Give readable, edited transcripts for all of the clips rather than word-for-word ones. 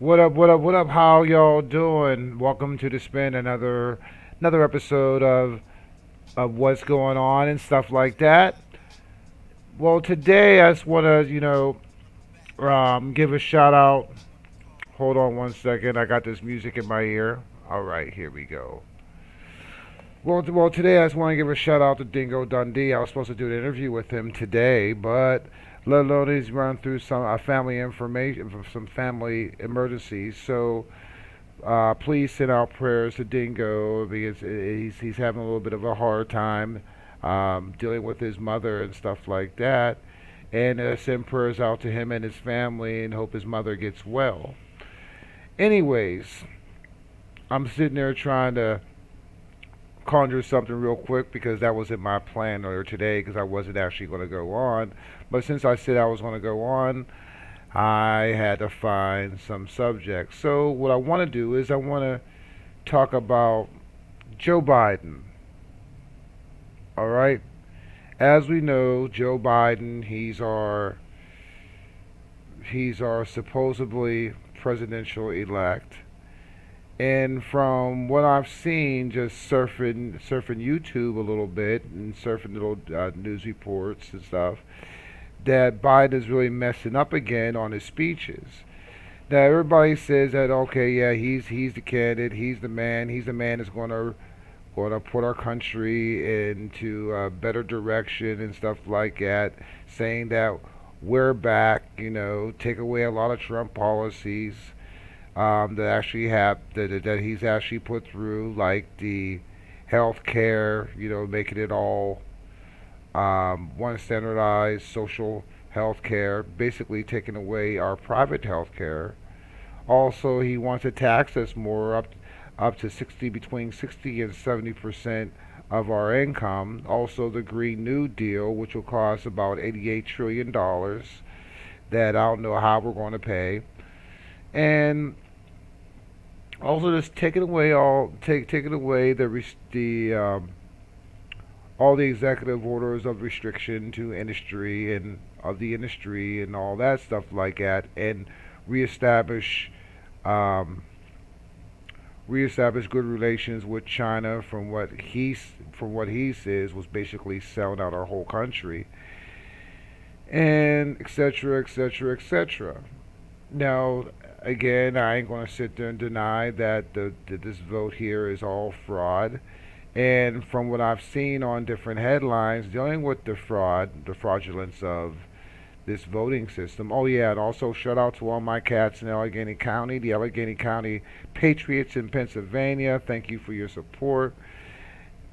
What up? What up? What up? How y'all doing? Welcome to the spin another episode of what's going on and stuff like that. Well, today I just want to give a shout out. Hold on one second. I got this music in my ear. All right, here we go. Well, today I just want to give a shout out to Dingo Dundee. I was supposed to do an interview with him today, but let alone he's run through some family information, some family emergencies. So please send out prayers to Dingo because he's having a little bit of a hard time dealing with his mother and stuff like that. And send prayers out to him and his family and hope his mother gets well. Anyways, I'm sitting there trying to conjure something real quick because that wasn't my plan earlier today because I wasn't actually going to go on. But since I said I was going to go on, I had to find some subjects. So what I want to do is I want to talk about Joe Biden. All right. As we know, Joe Biden, he's our supposedly presidential elect. And from what I've seen, just surfing YouTube a little bit and surfing little news reports and stuff, that Biden is really messing up again on his speeches. Now everybody says that okay, yeah, he's the candidate, he's the man that's going to put our country into a better direction and stuff like that, saying that we're back, take away a lot of Trump policies that actually have that he's actually put through, like the health care, making it all one standardized social health care, basically taking away our private health care. Also, he wants to tax us more, up to 60, between 60 and 70% of our income. Also, the Green New Deal, which will cost about $88 trillion, that I don't know how we're going to pay. And also, just taking away the all the executive orders of restriction to industry and of the industry and all that stuff like that, and reestablish um, reestablish good relations with China. From what he says was basically selling out our whole country, and etc. etc. etc. Now, again, I ain't going to sit there and deny that this vote here is all fraud. And from what I've seen on different headlines dealing with the fraudulence of this voting system. Oh yeah, and also shout out to all my cats in Allegheny County, the Allegheny County Patriots in Pennsylvania. Thank you for your support.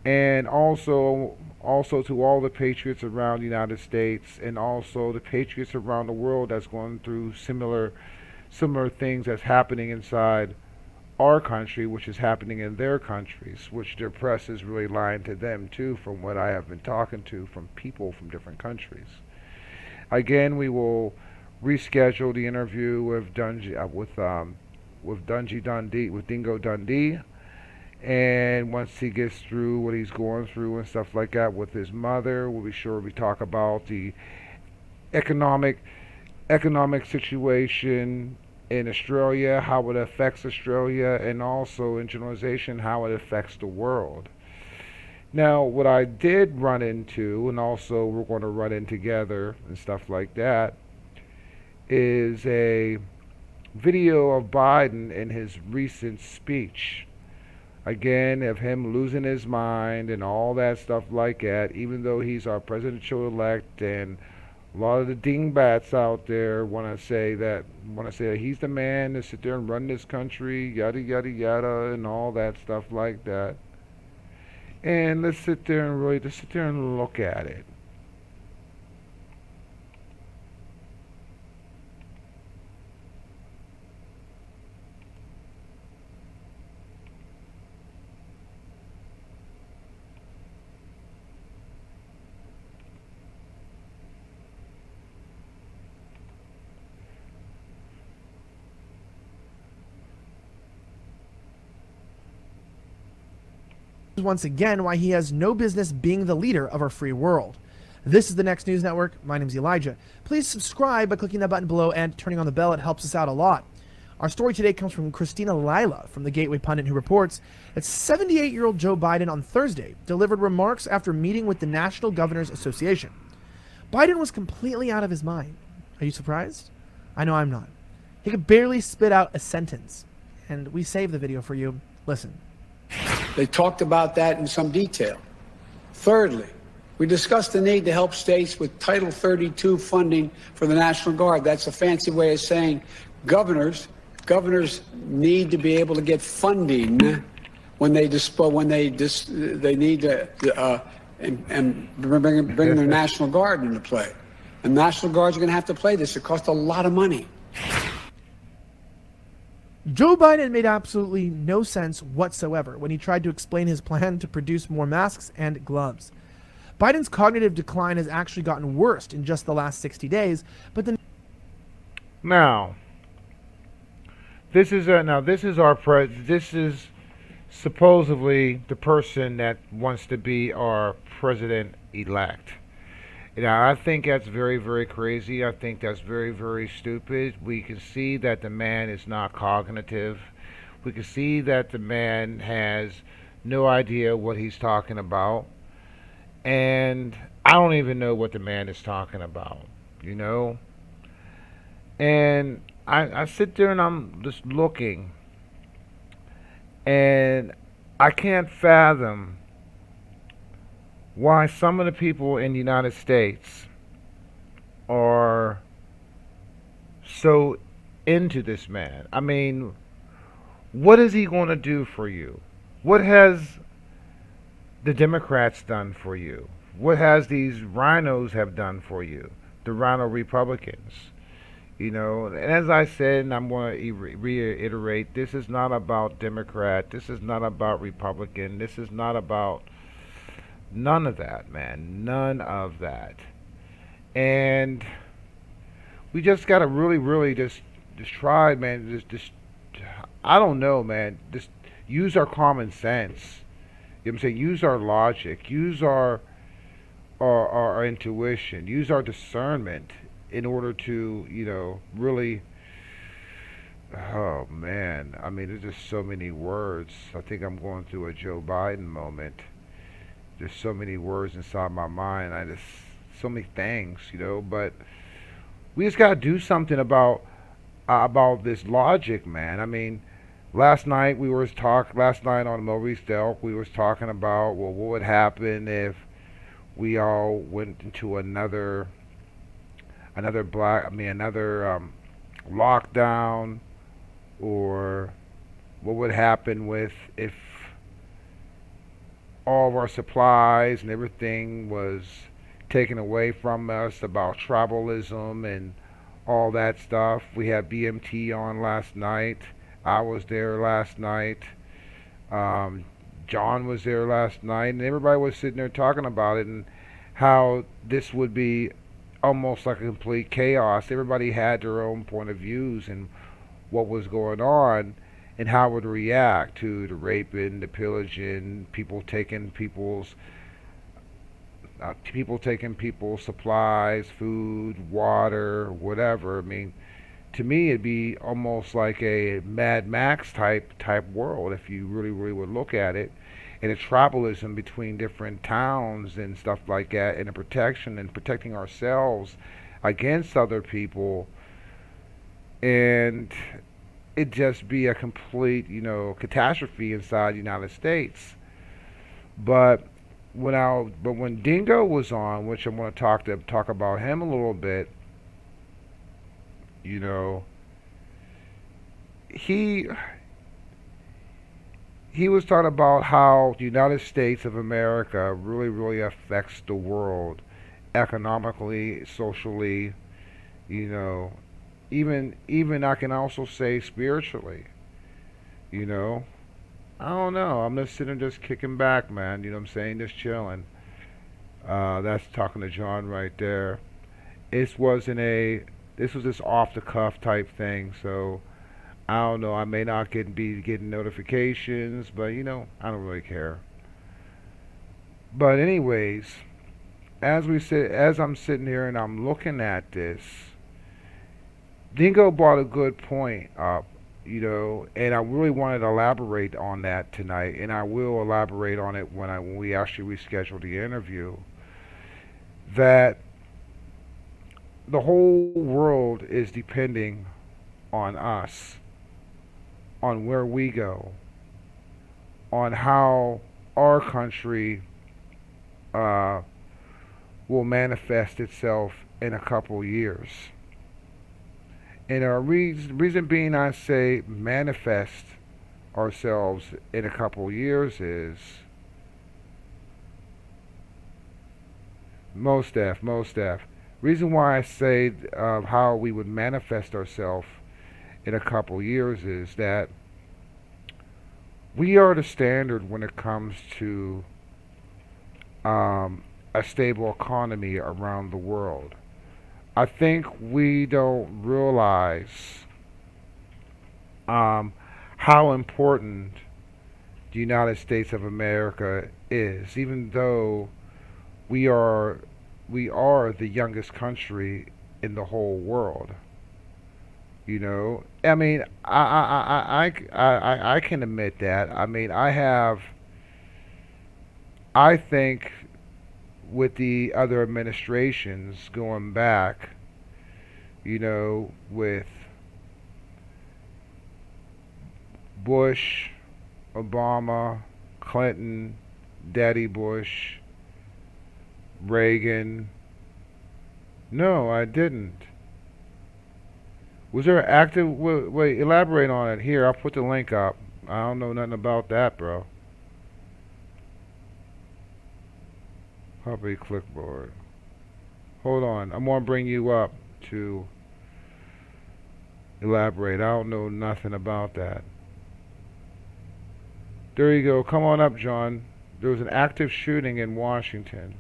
And also to all the patriots around the United States, and also the patriots around the world that's going through similar things that's happening inside our country, which is happening in their countries, which their press is really lying to them too, from what I have been talking to from people from different countries. Again, we will reschedule the interview with Dungy Dundee with Dingo Dundee, and once he gets through what he's going through and stuff like that with his mother, we'll be sure we talk about the economic economic situation in Australia, how it affects Australia, and also in generalization how it affects the world. Now, what I did run into, and also we're going to run in together and stuff like that, is a video of Biden in his recent speech. Again, of him losing his mind and all that stuff like that, even though he's our presidential elect, and a lot of the dingbats out there want to say that he's the man to sit there and run this country, yada yada yada, and all that stuff like that. And let's sit there and really just sit there and look at it. Once again why he has no business being the leader of our free world. This is the Next News Network. My name is Elijah. Please subscribe by clicking that button below and turning on the bell. It helps us out a lot. Our story today comes from Christina Lila from the Gateway Pundit, who reports that 78-year-old Joe Biden on Thursday delivered remarks after meeting with the National Governors Association. Biden was completely out of his mind. Are you surprised? I know I'm not. He could barely spit out a sentence. And we saved the video for you. Listen. They talked about that in some detail. Thirdly, we discussed the need to help states with Title 32 funding for the National Guard. That's a fancy way of saying governors need to be able to get funding when they need to and bring their National Guard into play. And National Guards are going to have to play this. It costs a lot of money. Joe Biden made absolutely no sense whatsoever when he tried to explain his plan to produce more masks and gloves. Biden's cognitive decline has actually gotten worse in just the last 60 days, but the Now, this is supposedly the person that wants to be our president elect. I think that's very, very crazy. I think that's very, very stupid. We can see that the man is not cognitive. We can see that the man has no idea what he's talking about. And I don't even know what the man is talking about, you know? And I sit there and I'm just looking, and I can't fathom why some of the people in the United States are so into this man. I mean, what is he going to do for you? What has the Democrats done for you? What has these rhinos have done for you? The rhino Republicans. And as I said, and I'm going to reiterate, this is not about Democrat. This is not about Republican. This is not about None of that, man. None of that. And we just gotta really, really just try, man. Just I don't know, man. Just use our common sense. You know what I'm saying? Use our logic. Use our intuition. Use our discernment in order to, really. Oh man, I mean, there's just so many words. I think I'm going through a Joe Biden moment. There's so many words inside my mind. I just so many things, But we just gotta do something about this logic, man. I mean, last night on Maurice Delk, we was talking about, well, what would happen if we all went into another lockdown, or what would happen with if all of our supplies and everything was taken away from us, about tribalism and all that stuff. We had BMT on last night. I was there last night. Um, John was there last night, and everybody was sitting there talking about it and how this would be almost like a complete chaos. Everybody had their own point of views and what was going on and how it would react to the raping, the pillaging, people taking people's supplies, food, water, whatever. I mean, to me, it'd be almost like a Mad Max type world if you really, really would look at it, and a tribalism between different towns and stuff like that, and a protection and protecting ourselves against other people, and it just be a complete, catastrophe inside the United States. But when Dingo was on, which I'm going to talk about him a little bit, you know, he he was talking about how the United States of America really, really affects the world economically, socially, you know, even I can also say spiritually, you know. I don't know. I'm just sitting just kicking back, man. You know what I'm saying? Just chilling. That's talking to John right there. This wasn't a. This was just off the cuff type thing. So I don't know. I may not be getting notifications, but I don't really care. But anyways, as I'm sitting here and I'm looking at this, Dingo brought a good point up, and I really wanted to elaborate on that tonight, and I will elaborate on it when we actually reschedule the interview. That the whole world is depending on us, on where we go, on how our country uh, will manifest itself in a couple years. And our reason being I say manifest ourselves in a couple years is most deaf. Reason why I say how we would manifest ourselves in a couple years is that we are the standard when it comes to a stable economy around the world. I think we don't realize um, how important the United States of America is, even though we are we are the youngest country in the whole world. I mean, I can admit that. I mean, I think with the other administrations going back, with Bush, Obama, Clinton, Daddy Bush, Reagan. No, I didn't. Was there an active? Wait, elaborate on it. Here, I'll put the link up. I don't know nothing about that, bro. Hobby clipboard. Hold on. I'm gonna bring you up to elaborate. I don't know nothing about that. There you go. Come on up, John. There was an active shooting in Washington.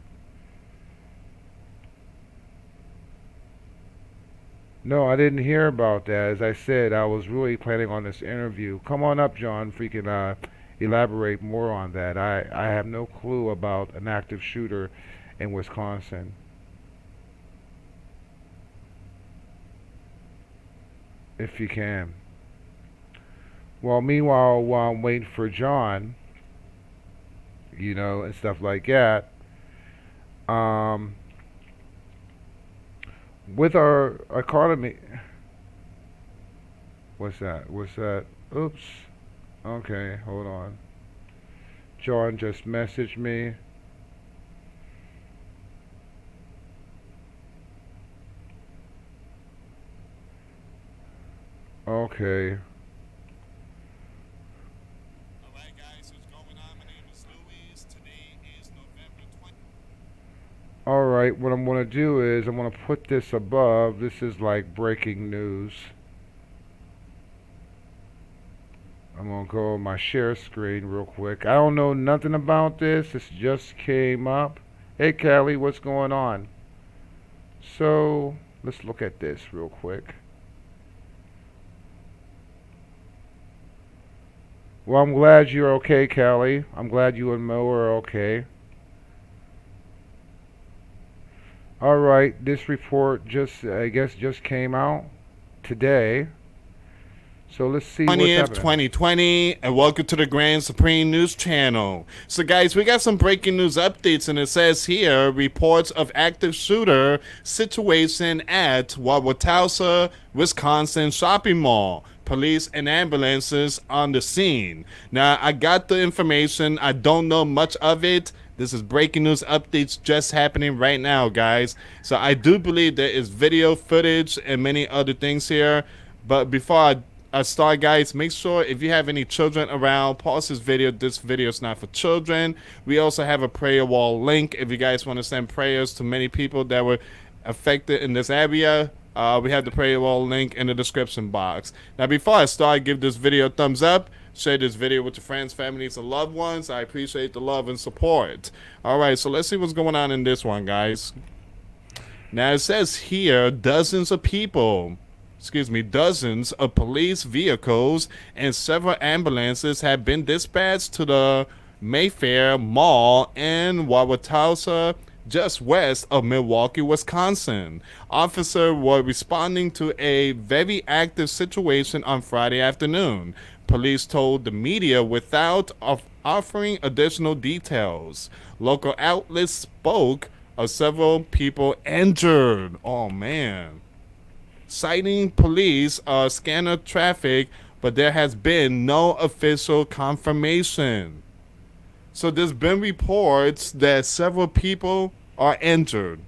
No, I didn't hear about that. As I said, I was really planning on this interview. Come on up, John, if we can elaborate more on that. I have no clue about an active shooter in Wisconsin. If you can. Well, meanwhile, while I'm waiting for John, and stuff like that, um, with our economy, what's that? What's that? Oops. Okay, hold on. John just messaged me. Okay. Alright guys, what's going on? My name is Louis. Today is November 20th. All right, what I'm going to do is I'm going to put this above. This is like breaking news. I'm going to go on my share screen real quick. I don't know nothing about this. This just came up. Hey, Callie, what's going on? So, let's look at this real quick. Well, I'm glad you're okay, Callie. I'm glad you and Mo are okay. All right, this report I guess, just came out today. So let's see what's 20th, happening. 2020, and welcome to the Grand Supreme News Channel. So, guys, we got some breaking news updates, and it says here reports of active shooter situation at Wauwatosa, Wisconsin shopping mall. Police and ambulances on the scene. Now, I got the information. I don't know much of it. This is breaking news updates just happening right now, guys. So I do believe there is video footage and many other things here. But before I start, guys, make sure if you have any children around, pause this video. This video is not for children. We also have a prayer wall link if you guys want to send prayers to many people that were affected in this area. We have the prayer wall link in the description box. Now, before I start, give this video a thumbs up. Share this video with your friends, families, and loved ones. I appreciate the love and support. All right, so let's see what's going on in this one, guys. Now, it says here dozens of police vehicles and several ambulances have been dispatched to the Mayfair Mall in Wauwatosa, just west of Milwaukee, Wisconsin. Officers were responding to a very active situation on Friday afternoon. Police told the media without offering additional details. Local outlets spoke of several people injured. Oh, man. Citing police scanner traffic, but there has been no official confirmation. So there's been reports that several people are injured.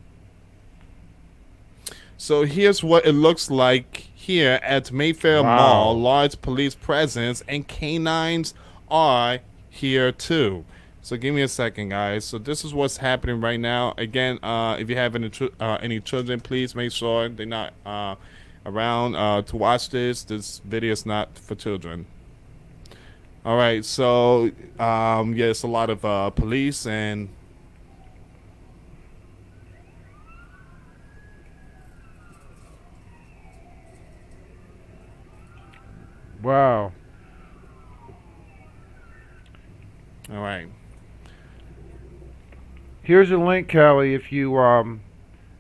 So here's what it looks like here at Mayfair Mall. Large police presence and canines are here too. So give me a second, guys. So this is what's happening right now. Again, if you have any children, please make sure they're not around to watch this. This video is not for children. All right, so yeah, it's a lot of police and Wow. all right. Here's a link, Callie, if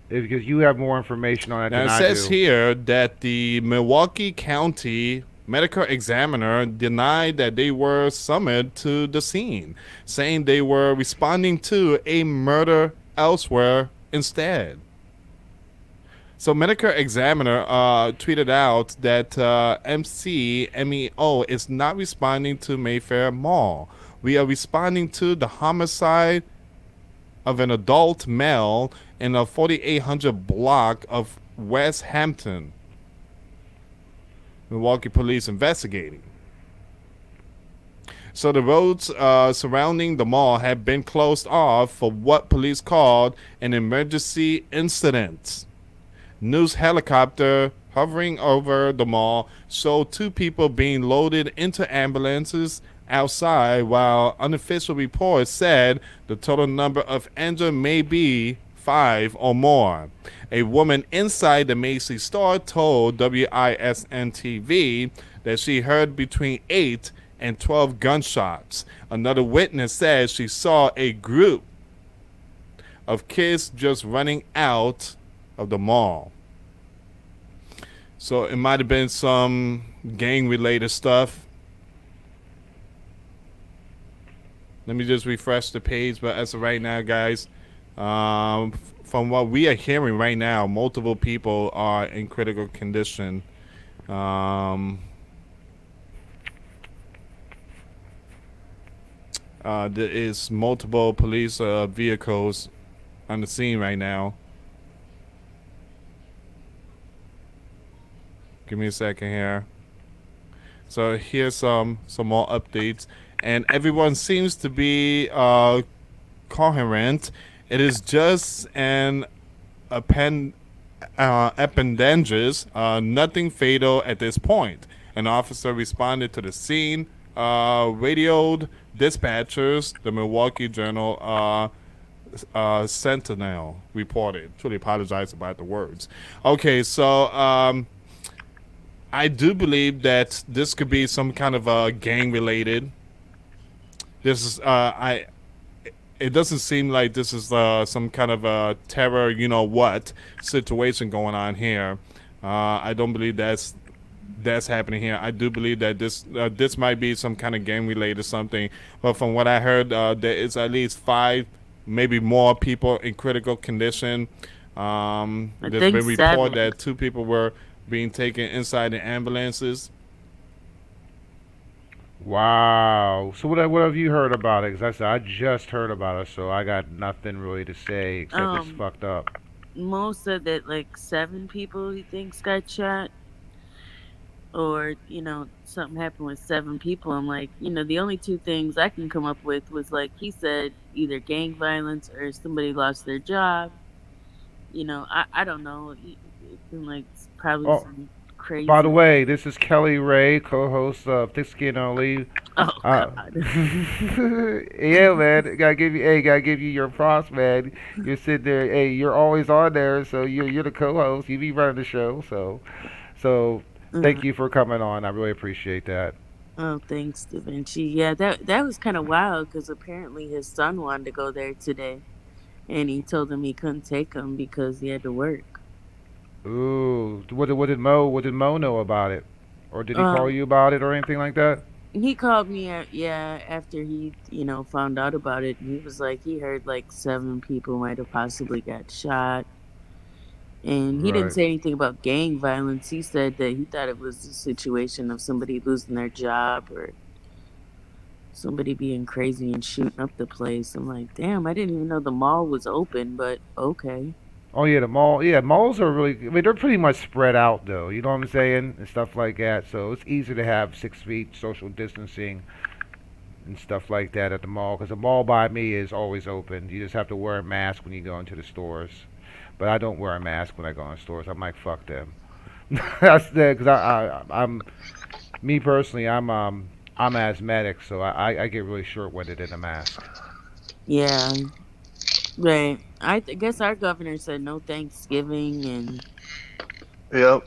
because you have more information on it Now than it I says do. here that the Milwaukee County medical examiner denied that they were summoned to the scene, saying they were responding to a murder elsewhere instead. So medical examiner tweeted out that MCMEO is not responding to Mayfair Mall. We are responding to the homicide of an adult male in a 4800 block of West Hampton. Milwaukee police investigating. So the roads surrounding the mall have been closed off for what police called an emergency incident. News helicopter hovering over the mall showed two people being loaded into ambulances outside, while unofficial reports said the total number of injured may be 5 or more. A woman inside the Macy's store told WISN TV that she heard between 8 and 12 gunshots. Another witness said she saw a group of kids just running out of the mall. So it might have been some gang related stuff. Let me just refresh the page. But as of right now, guys, from what we are hearing right now, multiple people are in critical condition. There is multiple police vehicles on the scene right now. Give me a second here. So here's some more updates, and everyone seems to be coherent. It is just an appendages, nothing fatal at this point. An officer responded to the scene, radioed dispatchers. The Milwaukee Journal Sentinel reported. Truly apologize about the words. Okay, so I do believe that this could be some kind of gang related. This is It doesn't seem like this is some kind of a terror, you know what, situation going on here. I don't believe that's happening here. I do believe that this might be some kind of gang related something. But from what I heard, there is at least 5, maybe more people in critical condition. There's been report that 2 people were being taken inside the ambulances. Wow. So what have you heard about it? Because I just heard about it, so I got nothing really to say except it's fucked up. Mo said that like 7 people he thinks got shot, or something happened with 7 people. I'm like, the only 2 things I can come up with was, like he said, either gang violence or somebody lost their job. I don't know. It's been like probably Oh, some crazy. by the way, this is Kelly Ray, co-host of Thick Skin Only. Oh Uh, God. yeah, man. Gotta give you your props, man. You're sitting there. Hey, you're always on there, so you're the co-host. You be running the show, so Uh, thank you for coming on. I really appreciate that. oh, thanks, Da Vinci. Yeah, that was kind of wild because apparently his son wanted to go there today, and he told him he couldn't take him because he had to work. Ooh, what did Mo know about it, or did he call Um, you about it or anything like that? he called me, yeah, after he, found out about it, and he was like, he heard like 7 people might have possibly got shot, and he didn't Right. say anything about gang violence. He said that he thought it was a situation of somebody losing their job or somebody being crazy and shooting up the place. I'm like, damn, I didn't even know the mall was open, but okay. Oh yeah, the mall. Yeah, malls are really. I mean, they're pretty much spread out though. You know what I'm saying, and stuff like that. So it's easy to have 6 feet social distancing and stuff like that at the mall. Because the mall by me is always open. You just have to wear a mask when you go into the stores. But I don't wear a mask when I go in stores. I'm like, fuck them. That's the because I'm me personally. I'm asthmatic, so I get really short-winded in a mask. Yeah, right. Guess our governor said no Thanksgiving and Yep.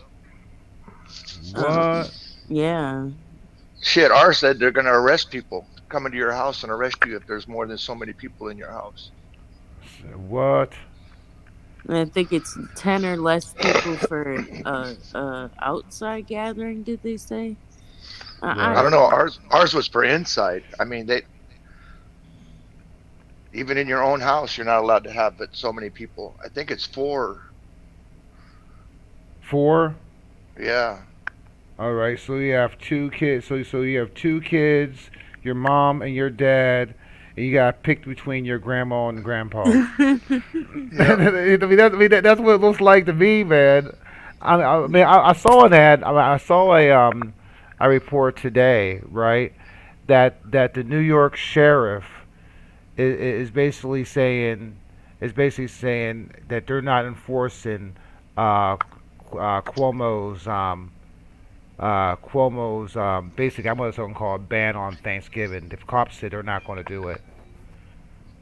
um What? yeah. Shit, ours said they're going to arrest people, come into your house and arrest you if there's more than so many people in your house. What? And I think it's 10 or less people for outside gathering, did they say? I I Right. don't don't know. know. Ours was for inside. I mean, they even in your own house, you're not allowed to have but so many people. I think it's 4. 4? Yeah. All right, so you have 2 kids. So you have 2 kids, your mom and your dad, and you got picked between your grandma and grandpa. Yep. I mean, that's what it looks like to me, man. I saw an ad. I saw a report today, right? That the New York sheriff is basically saying that they're not enforcing uh, Cuomo's Cuomo's basically, I'm going to call a ban on Thanksgiving. The cops said they're not going to do it.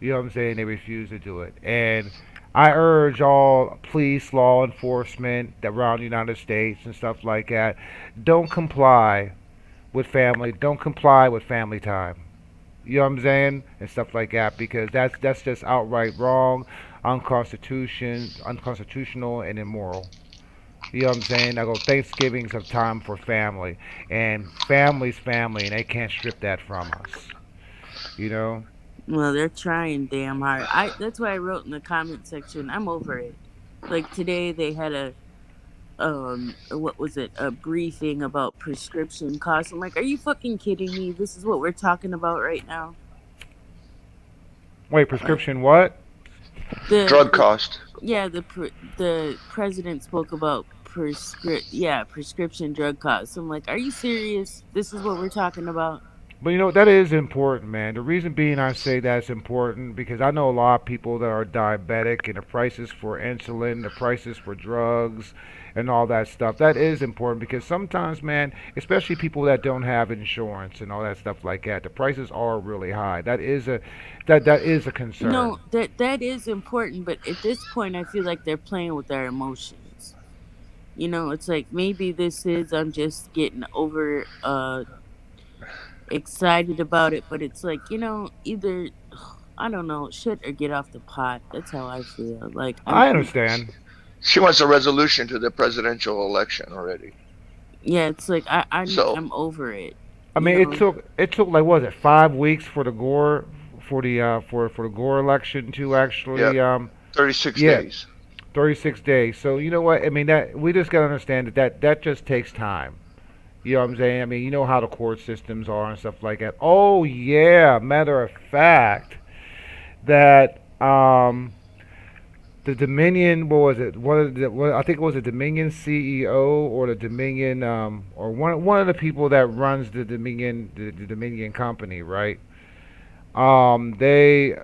You know what I'm saying? They refuse to do it. And I urge all police, law enforcement around the United States and stuff like that, don't comply with family. Don't comply with family time. You know what I'm saying? And stuff like that because that's just outright wrong, unconstitutional, and immoral. You know what I'm saying? I go Thanksgiving's a time for family, and family's family, and they can't strip that from us. You know? Well, they're trying damn hard. I That's why I wrote in the comment section. I'm over it. Like today, they had a what was it? A briefing about prescription costs. I'm like, are you fucking kidding me? This is what we're talking about right now. Wait, Like prescription what? Drug the cost. yeah the president spoke about prescription drug costs. I'm like, are you serious? This is what we're talking about. But you know that is important, man. The reason being I say that's important because I know a lot of people that are diabetic and the prices for insulin, the prices for drugs, and all that stuff. That is important because sometimes, man, especially people that don't have insurance and all that stuff like that, the prices are really high. That is a concern. No, that is important, but at this point, I feel like they're playing with our emotions. It's like maybe this is I'm just getting over excited about it, but it's like either I don't know, shit or get off the pot. That's how I feel. Like I understand. She wants a resolution to the presidential election already. yeah, it's like So I'm over it. I You mean, know, it took like what was it 5 weeks for the Gore for the Gore election to yeah, actually 36 yeah days. 36 days. So you know what? I mean that we just gotta understand that just takes time. You know what I'm saying? I mean, you know how the court systems are and stuff like that. Oh yeah, matter of fact, that the Dominion, what was it? I think it was the Dominion CEO or the Dominion or one of the people that runs the Dominion company, right? They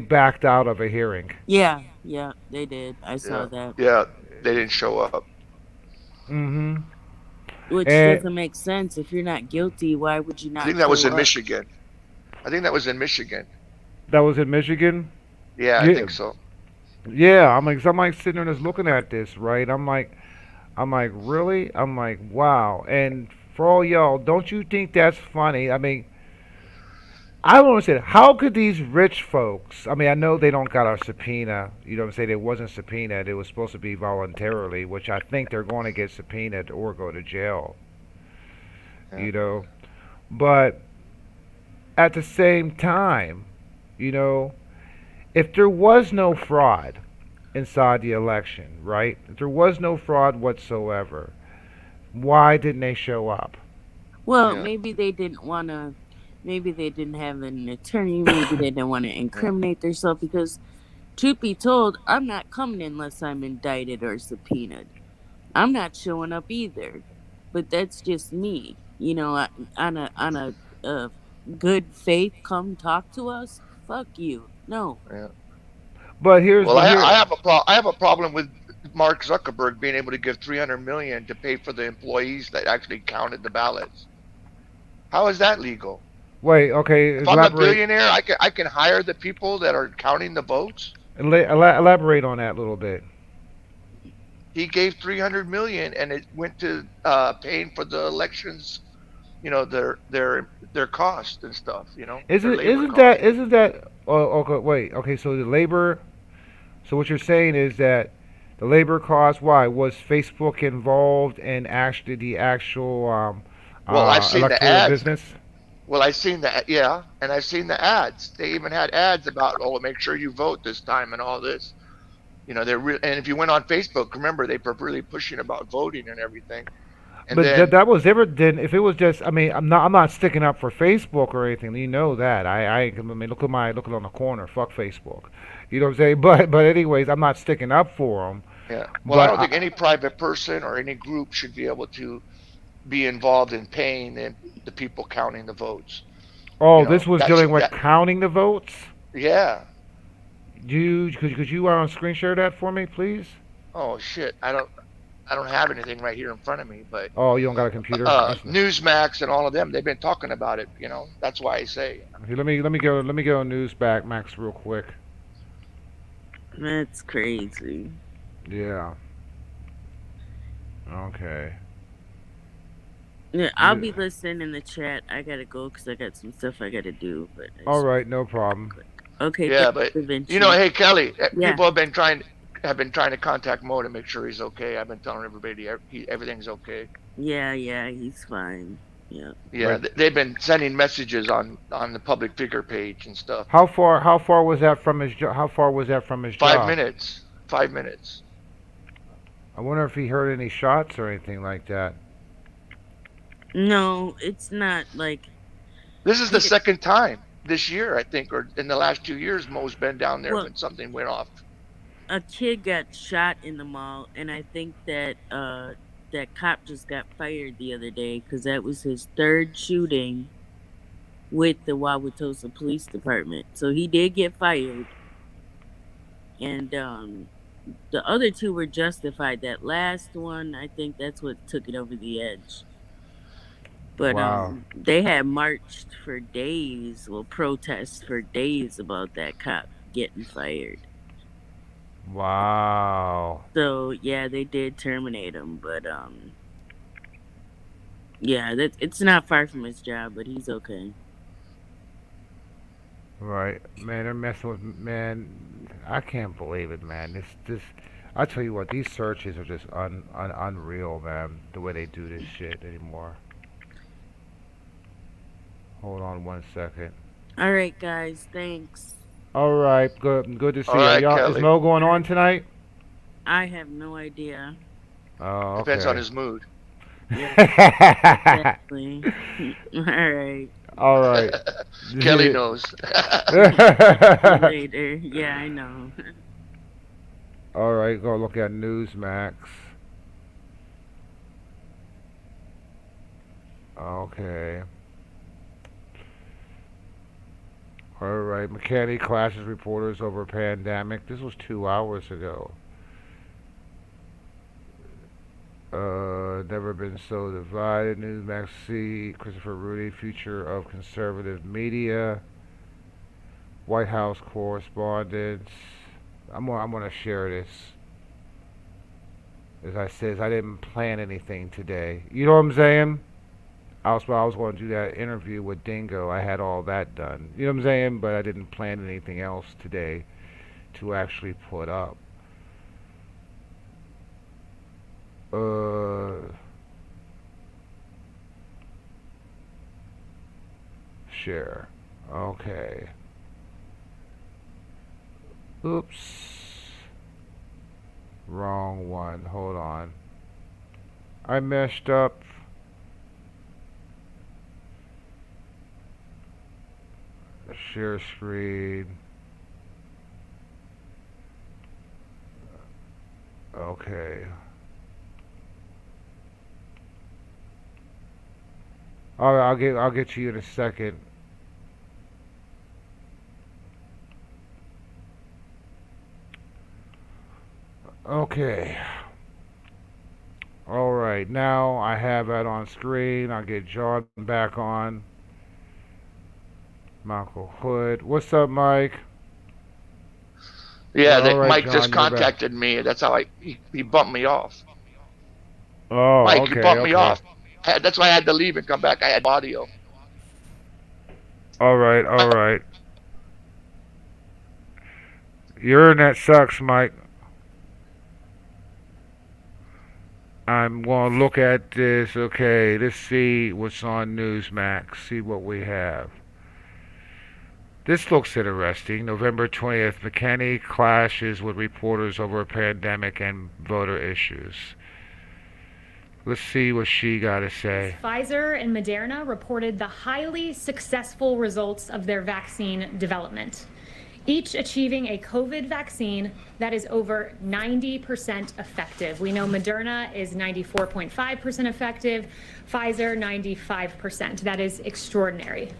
backed out of a hearing. yeah, yeah, they did. I saw Yeah, that, yeah, they didn't show up. Mm-hmm. which And doesn't make sense. If you're not guilty, why would you I not think that was show in up? Michigan. I think that was in Michigan. that was in Michigan. Yeah, I Yeah, think so. yeah. I'm like sitting there just looking at this, right? I'm like, really? I'm like, wow. And for all y'all, don't you think that's funny? I mean, I don't understand. How could these rich folks? I mean, I know they don't got a subpoena. You know what I'm saying? It wasn't subpoenaed. It was supposed to be voluntarily, which I think they're going to get subpoenaed or go to jail. Yeah. You know, but at the same time, you know, if there was no fraud inside the election, right? If there was no fraud whatsoever, why didn't they show up? Well, Yeah, maybe they didn't want to. Maybe they didn't have an attorney. Maybe they didn't want to yeah. incriminate themselves because, truth be told, I'm not coming unless I'm indicted or subpoenaed. I'm not showing up either. But that's just me. On a good faith, come talk to us. Fuck you. No. Yeah. Well, But I here, have I have a problem with Mark Zuckerberg being able to give 300 million to pay for the employees that actually counted the ballots. How is that legal? wait, okay, If I'm a elaborate, billionaire, I can hire the people that are counting the votes. elaborate on that a little bit. He gave 300 million, and it went to paying for the elections. Their cost and stuff. Their labor cost. Isn't that? Oh, okay, wait, okay. So the labor. So what you're saying is that the labor cost. Why was Facebook involved in actually the actual Well, I've seen the electoral ads. business? Well, I've seen that, yeah, and I've seen the ads. They even had ads about, oh, make sure you vote this time and all this. And if you went on Facebook, remember they were really pushing about voting and everything. And But then, that was ever then. If it was just, I mean, I'm not sticking up for Facebook or anything. You know that. I mean, look at on the corner. Fuck Facebook. You know what I'm saying? But anyways, I'm not sticking up for them. yeah, well, I But don't think any private person or any group should be able to be involved in paying the people counting the votes. oh, this was That's dealing with that. counting the votes. Yeah. Could you screen share that for me, please? Oh shit. I don't have anything right here in front of me, but Oh, you don't got a computer? Newsmax and all of them, they've been talking about it. That's why I say. Okay, let me go news back, Max, real quick. That's crazy. Yeah. Okay. Yeah, I'll be listening in the chat. I gotta go because I got some stuff I gotta do. But All right, no problem. okay, Yeah, thanks, but Da Vinci. hey Kelly, Yeah. people have been trying to contact Mo to make sure he's okay. I've been telling everybody everything's okay. Yeah, he's fine. Yeah. Yeah, Right. they've been sending messages on the public figure page and stuff. How far was that from his How far was that from his 5 job? minutes. 5 minutes. I wonder if he heard any shots or anything like that. No, it's not like This is the second time this year, I think, or in the last 2 years, Mo's been down there Well- when something went off. a kid got shot in the mall, and I think that that cop just got fired the other day because that was his third shooting with the Wauwatosa Police Department. So he did get fired, and the other two were justified. That last one, I think that's what took it over the edge. But Wow. they had marched for days, protests for days about that cop getting fired. Wow. So yeah, they did terminate him, but yeah, it's not far from his job, but he's okay. Right, man. They're messing with man. I can't believe it, man. This. I tell you what, these searches are just unreal, man. The way they do this shit anymore. Hold on 1 second. All right, guys, thanks. All right, good to see All you. right, Y'all, is Kelly. Mo going on tonight? I have no idea. Oh, okay. Depends on his mood. Exactly. All right. All right. Kelly knows. Later. Yeah, I know. All right, go look at Newsmax. Okay. All right, mechanic classes reporters over pandemic. This was 2 hours ago. Never been so divided. Newsmax C. Christopher Rudy, future of conservative media. White House correspondence. I'm gonna share this. As I says, I didn't plan anything today. You know what I'm saying? I was going to do that interview with Dingo. I had all that done. You know what I'm saying? But I didn't plan anything else today to actually put up. Share. Okay. Oops. Wrong one. Hold on. I messed up. Share screen. Okay. I'll get to you in a second. Okay. All right. Now I have that on screen. I'll get John back on. Michael Hood. What's up, Mike? Yeah, All right, Mike John, just you're back. contacted me. That's how he bumped me off. Oh, Mike, okay. he bumped me Okay. off. That's why I had to leave and come back. I had audio. All right. All right. Your internet sucks, Mike. I'm going to look at this. Okay, let's see what's on Newsmax. See what we have. This looks interesting. November 20th, McKinney clashes with reporters over pandemic and voter issues. Let's see what she got to say. Pfizer and Moderna reported the highly successful results of their vaccine development, each achieving a COVID vaccine that is over 90% effective. We know Moderna is 94.5% effective, Pfizer 95%. That is extraordinary.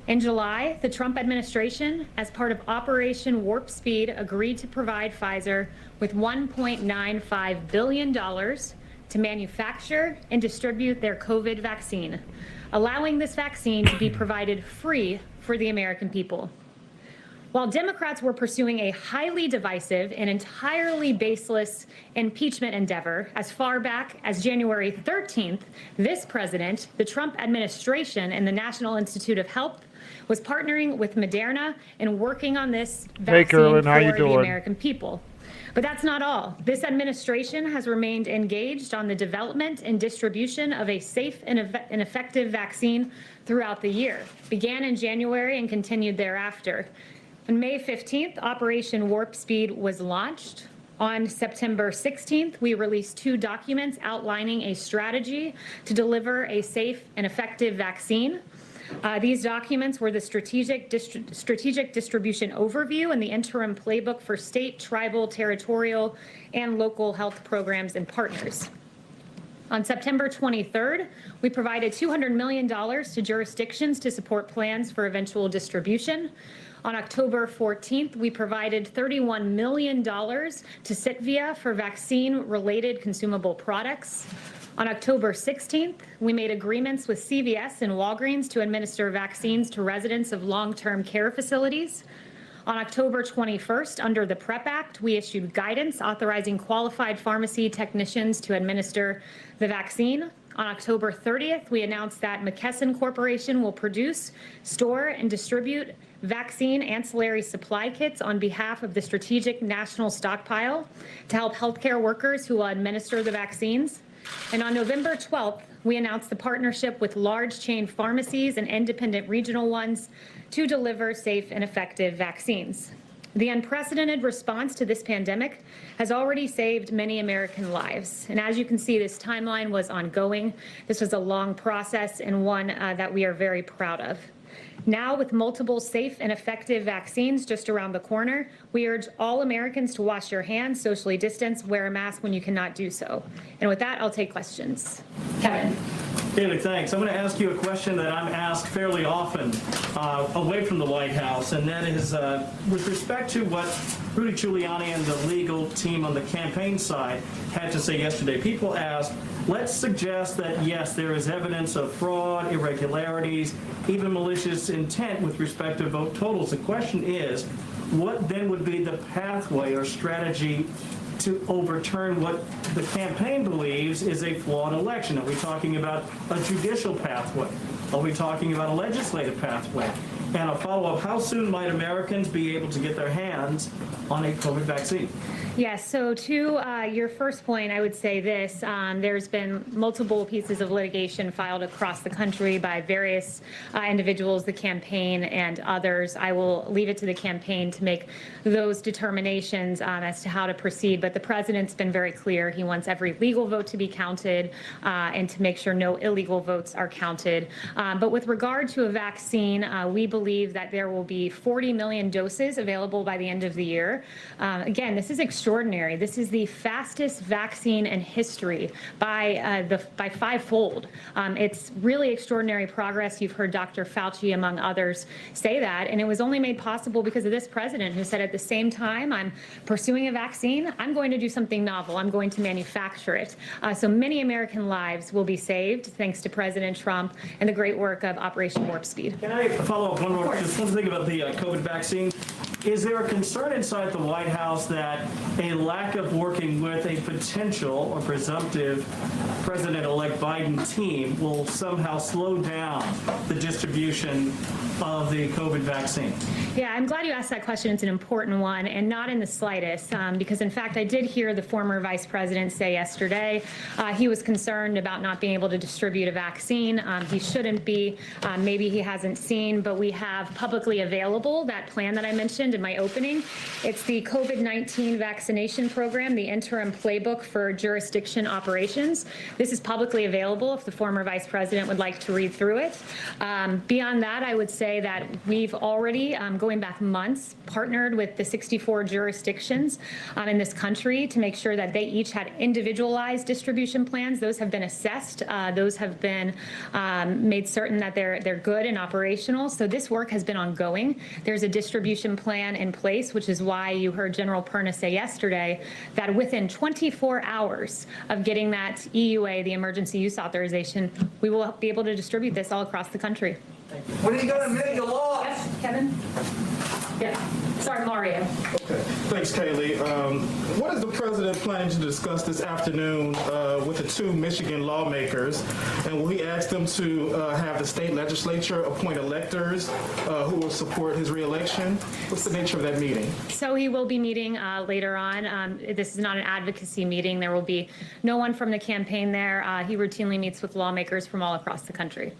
In July, the Trump administration, as part of Operation Warp Speed, agreed to provide Pfizer with $1.95 billion to manufacture and distribute their COVID vaccine, allowing this vaccine to be provided free for the American people. While Democrats were pursuing a highly divisive and entirely baseless impeachment endeavor as far back as January 13th, this president, the Trump administration, and the National Institute of Health was partnering with Moderna and working on this vaccine Carolyn, how you for the doing? American people. But that's not all. This administration has remained engaged on the development and distribution of a safe and effective vaccine throughout the year. Began in January and continued thereafter. On May 15th, Operation Warp Speed was launched. On September 16th, we released 2 documents outlining a strategy to deliver a safe and effective vaccine. These documents were the strategic distribution overview and the interim playbook for state, tribal, territorial, and local health programs and partners. On September 23rd, we provided $200 million to jurisdictions to support plans for eventual distribution. On October 14th, we provided $31 million to Sitvia for vaccine-related consumable products. On October 16th, we made agreements with CVS and Walgreens to administer vaccines to residents of long-term care facilities. On October 21st, under the PrEP Act, we issued guidance authorizing qualified pharmacy technicians to administer the vaccine. On October 30th, we announced that McKesson Corporation will produce, store, and distribute vaccine ancillary supply kits on behalf of the Strategic National Stockpile to help healthcare workers who will administer the vaccines. And on November 12th, we announced the partnership with large chain pharmacies and independent regional ones to deliver safe and effective vaccines. The unprecedented response to this pandemic has already saved many American lives. And as you can see, this timeline was ongoing. This was a long process and one that we are very proud of. Now, with multiple safe and effective vaccines just around the corner, we urge all Americans to wash your hands, socially distance, wear a mask when you cannot do so. And with that, I'll take questions. Kevin. David, thanks. I'm going to ask you a question that I'm asked fairly often away from the White House, and that is with respect to what Rudy Giuliani and the legal team on the campaign side had to say yesterday. People asked, let's suggest that, yes, there is evidence of fraud, irregularities, even malicious intent with respect to vote totals. The question is, what then would be the pathway or strategy to overturn what the campaign believes is a flawed election? Are we talking about a judicial pathway? Are we talking about a legislative pathway? And a follow-up, how soon might Americans be able to get their hands on a COVID vaccine? Yes, so to your first point, I would say this. There's been multiple pieces of litigation filed across the country by various individuals, the campaign and others. I will leave it to the campaign to make those determinations as to how to proceed. But the president's been very clear. He wants every legal vote to be counted and to make sure no illegal votes are counted. But with regard to a vaccine, we believe that there will be 40 million doses available by the end of the year. Again, this is extraordinary. This is the fastest vaccine in history by fivefold. It's really extraordinary progress. You've heard Dr. Fauci, among others, say that, and it was only made possible because of this president who said at the same time I'm pursuing a vaccine, I'm going to do something novel. I'm going to manufacture it. So many American lives will be saved thanks to President Trump and the great work of Operation Warp Speed. Can I follow up one more? Just one thing about the COVID vaccine. Is there a concern inside the White House that a lack of working with a potential or presumptive President-elect Biden team will somehow slow down the distribution of the COVID vaccine? Yeah, I'm glad you asked that question. It's an important one, and not in the slightest, because in fact, I did hear the former vice president say yesterday he was concerned about not being able to distribute a vaccine. He shouldn't be. Maybe he hasn't seen, but we have publicly available that plan that I mentioned in my opening. It's the COVID-19 vaccination program, the interim playbook for jurisdiction operations. This is publicly available if the former vice president would like to read through it. Beyond that, I would say say that we've already, going back months, partnered with the 64 jurisdictions in this country to make sure that they each had individualized distribution plans. Those have been assessed. Those have been made certain that they're good and operational. So this work has been ongoing. There's a distribution plan in place, which is why you heard General Perna say yesterday that within 24 hours of getting that EUA, the emergency use authorization, we will be able to distribute this all across the country. When are you going to make the law? Yes, Kevin? Yeah. Sorry, Mario. Okay. Thanks, Kaylee. What is the president planning to discuss this afternoon with the two Michigan lawmakers? And will he ask them to have the state legislature appoint electors who will support his reelection? What's the nature of that meeting? So he will be meeting later on. This is not an advocacy meeting. There will be no one from the campaign there. He routinely meets with lawmakers from all across the country.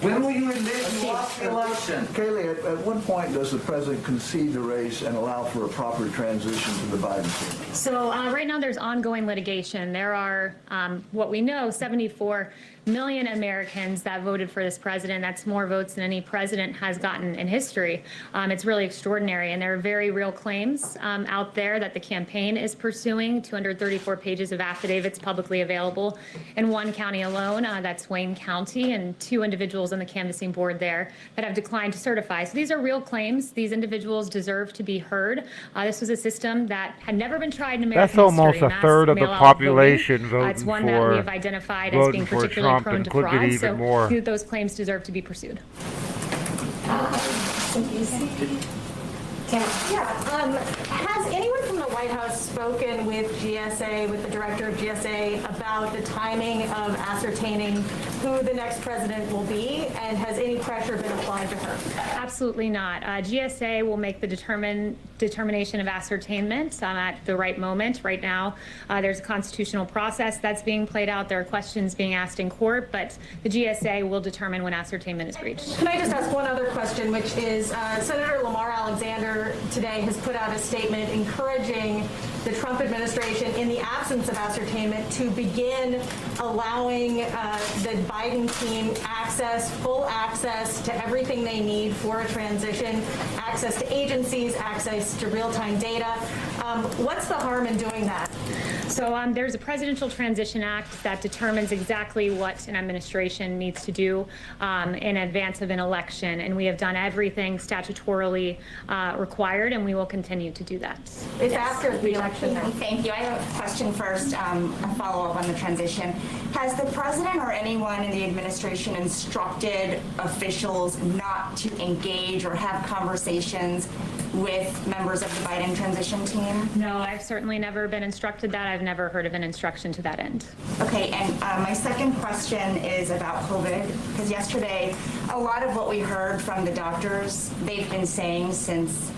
When will you admit you lost the election? Kaylee, at what point does the president concede the race and allow for a proper transition to the Biden team? So right now there's ongoing litigation. There are, what we know, 74 million Americans that voted for this president. That's more votes than any president has gotten in history. It's really extraordinary. And there are very real claims out there that the campaign is pursuing. 234 pages of affidavits publicly available in one county alone. That's Wayne County, and 2 individuals on the canvassing board there that have declined to certify. So these are real claims. These individuals deserve to be heard. This was a system that had never been tried in American That's almost history. a third of the Mail-out population voting It's one that we have identified as being particularly Trump, prone and to could get fraud. even So more. those claims deserve to be pursued. Has anyone from the White House spoken with GSA, with the director of GSA, about the timing of ascertaining who the next president will be, and has any pressure been applied to her? Absolutely not. GSA will make the determination of ascertainment at the right moment. Right now, there's a constitutional process that's being played out. There are questions being asked in court, but the GSA will determine when ascertainment is reached. Can I just ask one other question, which is Senator Lamar Alexander today has put out a statement encouraging the Trump administration, in the absence of ascertainment, to begin allowing the Biden team full access to everything they need for a transition, access to agencies, access to real-time data. What's the harm in doing that? So there's a Presidential Transition Act that determines exactly what an administration needs to do in advance of an election, and we have done everything statutorily required, and we will continue to do that. It's after the election now. Thank you. I have a question first, a follow-up on the transition. Has the president or anyone in the administration instructed officials not to engage or have conversations with members of the Biden transition team? No, I've certainly never been instructed that. I've never heard of an instruction to that end. Okay, and my second question is about COVID, because yesterday, a lot of what we heard from the doctors, they've been saying since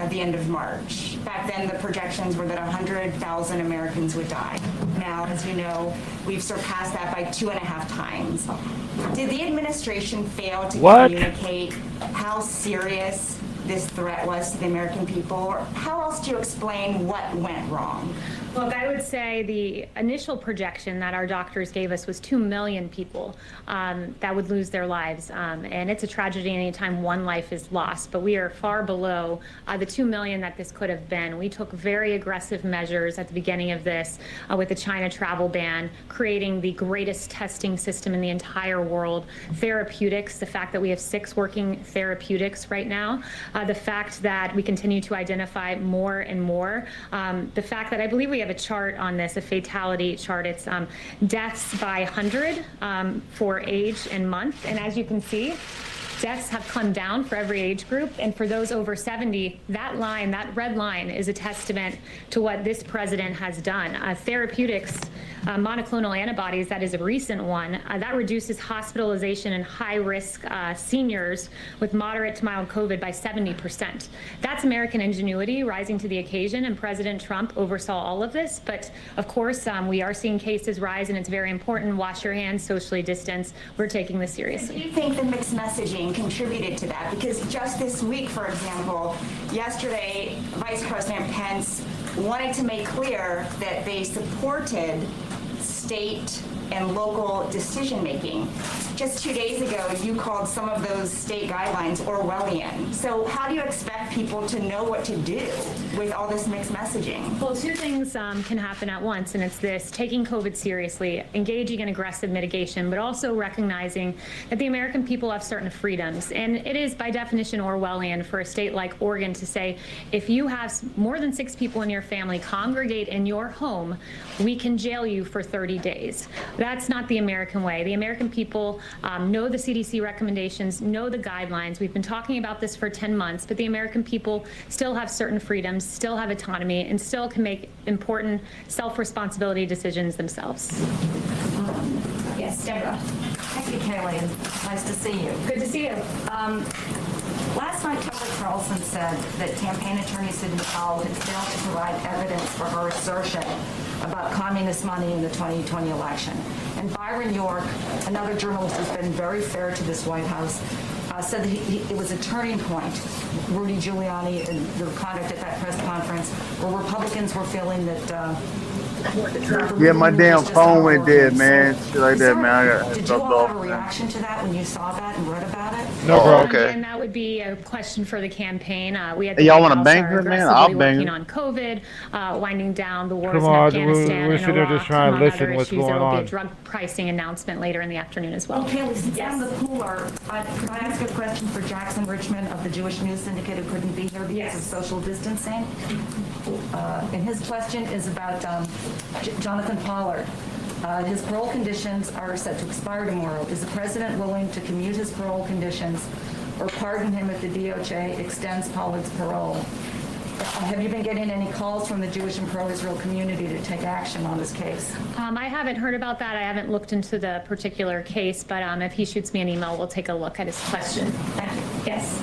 the end of March. Back then, the projections were that 100,000 Americans would die. Now, as you know, we've surpassed that by 2.5 times. Did the administration fail to communicate how serious this threat was to the American people? Or how else do you explain what went wrong? Look, I would say the initial projection that our doctors gave us was 2 million people that would lose their lives. And it's a tragedy anytime one life is lost, but we are far below the 2 million that this could have been. We took very aggressive measures at the beginning of this with the China travel ban, creating the greatest testing system in the entire world, therapeutics, the fact that we have 6 working therapeutics right now, the fact that we continue to identify more and more, the fact that I believe we have a chart on this, a fatality chart. It's deaths by 100 for age and month. And as you can see, deaths have come down for every age group. And for those over 70, that line, that red line, is a testament to what this president has done. Therapeutics, monoclonal antibodies, that is a recent one, that reduces hospitalization in high-risk seniors with moderate to mild COVID by 70%. That's American ingenuity rising to the occasion, and President Trump oversaw all of this. But of course, we are seeing cases rise, and it's very important. Wash your hands, socially distance. We're taking this seriously. Do you think the mixed messaging contributed to that? Because just this week, for example, yesterday, Vice President Pence wanted to make clear that they supported state and local decision making. just 2 days ago, you called some of those state guidelines Orwellian. So how do you expect people to know what to do with all this mixed messaging? Well, two things can happen at once, and it's this: taking COVID seriously, engaging in aggressive mitigation, but also recognizing that the American people have certain freedoms. And it is by definition Orwellian for a state like Oregon to say, if you have more than 6 people in your family congregate in your home, we can jail you for 30 days. That's not the American way. The American people know the CDC recommendations, know the guidelines. We've been talking about this for 10 months, but the American people still have certain freedoms, still have autonomy, and still can make important self-responsibility decisions themselves. Yes, Deborah. Thank you, Kaylee, and nice to see you. Good to see you. Last night, Tucker Carlson said that campaign attorney Sidney Powell had failed to provide evidence for her assertion about communist money in the 2020 election. And Byron York, another journalist who's been very fair to this White House, said that it was a turning point, Rudy Giuliani and the conduct at that press conference, where Republicans were feeling that yeah, my damn phone went dead, man. Shit like that, man. I got Did you all have a reaction to that when you saw that and read about it? No, bro. Okay. And that would be a question for the campaign. We had Hey, y'all White wanna House bang are her, man? aggressively I'll bang working her. on COVID, winding down the wars Come in on, Afghanistan we're and sitting there Iraq, just trying to among listen other what's issues. There going will be on. a drug pricing announcement later in the afternoon as well. Well, Kaylee, since Yes. I'm the cooler, could I ask a question for Jackson Richmond of the Jewish News Syndicate, who couldn't be here because Yes. of social distancing? And his question is about Jonathan Pollard. His parole conditions are set to expire tomorrow. Is the president willing to commute his parole conditions or pardon him if the DOJ extends Pollard's parole? Have you been getting any calls from the Jewish and pro-Israel community to take action on this case? I haven't heard about that. I haven't looked into the particular case, but if he shoots me an email, we'll take a look at his question. Thank you. Yes.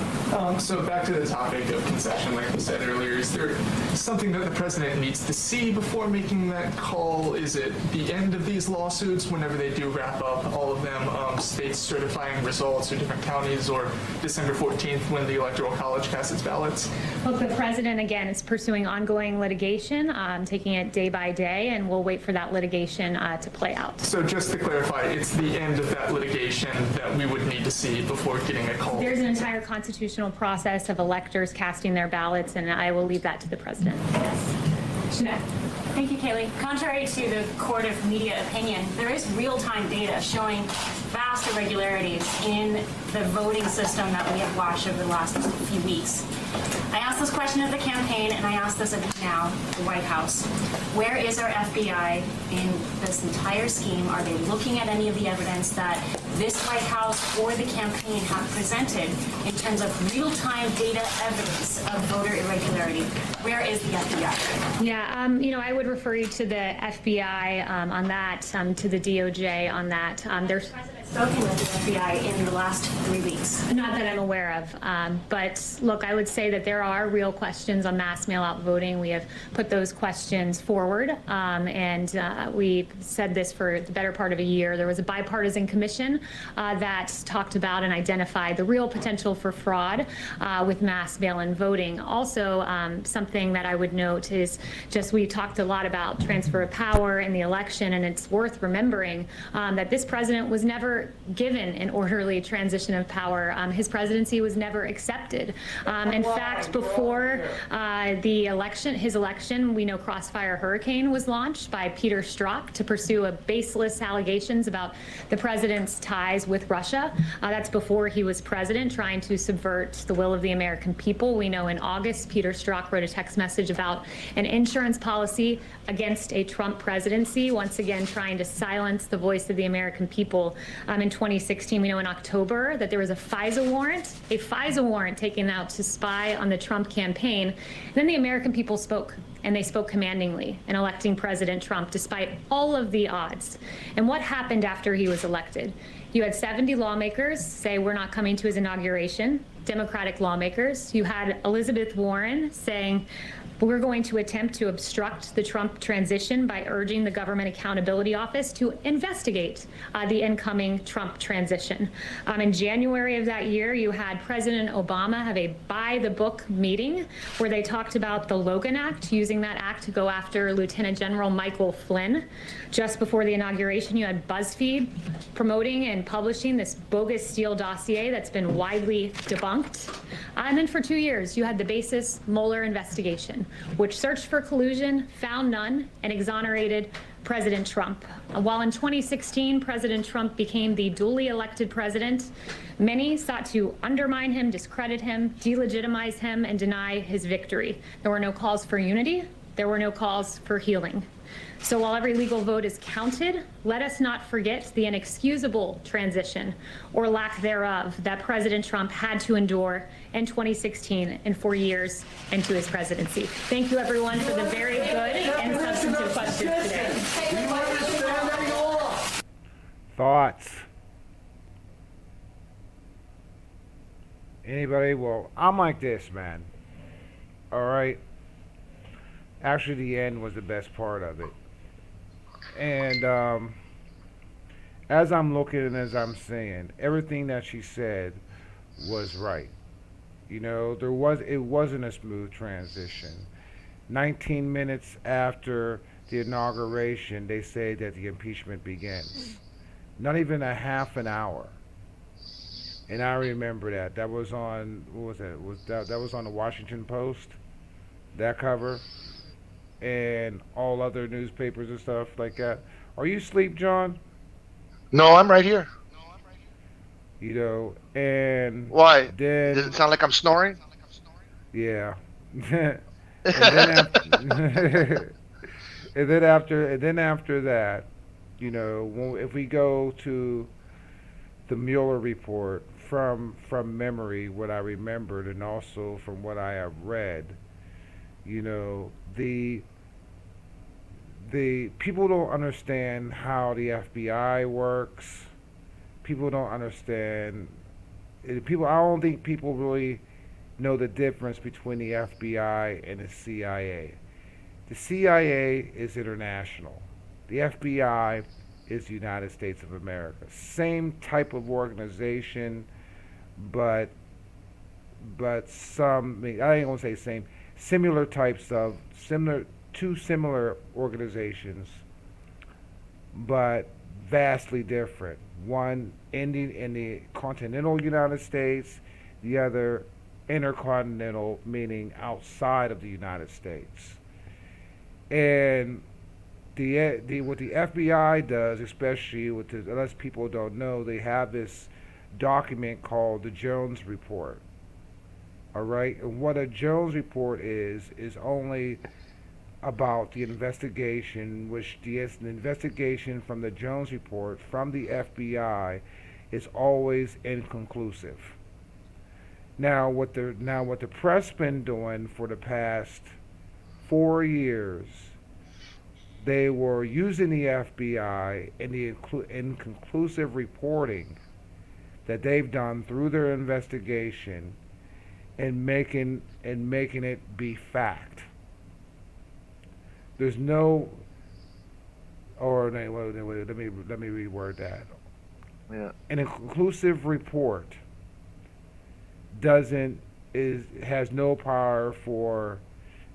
So back to the topic of concession, like you said earlier, is there something that the president needs to see before making that call? Is it the end of these lawsuits, whenever they do wrap up, all of them, states certifying results or different counties, or December 14th when the Electoral College casts its ballots? Look, the president, again, is pursuing ongoing litigation, taking it day by day, and we'll wait for that litigation to play out. So just to clarify, it's the end of that litigation that we would need to see before getting a call? There's an entire constitutional process of electors casting their ballots, and I will leave that to the president. Yes. Jeanette. Thank you, Kaylee. Contrary to the court of media opinion, there is real-time data showing vast irregularities in the voting system that we have watched over the last few weeks. I asked this question of the campaign, and I ask this of you now, the White House. Where is our FBI in this entire scheme? Are they looking at any of the evidence that this White House or the campaign have presented in terms of real-time data evidence of voter irregularity? Where is the FBI? Yeah, I would refer you to the FBI on that, to the DOJ on that. There's Spoken with the FBI in the last 3 weeks. not that I'm aware of, but look, I would say that there are real questions on mass mail-out voting. We have put those questions forward, and we said this for the better part of a year. There was a bipartisan commission that talked about and identified the real potential for fraud with mass mail-in voting. Also, something that I would note is just we talked a lot about transfer of power in the election, and it's worth remembering that this president was never given an orderly transition of power. His presidency was never accepted. In fact, before his election, we know Crossfire Hurricane was launched by Peter Strzok to pursue a baseless allegations about the president's ties with Russia. That's before he was president, trying to subvert the will of the American people. We know in August, Peter Strzok wrote a text message about an insurance policy against a Trump presidency, once again trying to silence the voice of the American people. In 2016, we know in October that there was a FISA warrant taken out to spy on the Trump campaign. And then the American people spoke, and they spoke commandingly in electing President Trump despite all of the odds. And what happened after he was elected? You had 70 lawmakers say we're not coming to his inauguration, Democratic lawmakers. You had Elizabeth Warren saying We're going to attempt to obstruct the Trump transition by urging the Government Accountability Office to investigate the incoming Trump transition. In January of that year, you had President Obama have a by-the-book meeting where they talked about the Logan Act, using that act to go after Lieutenant General Michael Flynn. Just before the inauguration, you had BuzzFeed promoting and publishing this bogus Steele dossier that's been widely debunked. And then for 2 years, you had the basis Mueller investigation, which searched for collusion, found none, and exonerated President Trump. While in 2016, President Trump became the duly elected president, many sought to undermine him, discredit him, delegitimize him, and deny his victory. There were no calls for unity. There were no calls for healing. So while every legal vote is counted, let us not forget the inexcusable transition, or lack thereof, that President Trump had to endure in 2016 and 4 years into his presidency. Thank you, everyone, for the very good and substantive questions today. Thoughts? Anybody? Well, I'm like this, man. All right. Actually, the end was the best part of it. And as I'm looking and as I'm saying, everything that she said was right. You know, it wasn't a smooth transition. 19 minutes after the inauguration, they say that the impeachment begins. Not even a half an hour. And I remember that. That was on, what was that? That was on the Washington Post, that cover, and all other newspapers and stuff like that. Are you asleep, John? No, I'm right here. You know, and why? Then, does it sound like I'm snoring? Yeah. and then after, and then after that, you know, if we go to the Mueller report from memory, what I remembered, and also from what I have read, you know, the people don't understand how the FBI works. People don't understand. I don't think people really know the difference between the FBI and the CIA. The CIA is international. The FBI is the United States of America. Same type of organization, but some, I ain't gonna say same, similar organizations, but vastly different. One ending in the continental United States, the other intercontinental, meaning outside of the United States. And what the FBI does, especially unless people don't know, they have this document called the Jones Report. All right, and what a Jones Report is only about the investigation, which the investigation from the Jones Report from the FBI is always inconclusive. Now what the press been doing for the past 4 years, they were using the FBI and the inconclusive reporting that they've done through their investigation and making it be fact. There's no, or wait, let me reword that. Yeah. An inconclusive report has no power for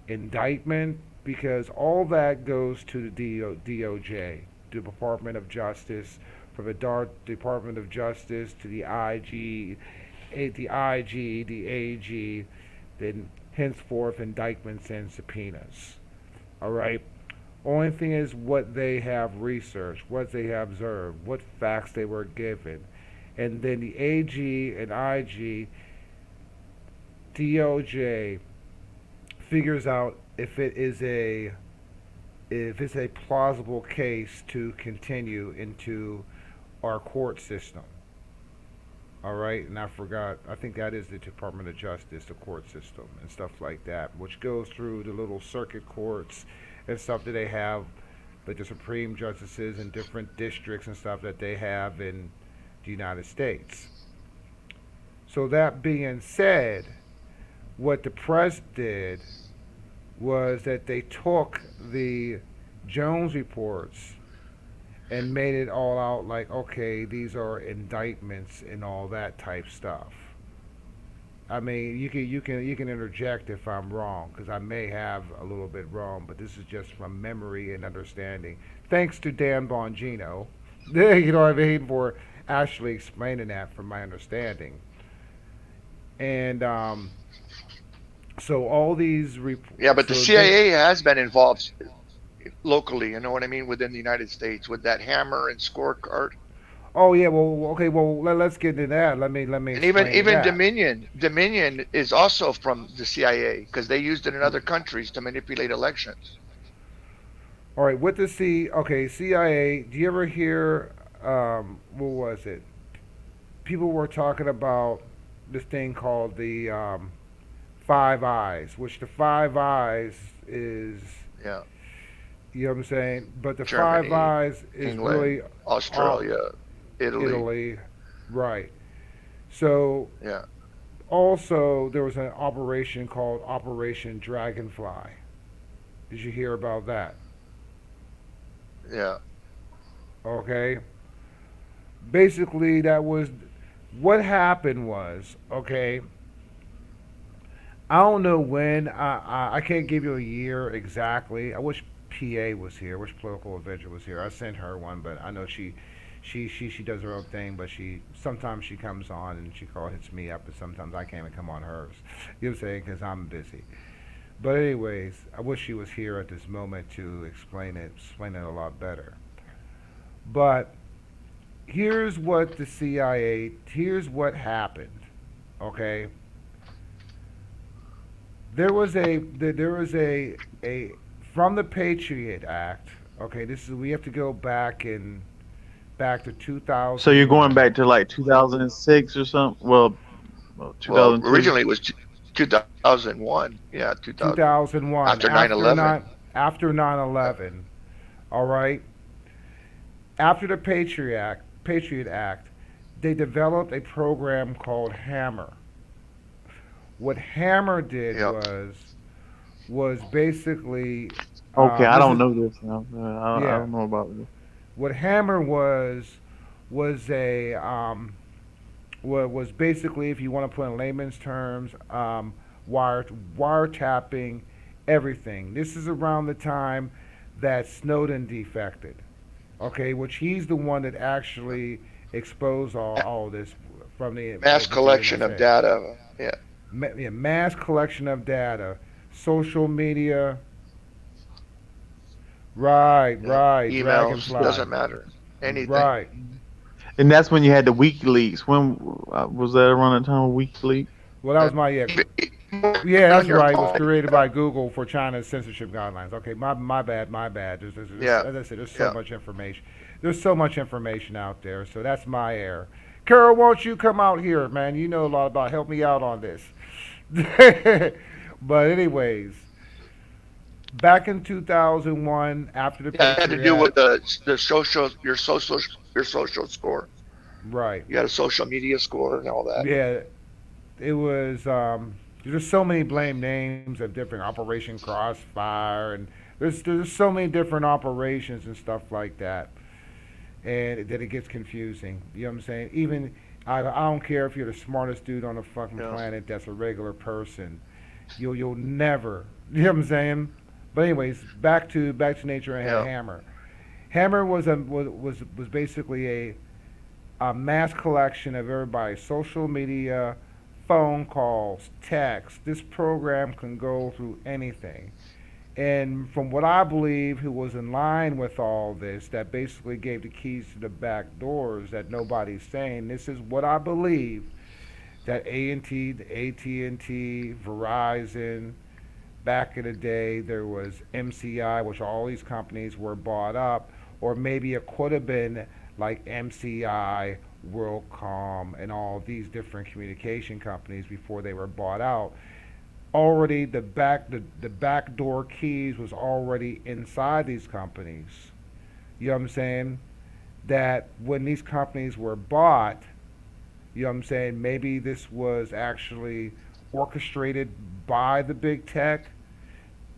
indictment, because all that goes to the DOJ, the Department of Justice, from the Department of Justice to the IG, the AG, then henceforth indictments and subpoenas. All right. Only thing is what they have researched, what they have observed, what facts they were given, and then the AG and IG, DOJ figures out if it's a plausible case to continue into our court system. All right, and I think that is the Department of Justice, the court system and stuff like that, which goes through the little circuit courts and stuff that they have, like the Supreme Justices in different districts and stuff that they have in the United States. So that being said, what the press did was that they took the Jones reports and made it all out like, okay, these are indictments and all that type stuff. I mean, you can interject if I'm wrong, because I may have a little bit wrong, but this is just from memory and understanding. Thanks to Dan Bongino, you know what I mean, for actually explaining that from my understanding. And so all these Yeah, but the so they CIA has been involved locally, you know what I mean, within the United States with that hammer and scorecard. oh yeah, well okay, well us get into that. Let me And even explain even that. Dominion is also from the CIA because they used it in other countries to manipulate elections. All right, with the CIA. Do you ever hear what was it? People were talking about this thing called the Five Eyes, which the Five Eyes is, Yeah, you know what I'm saying? But the Five Germany, Eyes is England, really all Australia, Italy. Italy, right? So Yeah, also there was an operation called Operation Dragonfly. Did you hear about that? yeah. Okay. Basically, that was what happened was, okay. I don't know when. I can't give you a year exactly. I wish PA was here. I wish Political Avenger was here. I sent her one, but I know she does her own thing. But she sometimes she comes on and she hits me up, and sometimes I can't even come on hers. You know what I'm saying? Because I'm busy. But anyways, I wish she was here at this moment to explain it a lot better. But here's what the CIA. Here's what happened. Okay, there was a from the Patriot Act. Okay, this is we have to go back to So you're going 2001. back to like 2006 or something? Well, Well, 2002. originally it was 2001. Yeah, 2000 2001 after 9/11. after 9/11. All right, after the Patriot Act, they developed a program called Hammer. What Hammer did Yep. was basically Okay, I this don't is know this now. I yeah don't know about this. what Hammer was a was basically, if you want to put in layman's terms, wire wiretapping everything. This is around the time that Snowden defected. Okay, which he's the one that actually exposed all this from Mass with the collection of NSA. data. Yeah, Yeah, mass collection of data, social media. Right, yeah. right, Emails Dragonfly. doesn't matter. Anything. Right. And that's when you had the WikiLeaks. When was that around the time of WikiLeaks? Well, that Uh, was my yeah. Yeah, even on that's your right. It was phone. created by Google for China's censorship guidelines. Okay, my bad, my bad. Yeah, As I said, there's so yeah. much information. There's so much information out there, so that's my error. Carol, won't you come out here, man? You know a lot about. Help me out on this. But anyways, back in 2001, after the Yeah, it had to do Patriot with Act, the social your social score. right? You got a social media score and all that. Yeah, it was. There's so many blame names of different Operation Crossfire, and there's so many different operations and stuff like that, and that it gets confusing. You know what I'm saying? Even I don't care if you're the smartest dude on the fucking Yeah. planet that's a regular person, you'll never. You know what I'm saying? But anyways, back to nature and Yeah. Hammer. Hammer was basically a mass collection of everybody's social media, phone calls, texts. This program can go through anything. And from what I believe, who was in line with all this, that basically gave the keys to the back doors that nobody's saying. This is what I believe that A&T, AT&T, Verizon, back in the day there was MCI, which all these companies were bought up, or maybe it could have been like MCI, WorldCom, and all these different communication companies before they were bought out. Already the back door keys was already inside these companies. You know what I'm saying? That when these companies were bought, you know what I'm saying, maybe this was actually orchestrated by the big tech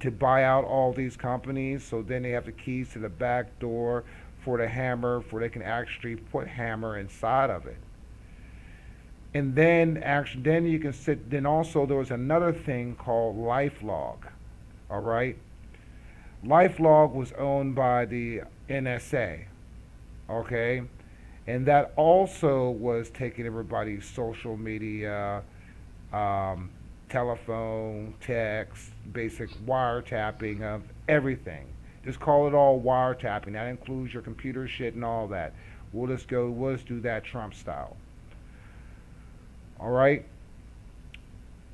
to buy out all these companies. So then they have the keys to the back door for the hammer, for they can actually put hammer inside of it. And then actually, then you can sit. Then also there was another thing called LifeLog. All right, LifeLog was owned by the NSA. Okay, and that also was taking everybody's social media, telephone, text, basic wiretapping of everything. Just call it all wiretapping. That includes your computer shit and all that. We'll just do that Trump style. All right.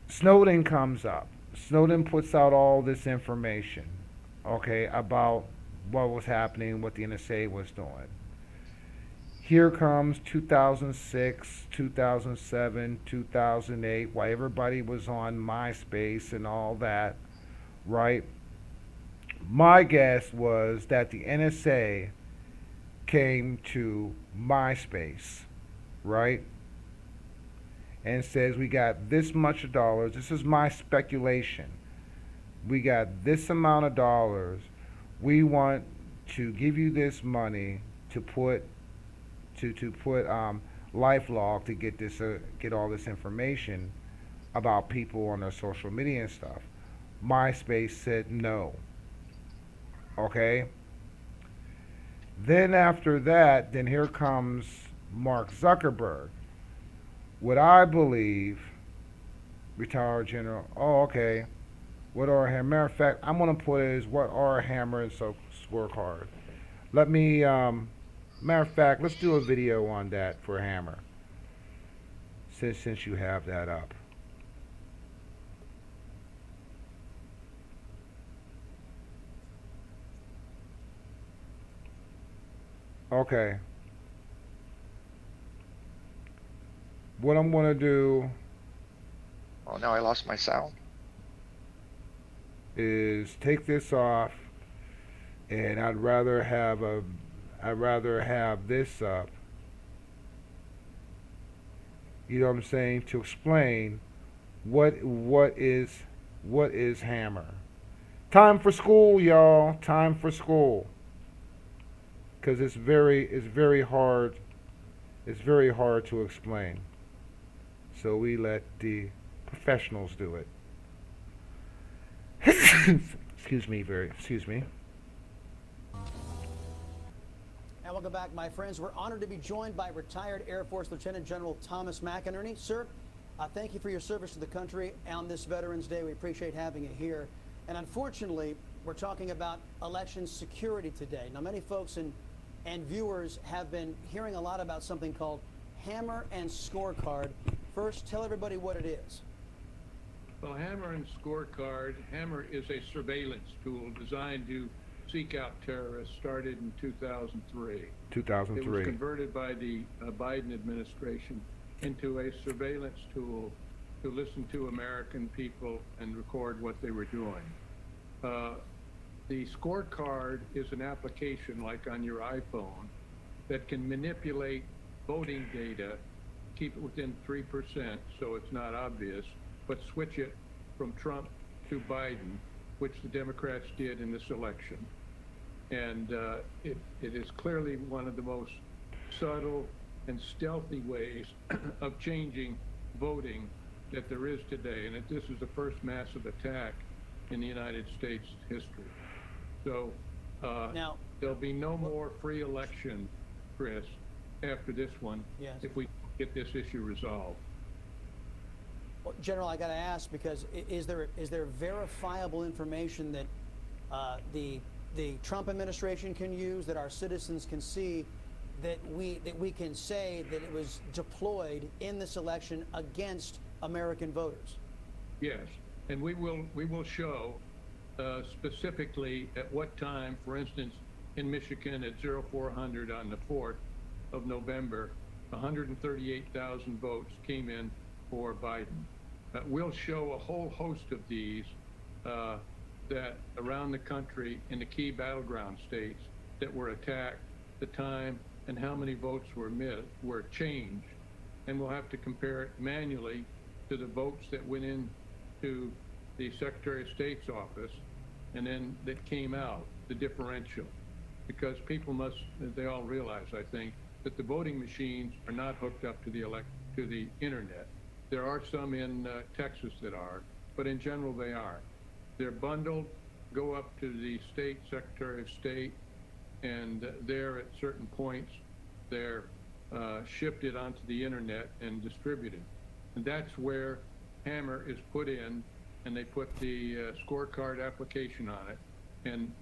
Snowden comes up. Snowden puts out all this information, okay, about what was happening, what the NSA was doing. Here comes 2006, 2007, 2008, while everybody was on MySpace and all that, right? My guess was that the NSA came to MySpace, right? And says, we got this much dollars. This is my speculation. We got this amount of dollars. We want to give you this money to put LifeLog to get all this information about people on their social media and stuff. MySpace said no. Okay. Then after that, then here comes Mark Zuckerberg. What I believe, retired general. Oh, okay. What are hammer? Matter of fact, I'm gonna put it as what are hammer and so scorecard. Let me. Matter of fact, let's do a video on that for hammer. Since you have that up. Okay. What I'm gonna do Oh, now I lost my sound. is take this off, and I'd rather have this up. You know what I'm saying? To explain what is hammer. Time for school, y'all. Time for school. Because it's very hard. It's very hard to explain. So we let the professionals do it. Excuse me. And welcome back, my friends. We're honored to be joined by retired Air Force Lieutenant General Thomas McInerney. Sir, thank you for your service to the country on this Veterans Day. We appreciate having you here. And unfortunately, we're talking about election security today. Now, many folks and viewers have been hearing a lot about something called hammer and scorecard. First, tell everybody what it is. Well, hammer and scorecard. Hammer is a surveillance tool designed to seek out terrorists, started in 2003. 2003. It was converted by the Biden administration into a surveillance tool to listen to American people and record what they were doing. The scorecard is an application like on your iPhone that can manipulate voting data, keep it within 3% so it's not obvious, but switch it from Trump to Biden, which the Democrats did in this election. And it is clearly one of the most subtle and stealthy ways of changing voting that there is today. And this is the first massive attack in the United States history. So now, there'll be no more free election, Chris, after this one, yes, if we get this issue resolved. Well, General, I got to ask, because is there verifiable information that the Trump administration can use, that our citizens can see, that we can say that it was deployed in this election against American voters? Yes, and we will show specifically at what time. For instance, in Michigan at 0400 on the 4th of November, 138,000 votes came in for Biden. We'll show a whole host of these that around the country in the key battleground states that were attacked, the time and how many votes were changed, and we'll have to compare it manually to the votes that went in to the Secretary of State's office and then that came out, the differential. Because people must, they all realize, I think, that the voting machines are not hooked up to the internet. There are some in Texas that are, but in general they are. They're bundled, go up to the state Secretary of State, and there at certain points they're shifted onto the internet and distributed. And that's where Hammer is put in, and they put the scorecard application on it and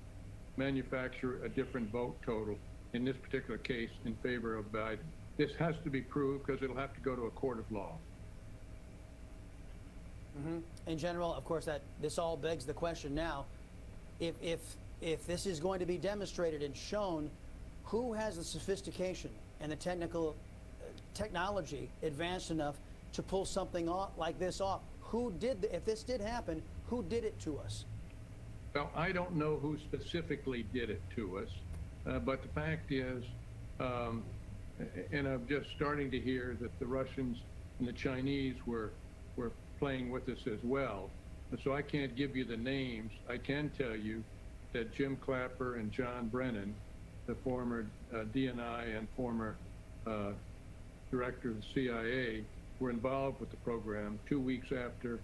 manufacture a different vote total, in this particular case, in favor of Biden. This has to be proved because it'll have to go to a court of law. In general, of course, that this all begs the question now, if this is going to be demonstrated and shown, who has the sophistication and the technology advanced enough to pull something off like this off? Who did, if this did happen, who did it to us? Well, I don't know who specifically did it to us, but the fact is, and I'm just starting to hear that the Russians and the Chinese were playing with us as well. And so I can't give you the names. I can tell you that Jim Clapper and John Brennan, the former DNI and former director of the CIA, were involved with the program. 2 weeks after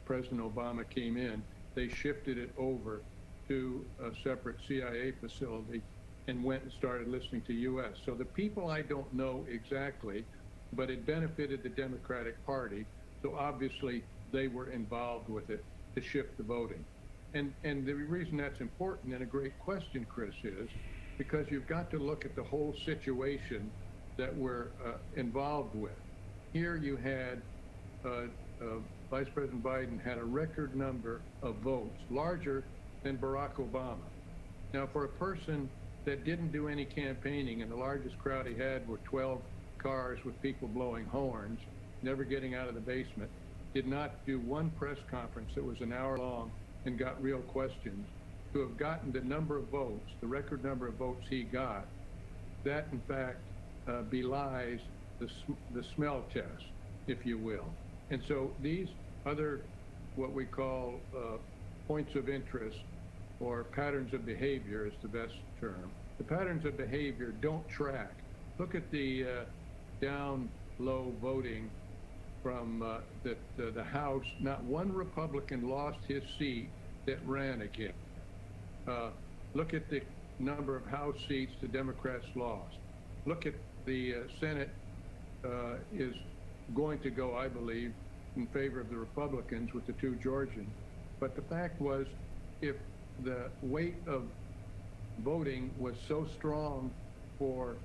President Obama came in, they shifted it over to a separate CIA facility and went and started listening to US. So the people I don't know exactly, but it benefited the Democratic Party. So obviously they were involved with it to shift the voting. And the reason that's important and a great question, Chris, is because you've got to look at the whole situation that we're involved with. Here you had Vice President Biden had a record number of votes, larger than Barack Obama. Now, for a person that didn't do any campaigning, and the largest crowd he had were 12 cars with people blowing horns, never getting out of the basement, did not do one press conference that was an hour long and got real questions, to have gotten the number of votes, the record number of votes he got, that in fact belies the smell test, if you will. And so these other, what we call points of interest or patterns of behavior is the best term. The patterns of behavior don't track. Look at the down low voting from the House. Not one Republican lost his seat that ran again. Look at the number of House seats the Democrats lost. Look at the Senate is going to go, I believe, in favor of the Republicans with the 2 Georgians. But the fact was, if the weight of voting was so strong for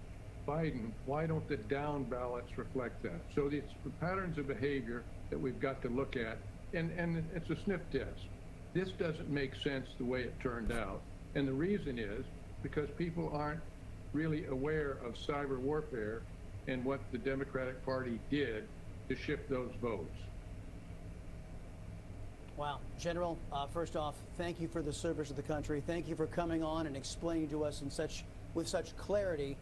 Biden, why don't the down ballots reflect that? So it's the patterns of behavior that we've got to look at, and it's a sniff test. This doesn't make sense the way it turned out. And the reason is because people aren't really aware of cyber warfare and what the Democratic Party did to shift those votes. Wow. General, first off, thank you for the service of the country. Thank you for coming on and explaining to us with such clarity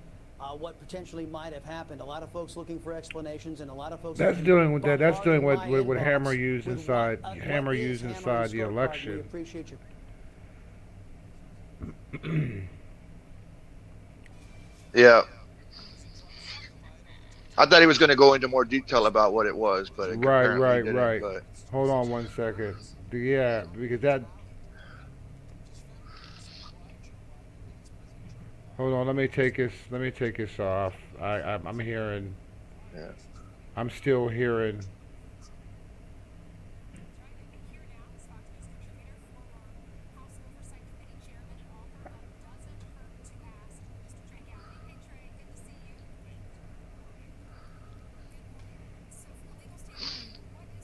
what potentially might have happened. A lot of folks looking for explanations, and a lot of folks. That's doing what that's doing what Hammer inbox used with inside what Hammer is used Hammer inside the scorecard. We election. appreciate you. Yeah. I thought he was going to go into more detail about what it was, but Right. didn't, but. Hold on one second. Yeah, because that. Hold on. Let me take this off. I'm hearing. Yeah. I'm still hearing.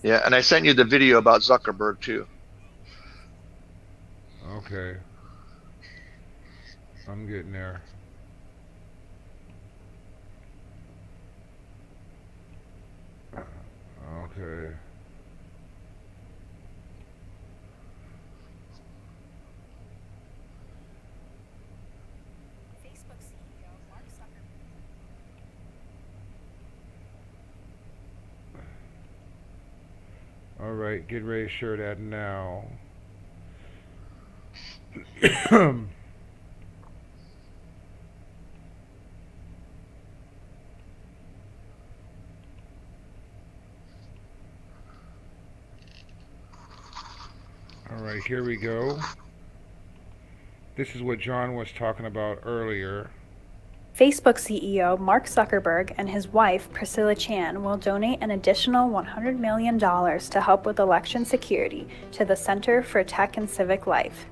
Yeah, and I sent you the video about Zuckerberg too. Okay. I'm getting there. Okay. All right, get ready to share that now. All right, here we go. This is what John was talking about earlier. Facebook CEO Mark Zuckerberg and his wife Priscilla Chan will donate an additional $100 million to help with election security to the Center for Tech and Civic Life.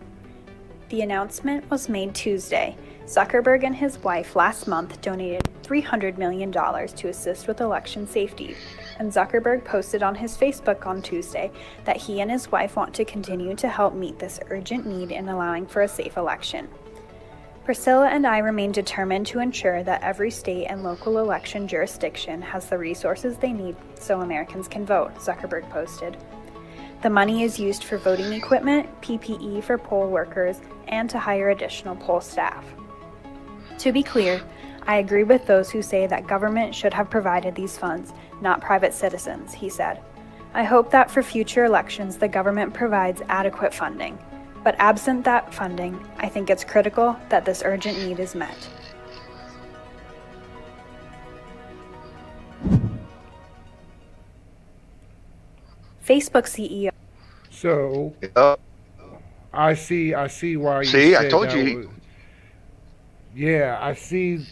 The announcement was made Tuesday. Zuckerberg and his wife last month donated $300 million to assist with election safety, and Zuckerberg posted on his Facebook on Tuesday that he and his wife want to continue to help meet this urgent need in allowing for a safe election. Priscilla and I remain determined to ensure that every state and local election jurisdiction has the resources they need so Americans can vote, Zuckerberg posted. The money is used for voting equipment, PPE for poll workers, and to hire additional poll staff. To be clear, I agree with those who say that government should have provided these funds, not private citizens, he said. I hope that for future elections the government provides adequate funding. But absent that funding, I think it's critical that this urgent need is met. Facebook CEO. So, I see why you See, said I told that you. was, yeah, I see.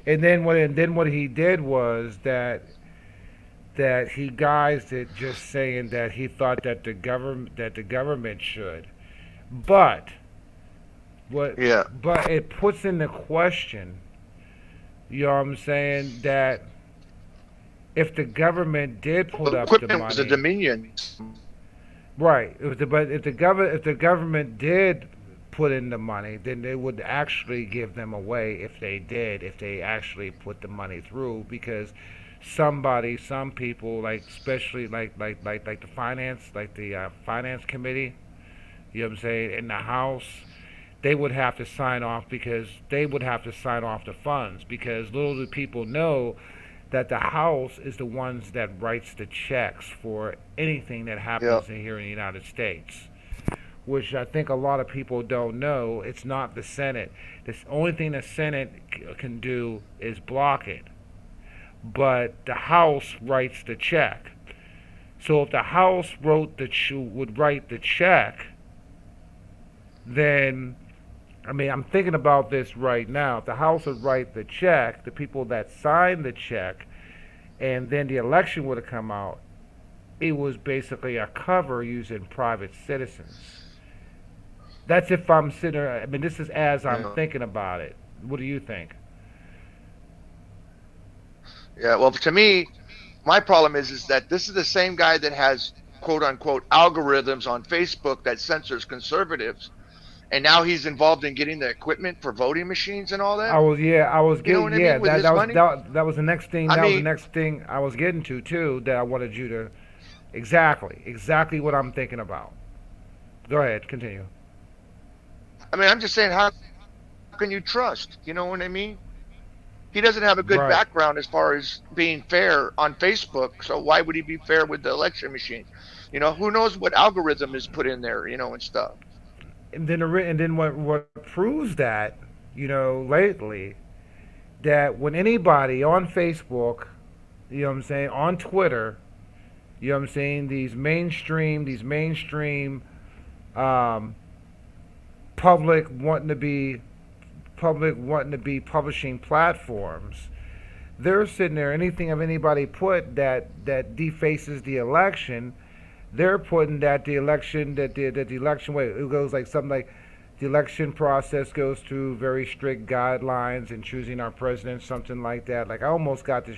And then what he did was that he guised it just saying that he thought that the government should. But but it puts into question, you know what I'm saying, that if the government did put up the Equipment was a money, Dominion. right? But if the government did put in the money, then they would actually give them away if they actually put the money through, because some people, like especially like the finance committee, you know what I'm saying, in the House, they would have to sign off the funds, because little do people know that the House is the ones that writes the checks for anything that happens here in the United States, which I think a lot of people don't know. It's not the Senate. The only thing the Senate can do is block it, but the House writes the check. So if the House would write the check, then, I mean, I'm thinking about this right now. If the House would write the check, the people that signed the check, and then the election would have come out, it was basically a cover using private citizens. That's if I'm sitting there, I mean, this is as I'm thinking about it. What do you think? Yeah, well, to me, my problem is that this is the same guy that has quote unquote algorithms on Facebook that censors conservatives, and now he's involved in getting the equipment for voting machines and all that. I was You know what I mean? With his money? That was the next thing. That was the next thing I was getting to too. That I wanted you to exactly what I'm thinking about. Go ahead, continue. I mean, I'm just saying, how can you trust? You know what I mean? He doesn't have a good background as far as being fair on Facebook, so why would he be fair with the election machine? You know, who knows what algorithm is put in there, you know, and stuff. And then what proves that, you know, lately, that when anybody on Facebook, you know what I'm saying, on Twitter, you know what I'm saying, these mainstream public wanting to be publishing platforms, they're sitting there, anything of anybody put that defaces the election, they're putting that the election wait, it goes like something like the election process goes through very strict guidelines in choosing our president, something like that. Like I almost got the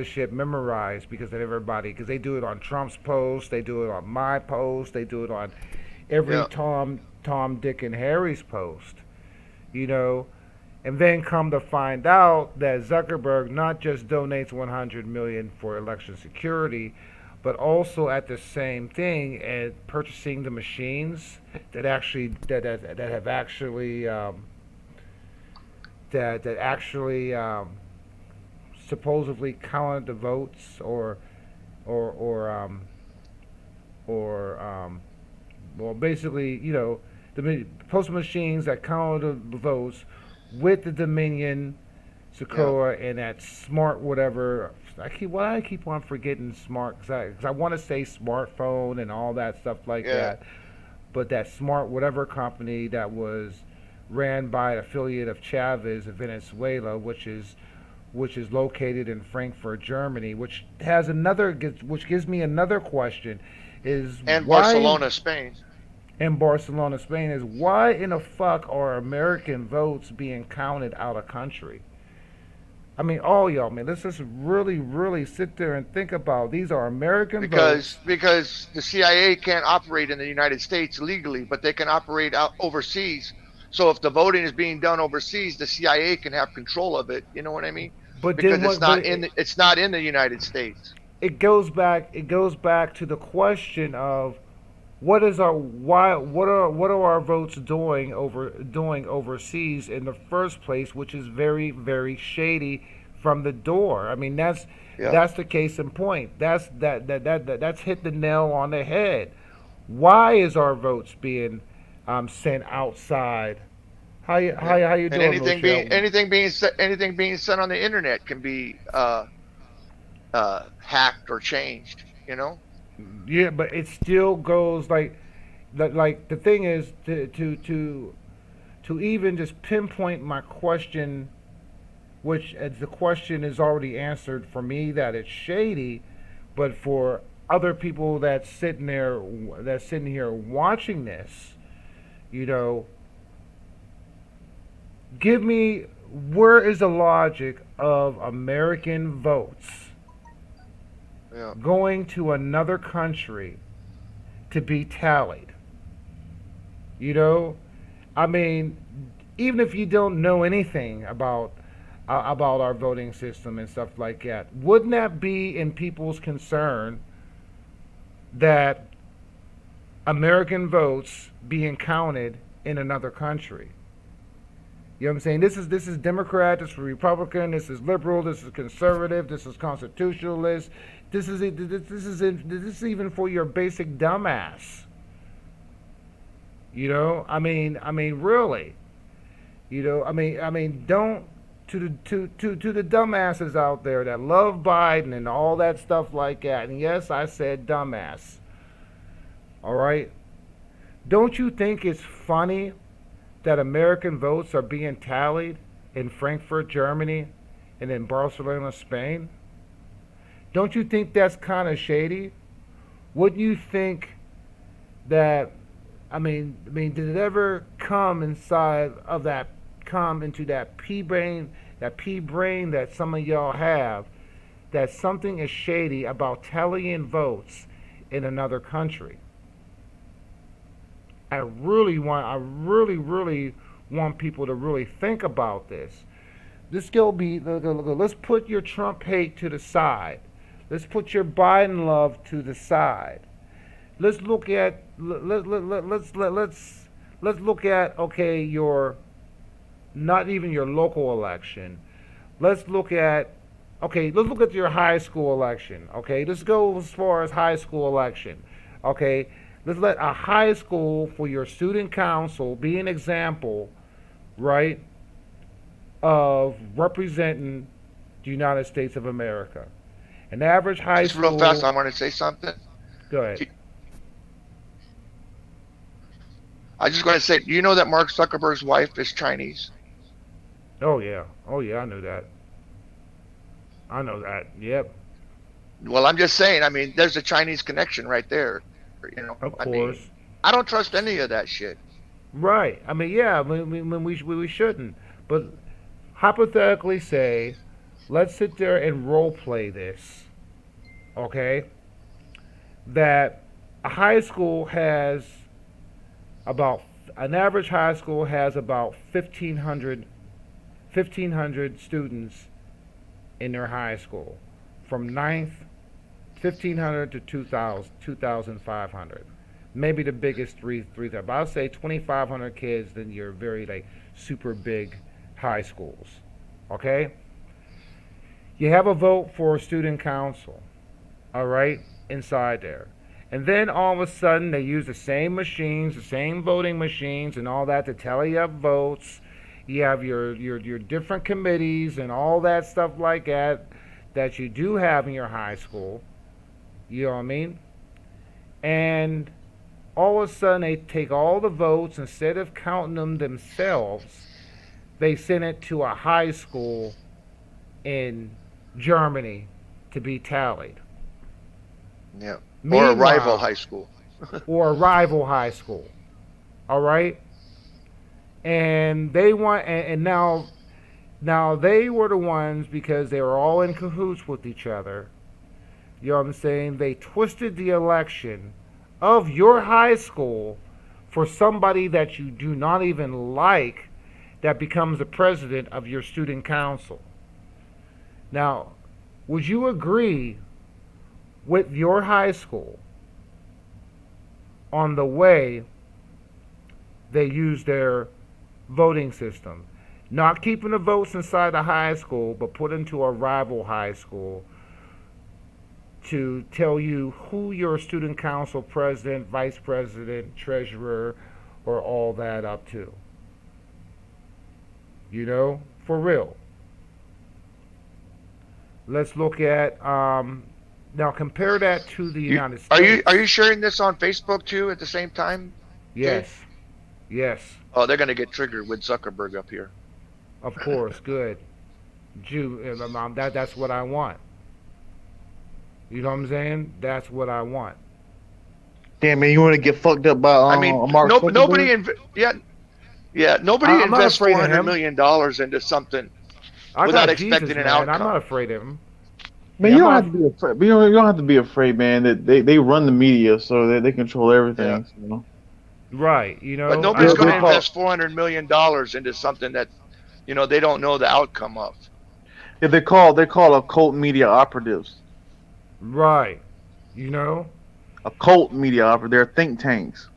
shit memorized because of everybody, because they do it on Trump's post, they do it on my post, they do it on every Tom, Dick, and Harry's post, you know. And then come to find out that Zuckerberg not just donates $100 million for election security, but also at the same thing at purchasing the machines that actually supposedly counted the votes or well, basically, you know, the postal machines that counted the votes with the Dominion, Socoa, and that smart whatever. Why do I keep on forgetting smart? Because I want to say smartphone and all that stuff like that. But that smart whatever company that was ran by an affiliate of Chavez of Venezuela, which is located in Frankfurt, Germany, which gives me another question, is And why Barcelona, Spain. in Barcelona, Spain, is why in the fuck are American votes being counted out of country? I mean, all y'all, man, let's just really, really sit there and think about these are American votes. Because the CIA can't operate in the United States legally, but they can operate out overseas. So if the voting is being done overseas, the CIA can have control of it. You know what I mean? But Because then it's not in the United States. It goes back to the question of what are our votes doing overseas in the first place, which is very, very shady from the door. I mean, that's the case in point. That's hit the nail on the head. Why is our votes being sent outside? How you And doing, anything being sent on the internet can be hacked or changed. You know. Yeah, but it still goes like the thing is to even just pinpoint my question, which as the question is already answered for me that it's shady, but for other people that's sitting here watching this, you know, give me where is the logic of American votes going to another country to be tallied? You know, I mean, even if you don't know anything about our voting system and stuff like that, wouldn't that be in people's concern that American votes being counted in another country? You know what I'm saying? This is Democrat, this is Republican, this is liberal, this is conservative, this is constitutionalist. This is even for your basic dumbass. You know, I mean, really. You know, I mean, don't to the dumbasses out there that love Biden and all that stuff like that. And yes, I said dumbass. All right. Don't you think it's funny that American votes are being tallied in Frankfurt, Germany, and in Barcelona, Spain? Don't you think that's kind of shady? Wouldn't you think that? I mean, did it ever come into that pea brain that some of y'all have, that something is shady about tallying votes in another country? I really want people to really think about this. Let's put your Trump hate to the side. Let's put your Biden love to the side. Let's look at okay, your not even your local election. Let's look at your high school election. Okay, let's go as far as high school election. Okay, let's let a high school for your student council be an example, right, of representing the United States of America. An average high school. Real fast, I want to say something. Go ahead. I just want to say, do you know that Mark Zuckerberg's wife is Chinese? Oh yeah, I knew that. Yep. Well, I'm just saying. I mean, there's a Chinese connection right there. You know. Of course. I mean, I don't trust any of that shit. Right. I mean, yeah. We shouldn't. But hypothetically, say, let's sit there and role play this. Okay. That an average high school has about 1,500 students in their high school, from 1,500 to 2,500. Maybe the biggest three, but I'll say 2,500 kids in your very super big high schools. Okay. You have a vote for student council, all right, inside there. And then all of a sudden they use the same machines, the same voting machines and all that to tally up votes. You have your different committees and all that stuff like that you do have in your high school. You know what I mean? And all of a sudden they take all the votes, instead of counting them themselves, they send it to a high school in Germany to be tallied. Yeah. Or a Meanwhile, rival high school. or a rival high school. All right? And they want, and now they were the ones, because they were all in cahoots with each other. You know what I'm saying? They twisted the election of your high school for somebody that you do not even like, that becomes the president of your student council. Now, would you agree with your high school on the way they use their voting system? Not keeping the votes inside the high school, but put into a rival high school to tell you who your student council president, vice president, treasurer, or all that up to. You know, for real. Let's look at now compare that to the United States. Are you sharing this on Facebook too at the same time? Yes. Dave? Yes. Oh, they're gonna get triggered with Zuckerberg up here. Of course, good. That's what I want. You know what I'm saying? That's what I want. Damn, man, you want to get fucked up by I mean, Mark nobody Zuckerberg? nobody I'm not invests afraid of $400 him. million into something I without got expecting Jesus, an man. outcome. I'm not afraid of him. Man, Yeah, you I'm don't have to be afraid. You don't have to be afraid, man. That they run the media, so they control everything. Yeah. So. Right, you know. But nobody's going to call- invest $400 million into something that, they don't know the outcome of. Yeah, they're called occult media operatives. Right, you know. Occult media operatives. They're think tanks.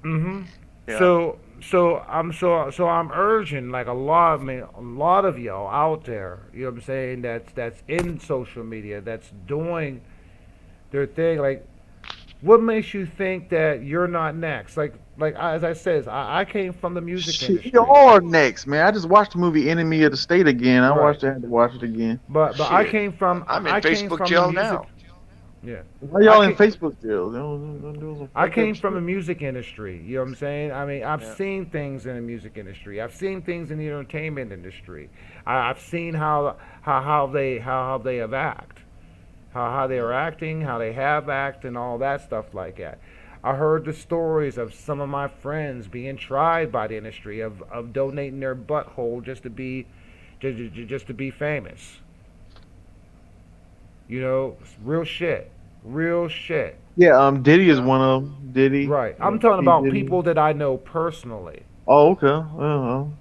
Mm-hmm. Yeah. So I'm urging, like, a lot of y'all out there, you know what I'm saying, that's in social media, that's doing their thing. Like, what makes you think that you're not next? Like as I said, I came from the music industry. You are next, man. I just watched the movie Enemy of the State again. I Right. had to watch it again. But I Shit. came from I'm in I came Facebook from jail the music. now. Yeah. Why y'all I in came- Facebook jail? Don't do some I fucked came up from the shit. music industry. You know what I'm saying? I mean, I've Yeah. seen things in the music industry. I've seen things in the entertainment industry. I've seen how they have act, how they are acting, how they have act, and all that stuff like that. I heard the stories of some of my friends being tried by the industry of donating their butthole just to be famous. You know, real shit. Real shit. Yeah, Diddy is one of them. Diddy. Right. Yeah, I'm talking P. about Diddy. people that I know personally. Oh, okay. Well,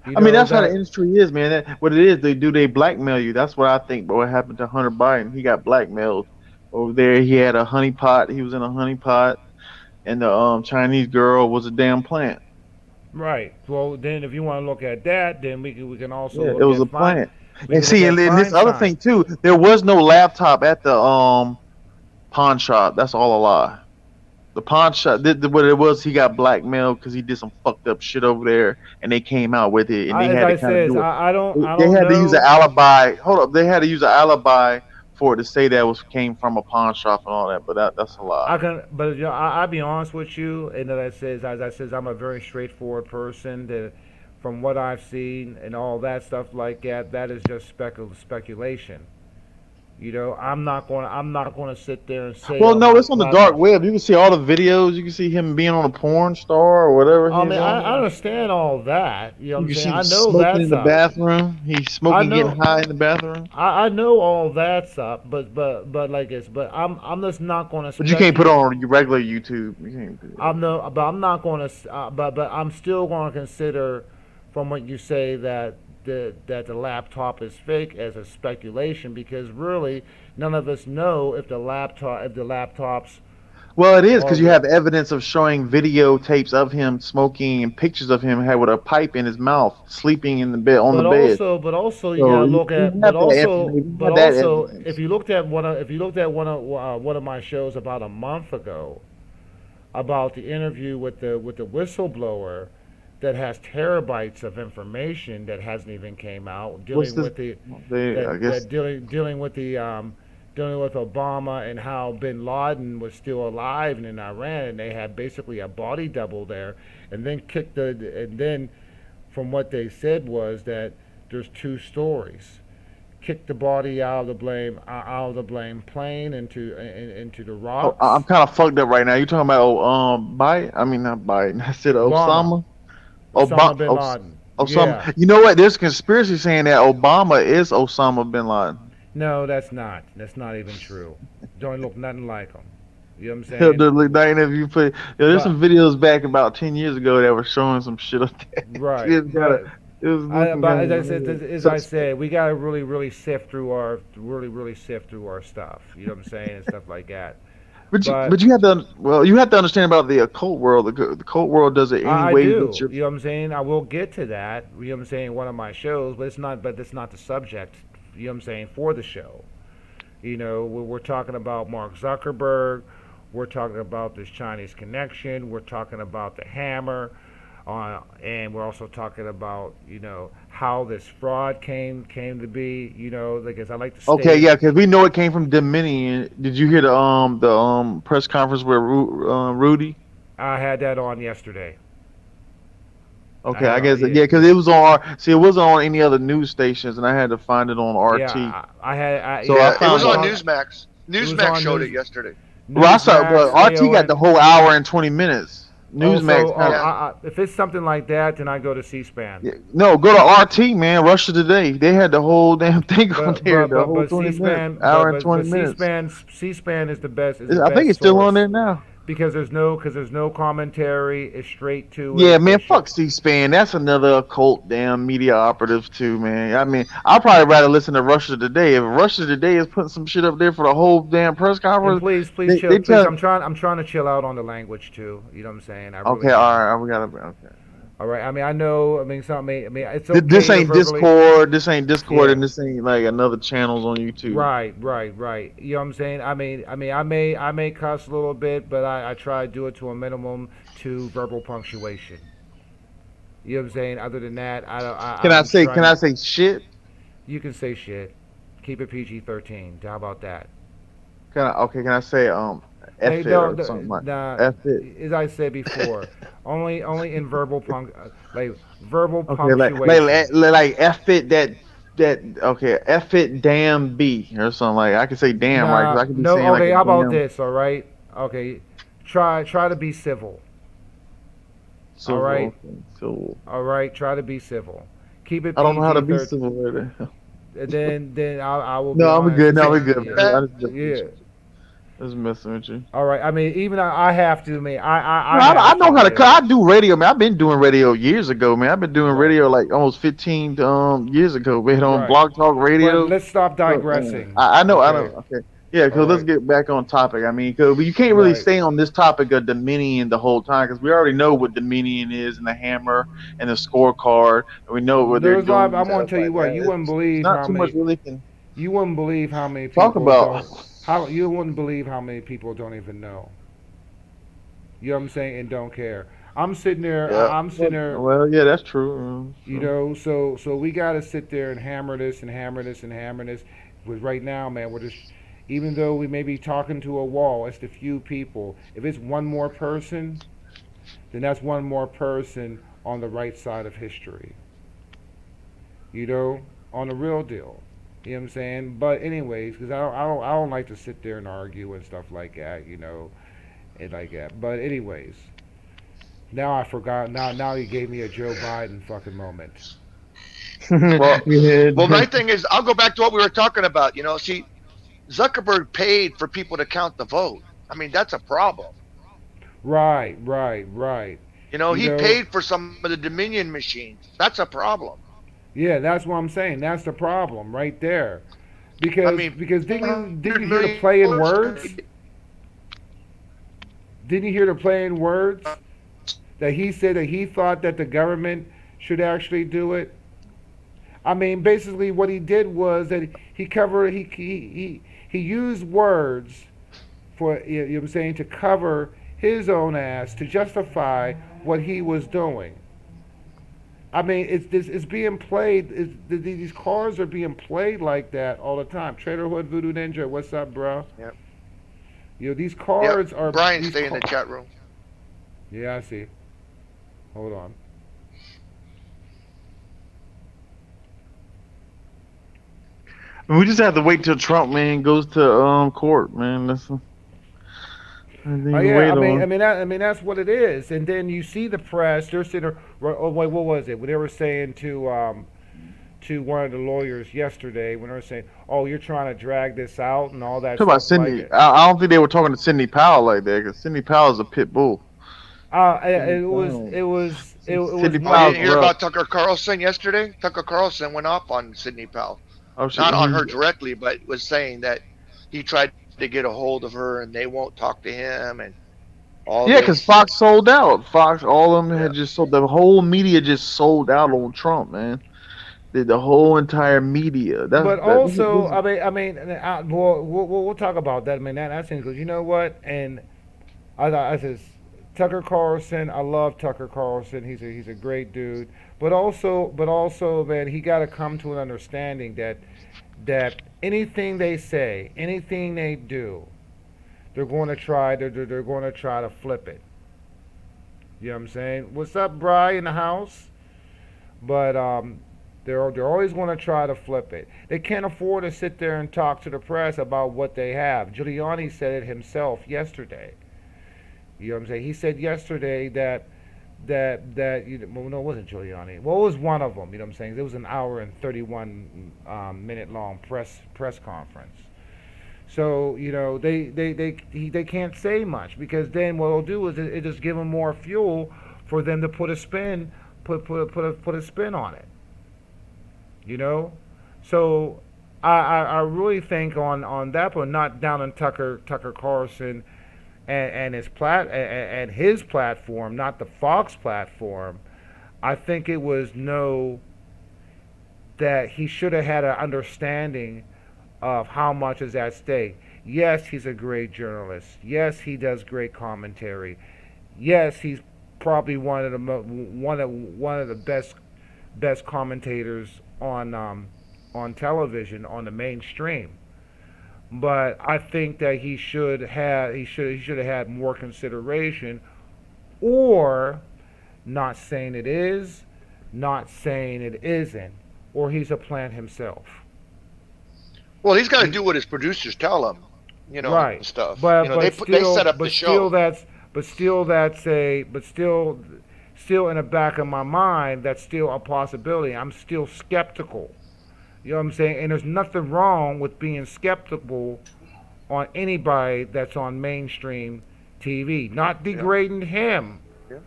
You I mean, know, that's how the that- industry is, man. What it is, they blackmail you. That's what I think. But what happened to Hunter Biden? He got blackmailed over there. He had a honeypot. He was in a honeypot, and the Chinese girl was a damn plant. Right. Well, then if you want to look at that, then we can also Yeah, look it was at a plant. we And can see, look and at this other Feinstein. thing too, there was no laptop at the pawn shop. That's all a lie. The pawn shop, what it was, he got blackmailed because he did some fucked up shit over there, and they came out with it, and they As had I to kind of says, do it. I don't They had to use know. an alibi. Hold up, they had to use an alibi for it to say that came from a pawn shop and all that, but that's a lie. But you know, I'll be honest with you, and as I says, I'm a very straightforward person. That, from what I've seen and all that stuff like that, that is just speculation. You know, I'm not going to sit there and say. Well, on no, my it's on the platform- dark web. You can see all the videos. You can see him being on a porn star or whatever. I he's mean, on. I understand all that. You know You what I'm can see saying? him I know smoking that's in the up. bathroom. He's smoking, know. getting high in the bathroom. I know all that's up, but like this, but I'm just not going to. But you can't put it on your regular YouTube. You can't put it. I'm not going to. But I'm still going to consider, from what you say, that the laptop is fake as a speculation, because really none of us know if the laptops Well, it is All because you the have evidence of showing videotapes of him smoking and pictures of him had with a pipe in his mouth, sleeping in the bed on the bed. but also you So gotta you, look you at, have that information, you have that evidence. if you looked at one of my shows about a month ago about the interview with the whistleblower that has terabytes of information that hasn't even came out What's dealing this? with the They, I guess. dealing with Obama and how Bin Laden was still alive and in Iran, and they had basically a body double there, and then from what they said was that there's two stories. Kick the body out of the blame plane into the Oh, rocks. I'm kind of fucked up right now. You talking about Biden? I mean not Biden. I said Obama, Osama. Osama Obama. bin Laden. Yeah. Osama. You know what? There's conspiracy saying that Obama is Osama bin Laden. No, that's not. That's not even true. Don't look nothing like him. You know what I'm saying? The interview put. There's But some videos back about 10 years ago that were showing some shit up there. right, It was looking but kind as I said, of as I said, we gotta really sift through really sift through our stuff. You know what I'm saying, and stuff like that. But you have to you have to understand about the occult world. The occult world does it any I way that do. you're. You know what I'm saying? I will get to that. You know what I'm saying? One of my shows, but it's not. But it's not the subject. You know what I'm saying? For the show. You know, we're talking about Mark Zuckerberg. We're talking about this Chinese connection. We're talking about the hammer. And we're also talking about, how this fraud came to be. Like as I like to state. Okay, yeah, because we know it came from Dominion. Did you hear the press conference where Rudy? I had that on yesterday. Okay, I guess yeah, because it was on it wasn't on any other news stations, and I had to find it on RT. Yeah, I had. So yeah, I It found was on it. Newsmax. Newsmax showed it yesterday. Well, I saw, but RT got AON. the whole hour and 20 minutes. Newsmax. If it's something like that, then I go to C-SPAN. No, go to RT, man. Russia Today. They had the whole damn thing on there. The whole 20 minutes, hour and 20 minutes. C-SPAN is the best. I think it's still on there now. Because there's no commentary. It's straight to it. Yeah, man, fuck C-SPAN. That's another occult damn media operative too, man. I mean, I'd probably rather listen to Russia Today. If Russia Today is putting some shit up there for the whole damn press conference, And please chill. Please, I'm trying to chill out on the language too. You know what I'm saying? Okay, all right, we gotta. Okay. All right. I mean, I know. I mean, something. I mean, it's okay. This ain't Discord. This ain't Discord, Yeah. and this ain't like another channels on YouTube. Right. You know what I'm saying? I mean, I may cuss a little bit, but I try to do it to a minimum to verbal punctuation. You know what I'm saying? Other than that, Can I say shit? You can say shit. Keep it PG-13. How about that? Can I say F Hey, it no, or something like nah, F it? as I said before, only in verbal verbal Okay, punctuation. like F it that okay F it damn B or something like I can say damn right 'cause I can be saying like okay. a How about damn. this? All right. Okay. Try to be civil. So, all right. okay, so All right. Try to be civil. Keep it. I don't know how to be PG-13. civil right now. Then I will. No, be I'm honest good. No, with we're good. you. Man. I Yeah. just messing with you. All right. I mean, even I have to. I know how to cut. I do radio, man. I've been doing radio years ago, man. I've been doing radio like almost 15 years ago. We had on Right. Blog Talk Radio. But let's stop digressing. I know. Okay. Okay. Yeah, because let's get back on topic. I mean, cause you can't really stay on this topic of Dominion the whole time because we already know what Dominion is and the hammer and the scorecard. And we know what they're doing. I'm gonna tell you what. You wouldn't believe not how too many. much really can You wouldn't believe how many people talk about. you wouldn't believe how many people don't even know. You know what I'm saying? And don't care. I'm sitting there. Yeah. I'm sitting there. Well, yeah, that's true. You know, so we got to sit there and hammer this and hammer this and hammer this. But right now, man, we're just. Even though we may be talking to a wall, it's the few people. If it's one more person, then that's one more person on the right side of history. You know, on the real deal. You know what I'm saying? But anyways, because I don't like to sit there and argue and stuff like that. You know, and like that. But anyways, now I forgot. Now you gave me a Joe Biden fucking moment. Well, my thing is, I'll go back to what we were talking about. You know, see, Zuckerberg paid for people to count the vote. I mean, that's a problem. Right. You know, he paid for some of the Dominion machines. That's a problem. Yeah, that's what I'm saying. That's the problem right there. Because didn't you hear the play in words? Didn't you hear the plain words that he said that he thought that the government should actually do it? I mean, basically, what he did was that he used words for you know what I'm saying to cover his own ass to justify what he was doing. I mean, it's being played. These cars are being played like that all the time. Trader Hood, Voodoo Ninja, what's up, bro? Yep. You know, these cards are. Brian, these stay in the chat room. Yeah, I see. Hold on. We just have to wait till Trump, man, goes to court, man. That's. Oh yeah, I mean that's what it is. And then you see the press. They're sitting. Oh wait, what was it? When they were saying to one of the lawyers yesterday, when they were saying, "Oh, you're trying to drag this out and all that." Talk about stuff Sidney. like I don't think they were talking to Sidney Powell like that, because Sidney Powell is a pit bull. It was. Oh, you didn't hear about Tucker Carlson yesterday? Tucker Carlson went off on Sidney Powell. Oh, Not on her directly, but was saying that he tried to get a hold of her and they won't talk to him and all. Yeah, because Fox sold out. Fox, all of them had just sold. The whole media just sold out on Trump, man. The whole entire media. But also, I mean, we'll talk about that. I mean, that's because you know what, and I says Tucker Carlson. I love Tucker Carlson. He's a great dude. But also, man, he got to come to an understanding that anything they say, anything they do, they're going to try. They're going to try to flip it. You know what I'm saying? What's up, Bri, in the house? But they're always going to try to flip it. They can't afford to sit there and talk to the press about what they have. Giuliani said it himself yesterday. You know what I'm saying? He said yesterday that well, no, it wasn't Giuliani. Well, it was one of them. You know what I'm saying? It was an hour and 31 minute long press conference. So you know they can't say much, because then what it'll do is it just give them more fuel for them to put a spin on it. You know, so I really think on that one, not down on Tucker Carlson and his platform, not the Fox platform. I think it was that he should have had an understanding of how much is at stake. Yes, he's a great journalist. Yes, he does great commentary. Yes, he's probably one of the best commentators on television, on the mainstream. But I think that he should have had more consideration, or not saying it is, not saying it isn't, or he's a plant himself. Well, he's got to do what his producers tell him, you know, right. And stuff. But, you know, they set up the show. Still in the back of my mind, that's still a possibility. I'm still skeptical. You know what I'm saying? And there's nothing wrong with being skeptical on anybody that's on mainstream TV. Not degrading him. Yeah.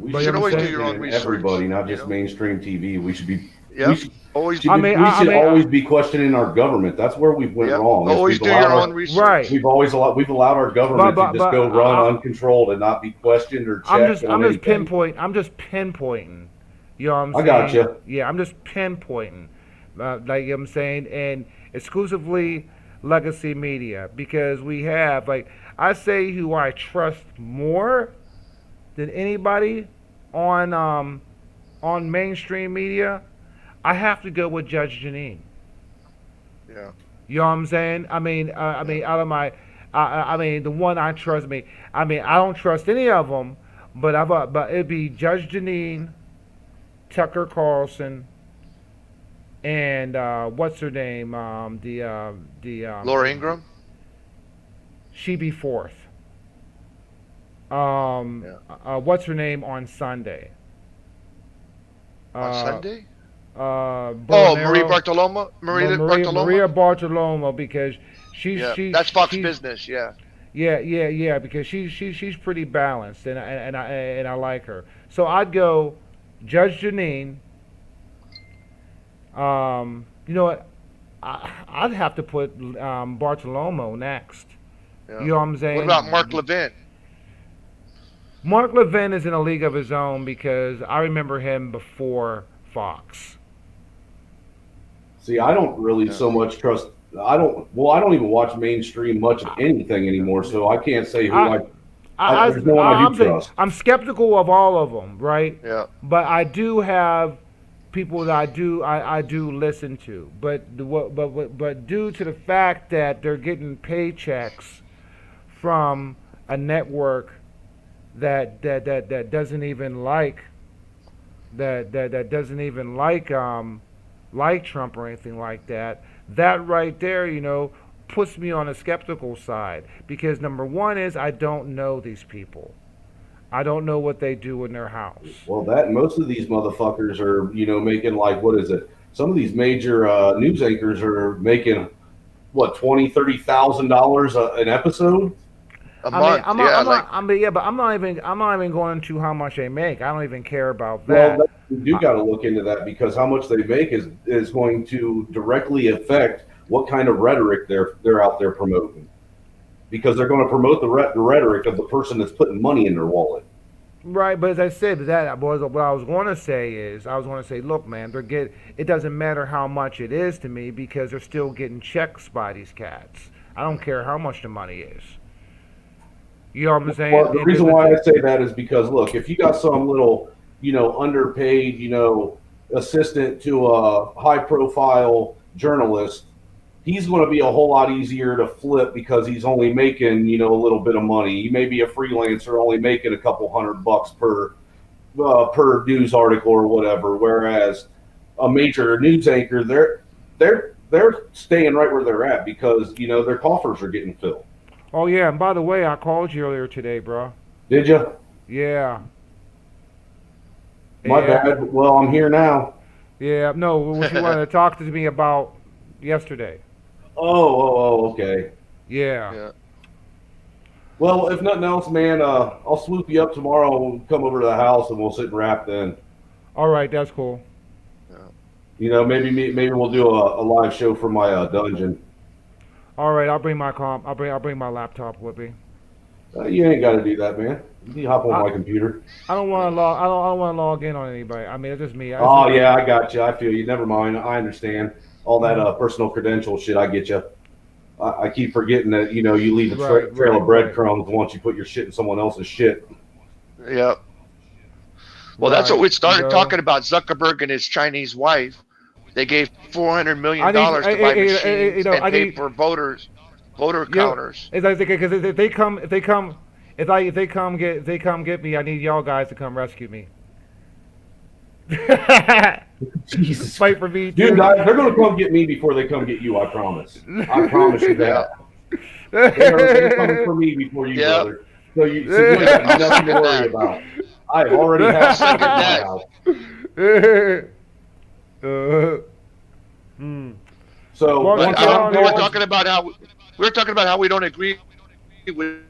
You should always do your own research. Everybody, not just mainstream TV. We should be. Yeah. We should always be questioning our government. That's where we've went wrong. Always do your own research. Right. We've allowed our government to just go run uncontrolled and not be questioned or checked. I'm just pinpointing. You know what I'm saying? I got you. Yeah, I'm just pinpointing. Like you know what I'm saying, and exclusively legacy media, because we have, like, I say who I trust more than anybody on mainstream media. I have to go with Judge Jeanine. Yeah. You know what I'm saying? I mean, out of my, the one I trust. I don't trust any of them, but it'd be Judge Jeanine, Tucker Carlson, and what's her name? Laura Ingraham. She be fourth. What's her name on Sunday? On Sunday? Maria Bartiromo. Maria Bartiromo, because she's that's Fox Business. Yeah. Yeah, because she's pretty balanced, and I like her. So I'd go Judge Jeanine. You know what? I'd have to put Bartiromo next. Yeah. You know what I'm saying? What about Mark Levin? Mark Levin is in a league of his own because I remember him before Fox. See, I don't really so much trust. I don't. Well, I don't even watch mainstream much of anything anymore, so I can't say who there's no one I do trust. I'm skeptical of all of them, right? Yeah. But I do have people that I do listen to. But due to the fact that they're getting paychecks from a network that doesn't even like Trump or anything like that, that right there, puts me on a skeptical side because number one is I don't know these people. I don't know what they do in their house. Well, that most of these motherfuckers are, making like what is it? Some of these major news anchors are making what $20,000-$30,000 an episode. A month. I'm not even going into how much they make. I don't even care about that. Well, you do got to look into that because how much they make is going to directly affect what kind of rhetoric they're out there promoting, because they're going to promote the rhetoric of the person that's putting money in their wallet. Right, but as I said, what I was going to say is, look, man, it doesn't matter how much it is to me because they're still getting checks by these cats. I don't care how much the money is. You know what I'm saying? Well, the reason why I say that is because, look, if you got some little, underpaid, assistant to a high-profile journalist, he's going to be a whole lot easier to flip because he's only making, a little bit of money. He may be a freelancer, only making a couple $100 per news article or whatever. Whereas a major news anchor, they're staying right where they're at because their coffers are getting filled. Oh yeah, and by the way, I called you earlier today, bro. Did you? Yeah. My bad. Well, I'm here now. Yeah. No, what you wanted to talk to me about yesterday? Oh, okay. Yeah. Well, if nothing else, man, I'll swoop you up tomorrow. We'll come over to the house and we'll sit and rap then. All right, that's cool. Maybe we'll do a live show from my dungeon. All right, I'll bring my comp. I'll bring my laptop with me. You ain't got to do that, man. You hop on my computer. I don't want to log. I don't want to log in on anybody. I mean, it's just me. Yeah, I got you. I feel you. Never mind. I understand all that personal credential shit. I get you. I keep forgetting that you leave a trail of breadcrumbs once you put your shit in someone else's shit. Yep. Well, that's what we started talking about. Zuckerberg and his Chinese wife. They gave $400 million to buy machines and pay for voter counters. It's like because if they come get me, I need y'all guys to come rescue me. Jesus. Fight for me, dude. They're gonna come get me before they come get you. I promise. I promise you that. They're coming for me before you, brother. So you got nothing to worry about. I already have something in my house. So we were talking about how we don't agree with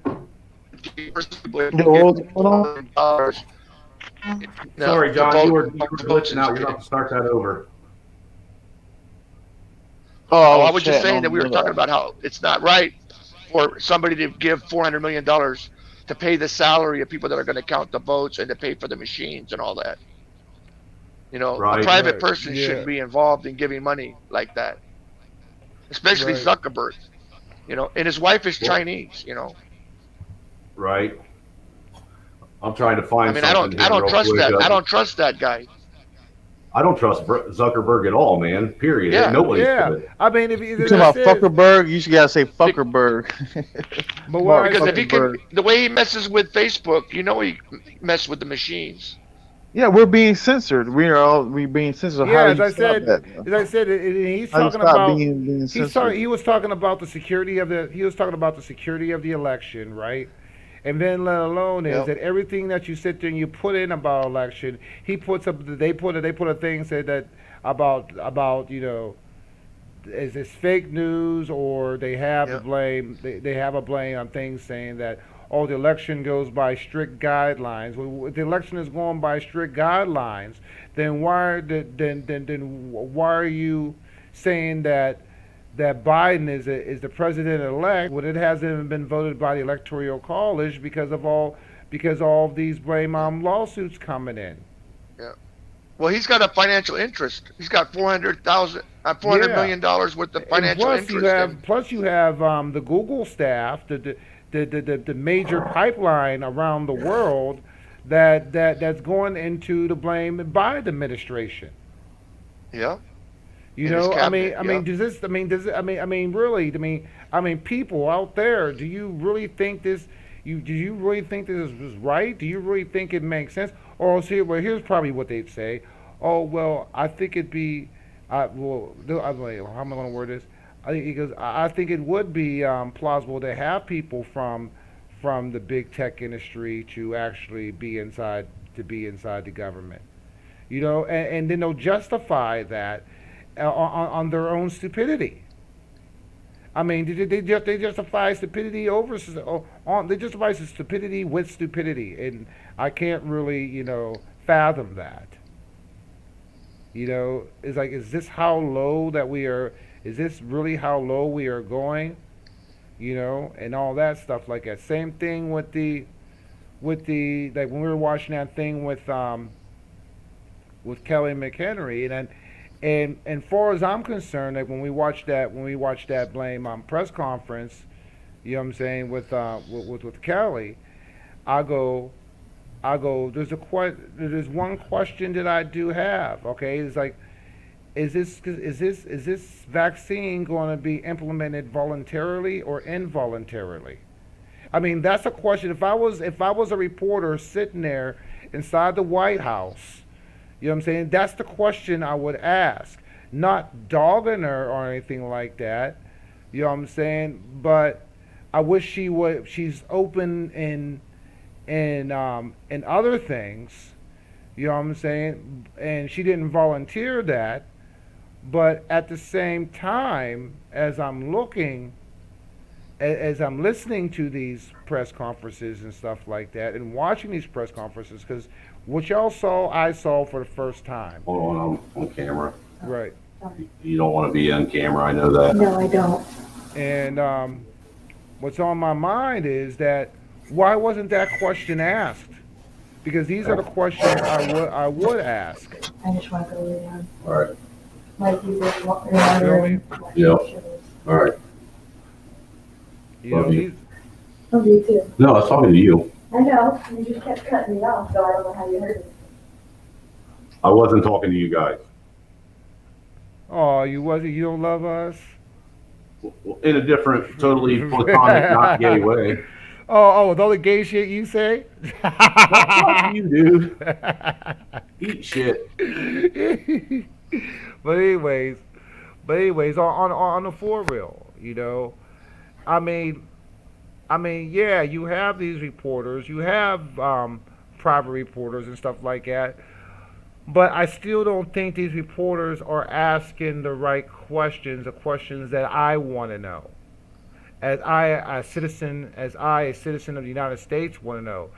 Sorry, John, you were glitching out. You're going to start that over. Oh, I was just saying that we were talking about how it's not right for somebody to give $400 million to pay the salary of people that are going to count the votes and to pay for the machines and all that. A private person shouldn't be involved in giving money like that, especially Zuckerberg. And his wife is Chinese. Right. I'm trying to find. I don't trust that. I don't trust that guy. I don't trust Zuckerberg at all, man. Period. Yeah. Nobody's good. I mean, if you talking about Fuckerberg, you should gotta say Fuckerberg. But because if he can, the way he messes with Facebook, he messed with the machines. Yeah, we're being censored. We're being censored. Yeah, as I said, he's talking about. He was talking about the security of the. He was talking about the security of the election, right? And then let alone is that everything that you sit there and you put in about election, he puts up. They put a thing said that about is this fake news or they have a blame. They have a blame on things saying that. Oh, the election goes by strict guidelines. Well, if the election is going by strict guidelines, then why are you saying that Biden is the president-elect when it hasn't been voted by the Electoral College because of all because all of these blame lawsuits coming in. Yeah. Well, he's got a financial interest. He's got $400 Yeah, million dollars worth of and financial interest. And plus you have the Google staff, the major pipeline around the world that's going into the blame by the administration. yeah, You in his know, cabinet. Yeah. really, people out there, do you really think this? Do you really think this is right? Do you really think it makes sense? Or see, well, here's probably what they'd say. Oh, well, I think it'd be, how am I going to word this? I think he goes. I think it would be plausible to have people from the big tech industry to actually be inside the government. You know, and then they'll justify that on their own stupidity. I mean, they justify stupidity they justify stupidity with stupidity, and I can't really, fathom that. You know, it's like, is this how low that we are? Is this really how low we are going? You know, and all that stuff like that. Same thing with the like when we were watching that thing with Kelly McHenry, and far as I'm concerned, like when we watched that blame press conference, you know what I'm saying, with Kelly, I go, there's one question that I do have. Okay, it's like, is this vaccine going to be implemented voluntarily or involuntarily? I mean, that's a question. If I was a reporter sitting there inside the White House, you know what I'm saying? That's the question I would ask. Not dogging her or anything like that. You know what I'm saying? But I wish she's open in other things. You know what I'm saying? And she didn't volunteer that. But at the same time, as I'm listening to these press conferences and stuff like that, and watching these press conferences, because what y'all saw, I saw for the first time. Hold on, I'm on camera. Right. You don't want to be on camera, I know that. No, I don't. And what's on my mind is that why wasn't that question asked? Because these are the questions I would ask. I just want to go lay down. All right. Like you just want You feel me? Yeah. All right. You know, Love you. Love you too. No, I was talking to you. I know. You just kept cutting me off, so I don't know how you heard me. I wasn't talking to you guys. Oh, you don't love us? In a different, totally platonic, not gay way. Oh, with all the gay shit you say? Fuck you, dude. Eat shit. But anyways, on the for real, you know, I mean, yeah, you have these reporters, you have private reporters and stuff like that, but I still don't think these reporters are asking the right questions, the questions that I want to know. As a citizen of the United States, want to know,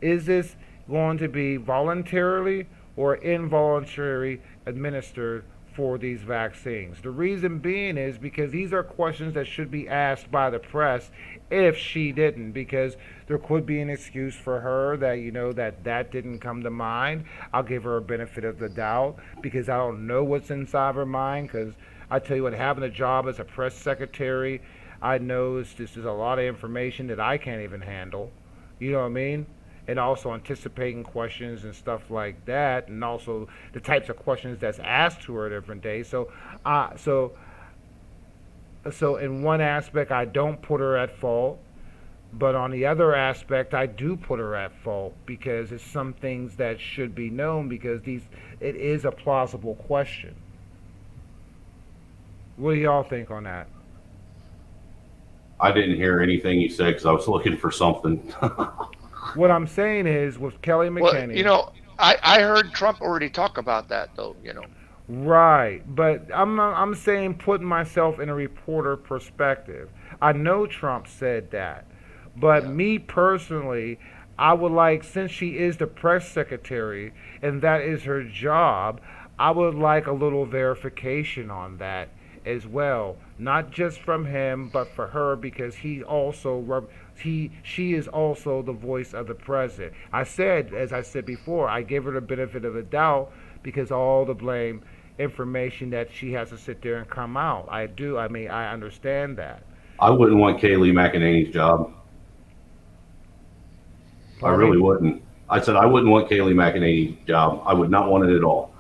is this going to be voluntarily or involuntarily administered for these vaccines? The reason being is because these are questions that should be asked by the press if she didn't, because there could be an excuse for her that that didn't come to mind. I'll give her a benefit of the doubt because I don't know what's inside her mind, because I tell you what, having a job as a press secretary, I know this is a lot of information that I can't even handle. You know what I mean? And also anticipating questions and stuff like that, and also the types of questions that's asked to her different days. So in one aspect, I don't put her at fault, but on the other aspect, I do put her at fault because it's some things that should be known because it is a plausible question. What do y'all think on that? I didn't hear anything you said because I was looking for something. What I'm saying is with Kelly McKinney. Well, you know, I heard Trump already talk about that, though. You know. Right, but I'm saying putting myself in a reporter perspective. I know Trump said that, but me personally, I would like, since she is the press secretary and that is her job, I would like a little verification on that as well, not just from him, but for her, because she is also the voice of the president. As I said before, I gave her the benefit of the doubt because all the blame information that she has to sit there and come out. I do. I mean, I understand that. I wouldn't want Kaylee McEnany's job. I Pardon really me? wouldn't. I said I wouldn't want Kaylee McEnany's job. I would not want it at all.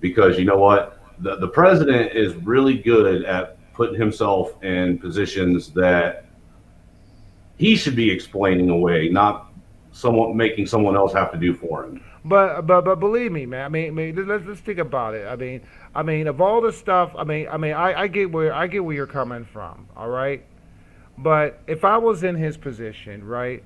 Because you know what? The president is really good at putting himself in positions that he should be explaining away, not making someone else have to do for him. But believe me, man. Let's think about it. Of all the stuff, I get where you're coming from. All right, but if I was in his position, right,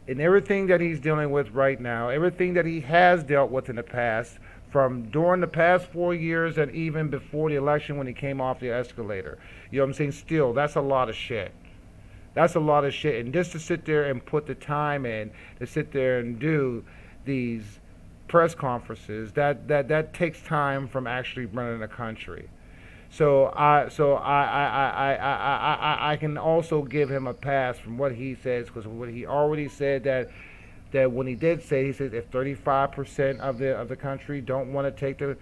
and everything that he's dealing with right now, everything that he has dealt with in the past, from during the past 4 years and even before the election when he came off the escalator, you know what I'm saying? Still, that's a lot of shit. That's a lot of shit. And just to sit there and put the time in, to sit there and do these press conferences, that takes time from actually running a country. I can also give him a pass from what he says, because what he already said that when he did say, he said if 35% of the country don't want to take the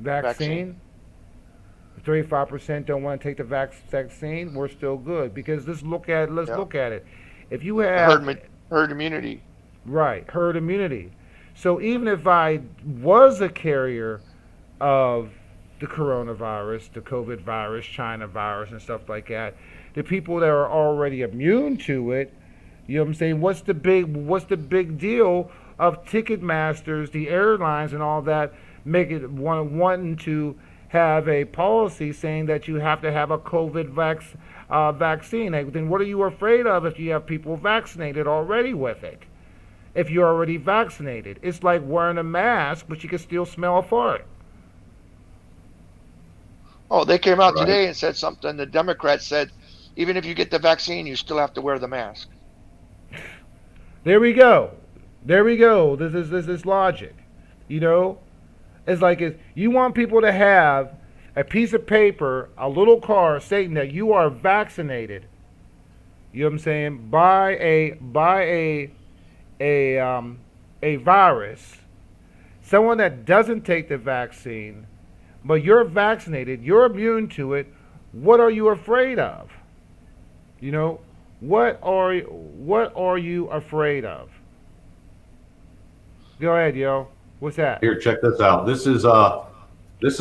vaccine. 35% don't want to take the vaccine, we're still good, because let's look at it. If you have herd immunity, right, herd immunity. So even if I was a carrier of the coronavirus, the COVID virus, China virus, and stuff like that, the people that are already immune to it, you know what I'm saying? What's the big deal of Ticketmasters, the airlines, and all that wanting to have a policy saying that you have to have a COVID vaccine? Then what are you afraid of if you have people vaccinated already with it? If you're already vaccinated, it's like wearing a mask, but you can still smell a fart. Oh, they came out today and said something. The Democrats said, even if you get the vaccine, you still have to wear the mask. There we go. This is logic. You know, it's like you want people to have a piece of paper, a little card stating that you are vaccinated. You know what I'm saying? By a virus, someone that doesn't take the vaccine, but you're vaccinated, you're immune to it. What are you afraid of? You know, what are you afraid of? Go ahead, yo. What's that? Here, check this out. This is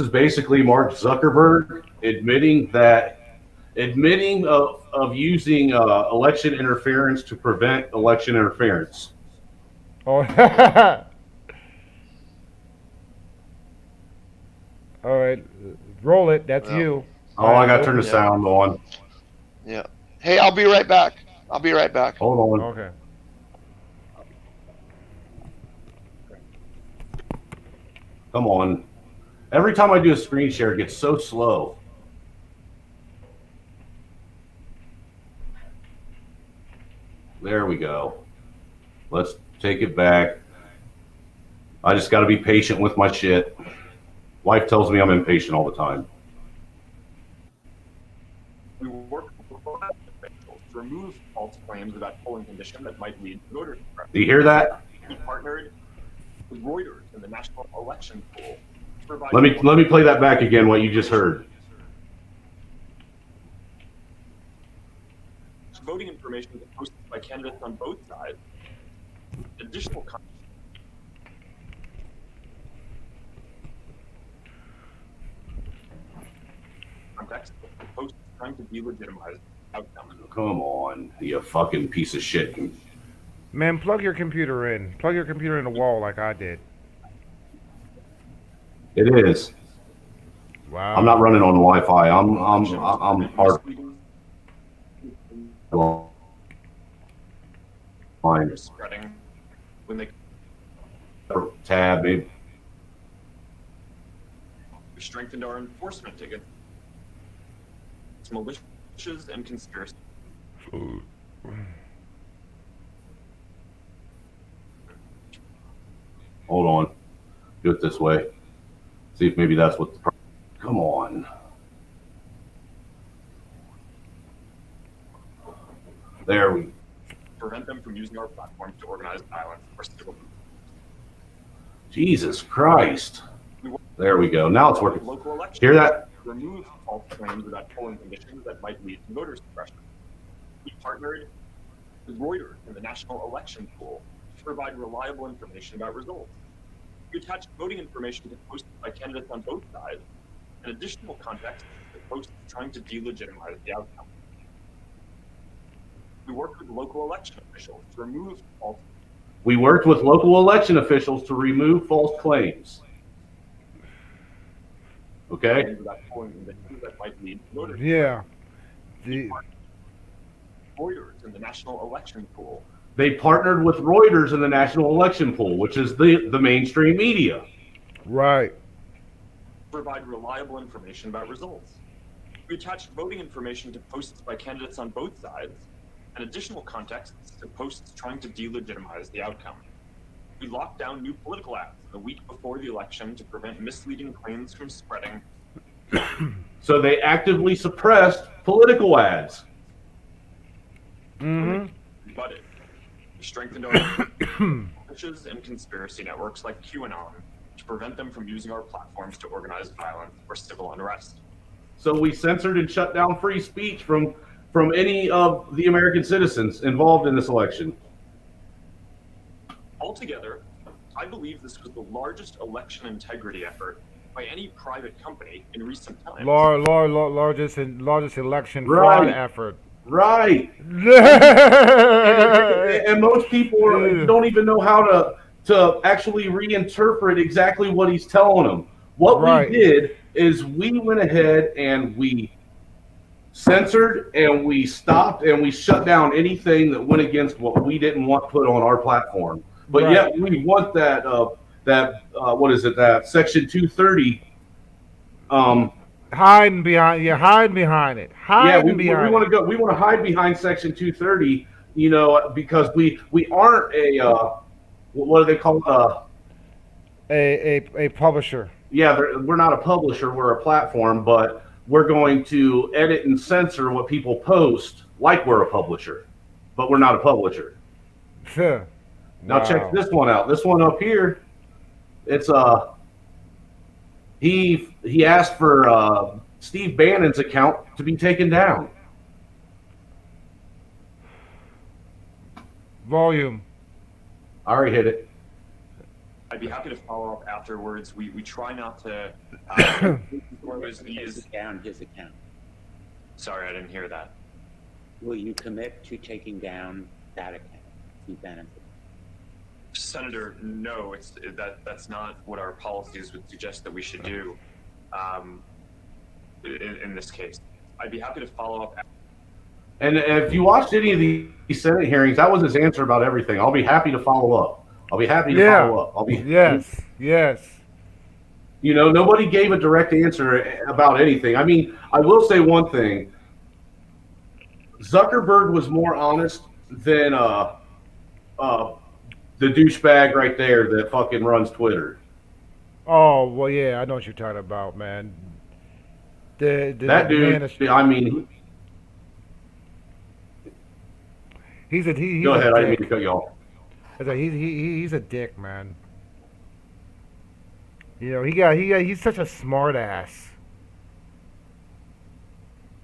basically Mark Zuckerberg admitting of using election interference to prevent election interference. Oh, all right, roll it. That's you. Oh, I got to turn the sound on. Yeah. Hey, I'll be right back. Hold on. Okay. Come on. Every time I do a screen share, it gets so slow. There we go. Let's take it back. I just got to be patient with my shit. Wife tells me I'm impatient all the time. We work to remove false claims about polling condition that might lead to voter suppression. Do you hear that? We partnered with Reuters and the National Election Pool to provide. Let me play that back again. What you just heard. Voting information is posted by candidates on both sides. Additional context, the post is trying to delegitimize outcomes. Come on, you fucking piece of shit. Man, plug your computer in. Plug your computer in the wall like I did. It is. Wow. I'm not running on Wi-Fi. I'm hard. Line. Spreading when they Tab, maybe. we strengthened our enforcement against militias and conspiracy. Hold on. Do it this way. See if maybe that's what the problem. Come on. There we Prevent them from using our platforms to organize violence or civil. Jesus Christ. There we go. Now it's working. Local elections. Hear that? Remove false claims about polling conditions that might lead to voter suppression. We partnered with Reuters and the National Election Pool to provide reliable information about results. We attached voting information to posts by candidates on both sides and additional context to posts trying to delegitimize the outcome. We worked with local election officials to remove false. We worked with local election officials to remove false claims. Okay. About polling conditions that might lead to voter Yeah. Reuters and the National Election Pool. They partnered with Reuters and the National Election Pool, which is the mainstream media. Right. Provide reliable information about results. We attached voting information to posts by candidates on both sides and additional context to posts trying to delegitimize the outcome. We locked down new political ads the week before the election to prevent misleading claims from spreading. So they actively suppressed political ads. Mm-hmm. But we strengthened our witches and conspiracy networks like QAnon to prevent them from using our platforms to organize violence or civil unrest. So we censored and shut down free speech from any of the American citizens involved in this election. Altogether, I believe this was the largest election integrity effort by any private company in recent times. Largest election fraud effort. Right. And most people don't even know how to actually reinterpret exactly what he's telling them. What we did is we went ahead and we censored and we stopped and we shut down anything that went against what we didn't want put on our platform. But yet we want that what is it, that Section 230 hiding behind it. We want to hide behind Section 230, because we aren't a what do they call it? A publisher. Yeah, we're not a publisher, we're a platform, but we're going to edit and censor what people post like we're a publisher, but we're not a publisher. Now check this one out. This one up here, it's he asked for Steve Bannon's account to be taken down. Volume. I already hit it. I'd be happy to follow up afterwards. We try not to take down his account. Sorry, I didn't hear that. Will you commit to taking down that account, Steve Bannon's account? Senator, no, that's not what our policies would suggest that we should do in this case. I'd be happy to follow up. And if you watched any of the Senate hearings, that was his answer about everything. I'll be happy to follow up. I'll be happy to follow up. Yes. Nobody gave a direct answer about anything. I mean, I will say one thing. Zuckerberg was more honest than the douchebag right there that fucking runs Twitter. Oh, well, yeah, I know what you're talking about, man. That dude, I mean... He's Go ahead, I didn't mean to cut you off. He's a dick, man. He's such a smart ass.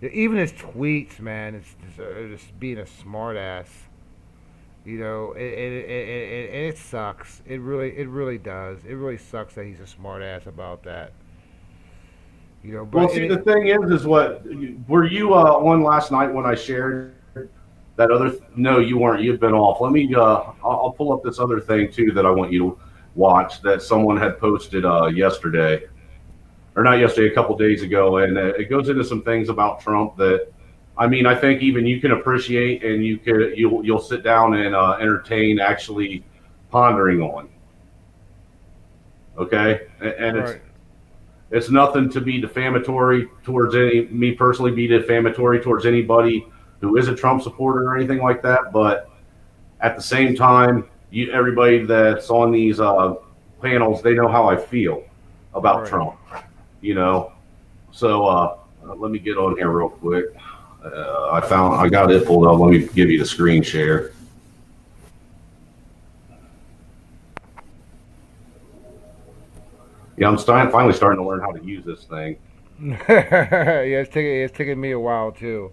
Even his tweets, man, it's just being a smart ass. It sucks. It really does. It really sucks that he's a smart ass about that. But well, see, the thing is what were you on last night when I shared that other? No, you weren't. You'd been off. Let me. I'll pull up this other thing too that I want you to watch that someone had posted yesterday, or not yesterday, a couple days ago, and it goes into some things about Trump that. I mean, I think even you can appreciate, and you'll sit down and entertain actually pondering on. Okay, and it's nothing to be defamatory towards me personally, be defamatory towards anybody who is a Trump supporter or anything like that. But at the same time, everybody that's on these panels, they know how I feel. about Right. Trump. You know, so let me get on here real quick. I got it pulled up. Let me give you the screen share. Yeah, finally starting to learn how to use this thing. Yeah, it's taking me a while too.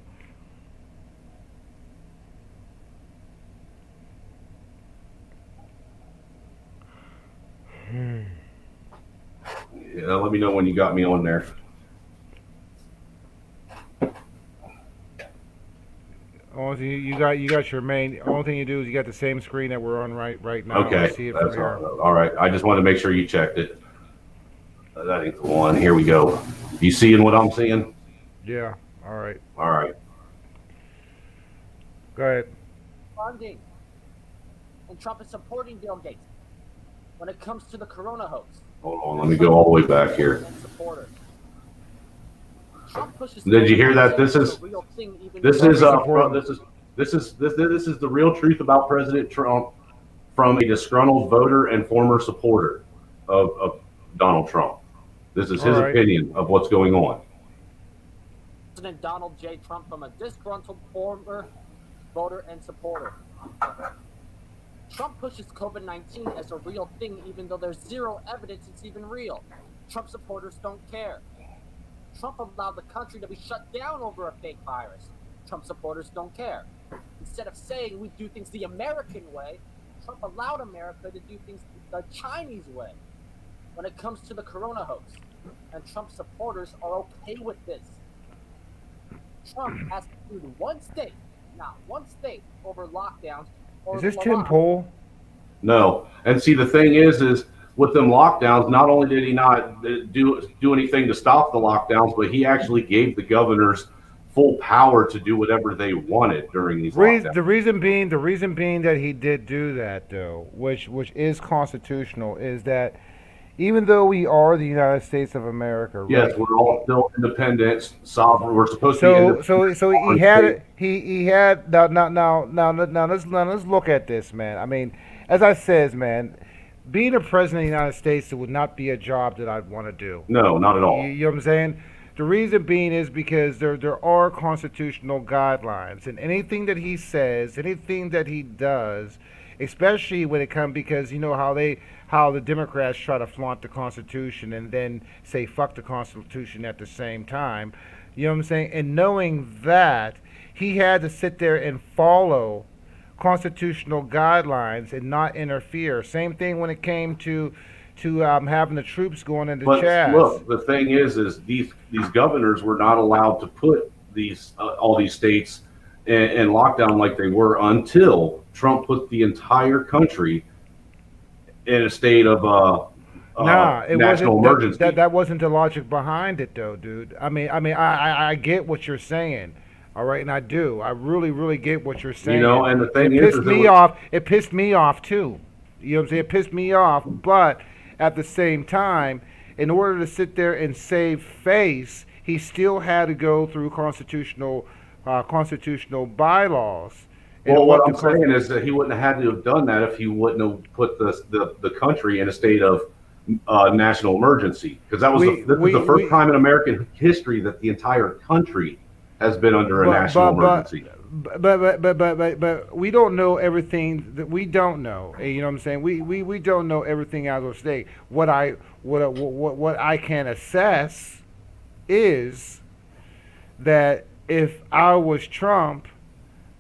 Yeah, let me know when you got me on there. Only thing you got your main. Only thing you do is you got the same screen that we're on right now. I Okay, see it from that's here. all right. I just wanted to make sure you checked it. That ain't the one. Here we go. You seeing what I'm seeing? Yeah. All right. All right. Go ahead. Funding. And Trump is supporting Bill Gates when it comes to the corona hoax. Hold on. Let me go all the way back here. And supporters. Trump pushes Did you hear that? This is the real truth about President Trump from a disgruntled voter and former supporter of Donald Trump. This is his opinion of what's going on. President Donald J. Trump from a disgruntled former voter and supporter. Trump pushes COVID-19 as a real thing, even though there's zero evidence it's even real. Trump supporters don't care. Trump allowed the country to be shut down over a fake virus. Trump supporters don't care. Instead of saying we do things the American way, Trump allowed America to do things the Chinese way when it comes to the corona hoax. And Trump supporters are okay with this. Trump has excluded one state, not one state, over lockdowns. Is this Tim Pool? No. And see, the thing is with them lockdowns, not only did he not do anything to stop the lockdowns, but he actually gave the governors full power to do whatever they wanted during these lockdowns. The reason being that he did do that, though, which is constitutional, is that even though we are the United States of America, right? Yes, we're all still independent, sovereign. We're supposed to be independent. So he had now let's look at this, man. I mean, as I says, man, being a president of the United States would not be a job that I'd want to do. No, not at all. You know what I'm saying? The reason being is because there are constitutional guidelines, and anything that he says, anything that he does, especially when it comes, because you know how the Democrats try to flaunt the Constitution and then say fuck the Constitution at the same time. You know what I'm saying? And knowing that, he had to sit there and follow constitutional guidelines and not interfere. Same thing when it came to having the troops going into Chad. Look, the thing is these governors were not allowed to put these all these states in lockdown like they were until Trump put the entire country in a state of national emergency. That wasn't the logic behind it, though, dude. I get what you're saying. All right, and I really get what you're saying. You know, and the thing It pissed me off too. You know what I'm saying? It pissed me off, but at the same time, in order to sit there and save face, he still had to go through constitutional bylaws. Well, what I'm saying is that he wouldn't have had to have done that if he wouldn't have put the country in a state of national emergency, because that was the first time in American history that the entire country has been under a national emergency. But we don't know everything that we don't know. You know what I'm saying? We don't know everything out of state. What I can assess is that if I was Trump,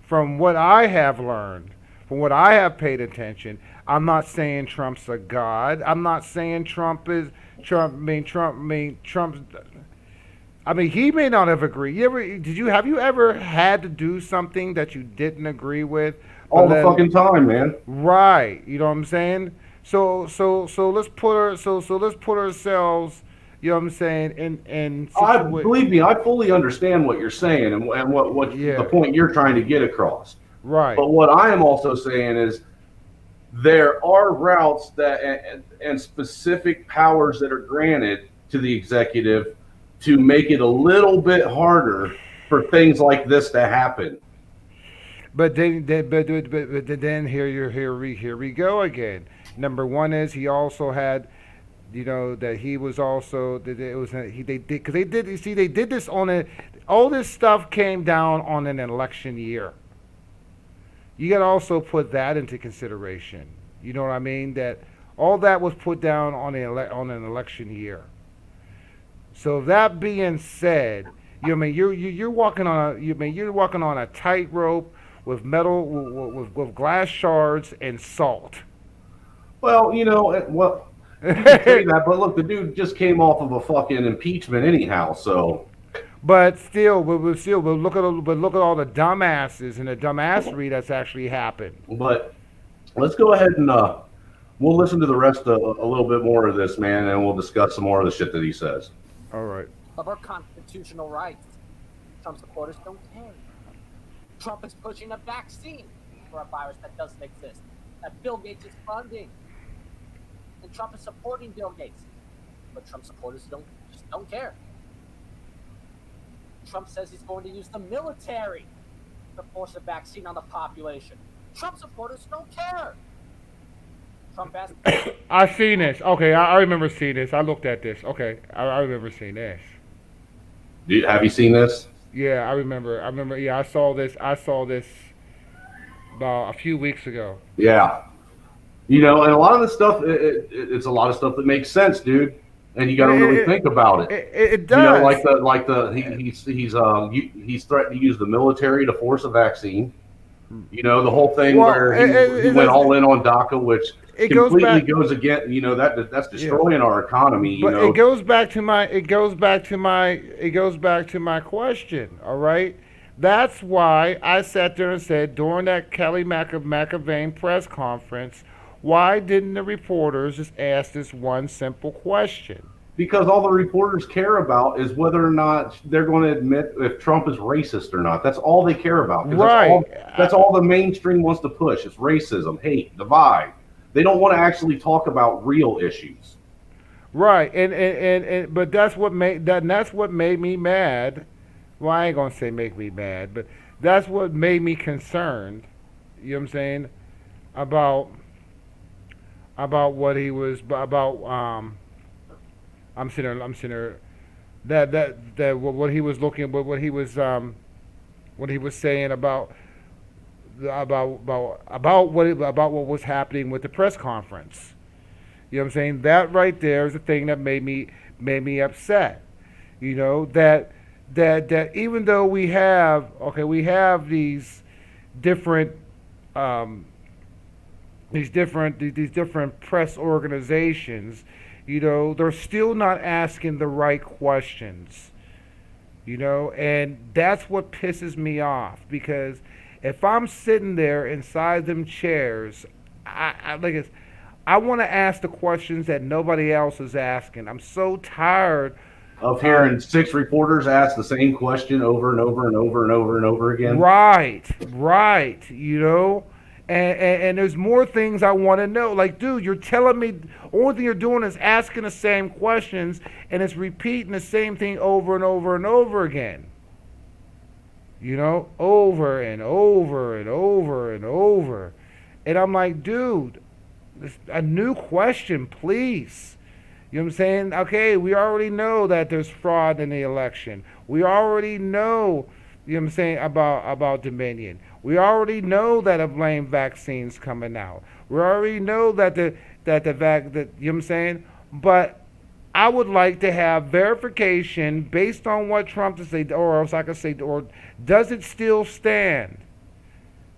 from what I have learned, from what I have paid attention, I'm not saying Trump's a god. I'm not saying Trump is Trump. Trump's. I mean, he may not have agreed. Have you ever had to do something that you didn't agree with? All the fucking time, man. Right. You know what I'm saying? So let's put ourselves. You know what I'm saying? Believe me, I fully understand what you're saying and what the point you're trying to get across. Right. But what I am also saying is there are routes and specific powers that are granted to the executive to make it a little bit harder for things like this to happen. But then here we go again. Number one is he also had You know that he was also that it was he they did because they did you see they did this on a all this stuff came down on an election year. You got to also put that into consideration. You know what I mean? That all that was put down on on an election year. So that being said, you know, I mean you're walking on a you're walking on a tightrope with metal with glass shards and salt. Well, well, you can say that, but look, the dude just came off of a fucking impeachment anyhow, so. But still, but look at all the dumbasses and the dumbassery that's actually happened. But let's go ahead and we'll listen to the rest of a little bit more of this, man, and we'll discuss some more of the shit that he says. All right. Of our constitutional rights. Trump supporters don't care. Trump is pushing a vaccine for a virus that doesn't exist, that Bill Gates is funding. And Trump is supporting Bill Gates. But Trump supporters just don't care. Trump says he's going to use the military to force a vaccine on the population. Trump supporters don't care. Trump asked. I've seen this. Okay, I remember seeing this. I looked at this. Okay, I remember seeing this. Have you seen this? Yeah, I remember. Yeah, I saw this. About a few weeks ago. Yeah. And a lot of the stuff, it's a lot of stuff that makes sense, dude. And you got to really think about it. It does. He's threatened to use the military to force a vaccine. The whole thing where he went all in on DACA, which completely goes against. That's destroying our economy. But it goes back to my question. All right. That's why I sat there and said during that Kelly McAvane press conference, why didn't the reporters just ask this one simple question? Because all the reporters care about is whether or not they're going to admit if Trump is racist or not. That's all they care about. Right. That's all the mainstream wants to push. It's racism, hate, divide. They don't want to actually talk about real issues. Right. And but that's what made me mad. Well, I ain't gonna say make me mad, but that's what made me concerned. You know what I'm saying? About what he was about. I'm sitting there. That what he was looking, what he was saying about what was happening with the press conference. You know what I'm saying? That right there is the thing that made me upset. That even though we have these different press organizations, they're still not asking the right questions. And that's what pisses me off, because if I'm sitting there inside them chairs, I want to ask the questions that nobody else is asking. I'm so tired of hearing 6 reporters ask the same question over and over and over and over and over again. Right. And there's more things I want to know. Like, dude, you're telling me only thing you're doing is asking the same questions, and it's repeating the same thing over and over and over again. Over and over and over and over. And I'm like, dude, a new question, please. You know what I'm saying? Okay, we already know that there's fraud in the election. We already know, you know what I'm saying, about Dominion. We already know that a blame vaccine's coming out. We already know that you know what I'm saying? But I would like to have verification based on what Trump has said, or else I could say, or does it still stand?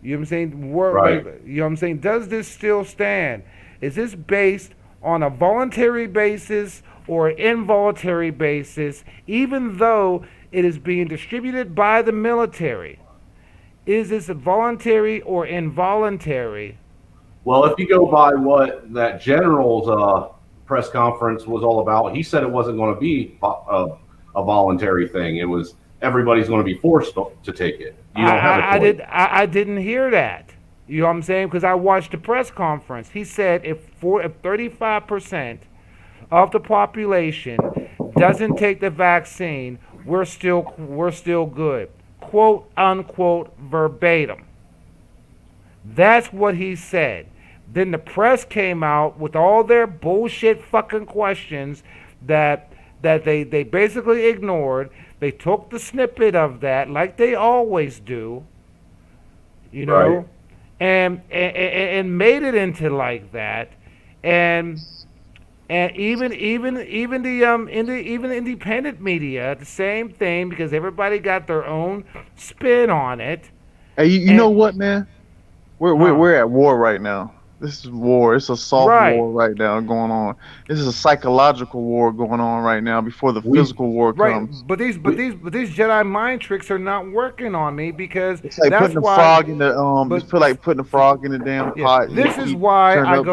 You know what I'm saying? Right. You know what I'm saying? Does this still stand? Is this based on a voluntary basis or involuntary basis, even though it is being distributed by the military? Is this voluntary or involuntary? Well, if you go by what that general's press conference was all about, he said it wasn't going to be a voluntary thing. It was everybody's going to be forced to take it. You don't have a choice. I didn't hear that. You know what I'm saying? Because I watched the press conference. He said if 35% of the population doesn't take the vaccine, we're still good. Quote unquote verbatim. That's what he said. Then the press came out with all their bullshit fucking questions that they basically ignored. They took the snippet of that like they always do, you Right. know, and made it into like that, and even the independent media the same thing because everybody got their own spin on it. Hey, you know And what, man? huh, We're at war right now. This is war. It's a soft right. war right now going on. This is a psychological war going on right now before the We physical war Right, comes. we but these Jedi mind tricks are not working on me because It's like that's putting the why. frog in the But It's feel like putting the frog in the damn yeah, pot. You this is keep why turn I up go.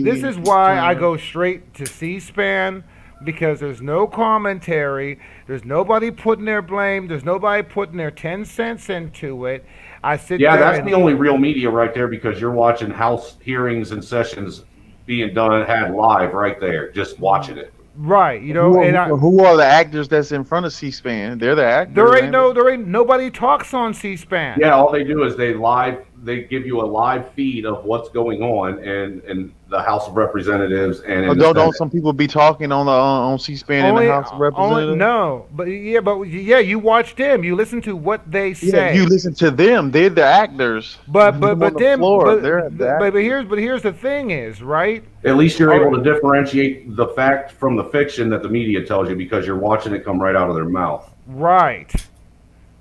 This slowly, is keep why I turning up. go straight to C-SPAN because there's no commentary. There's nobody putting their blame. There's nobody putting their 10 cents into it. I sit Yeah, there that's the and only real media right there because you're watching House hearings and sessions being done had live right there, just watching it. right, you know, and Who are the actors that's in front of C-SPAN? They're the actors, ain't they? there ain't nobody talks on C-SPAN. Yeah, all they do is they give you a live feed of what's going on in the House of Representatives and Or in the don't Senate. some people be talking on C-SPAN in the House of Only Representatives? no, but yeah, you watch them. You listen to what they Yeah, you say. listen to them. They're the actors. But Them but on but the then floor. They're the actors. but here's the thing is right. At least you're All able right, to differentiate the fact from the fiction that the media tells you because you're watching it come right out of their mouth. right.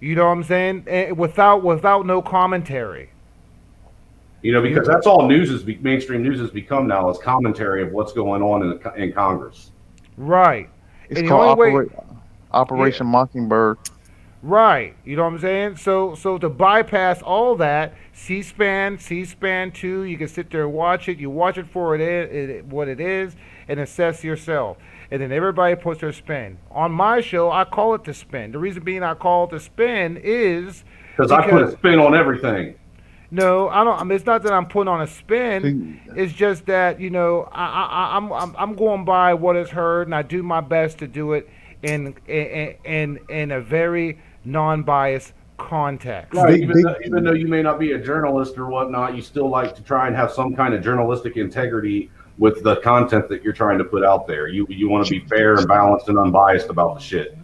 You know what I'm saying? Without no commentary. You know, because You that's all mainstream news has become now is commentary of what's going on in Congress. right. It's And the only called way, yeah, Operation Mockingbird. right. You know what I'm saying? So to bypass all that, C-SPAN 2, you can sit there and watch it. You watch it for what it is, and assess yourself. And then everybody puts their spin. On my show, I call it the spin. The reason being I call it the spin is Because I put a because spin on everything. no, I don't. I mean, it's not that I'm putting on a spin. See, It's just that you know I'm going by what is heard, and I do my best to do it in a very non-biased context. Right. big, big. Even though you may not be a journalist or whatnot, you still like to try and have some kind of journalistic integrity with the content that you're trying to put out there. You want to be fair and balanced and unbiased about the shit.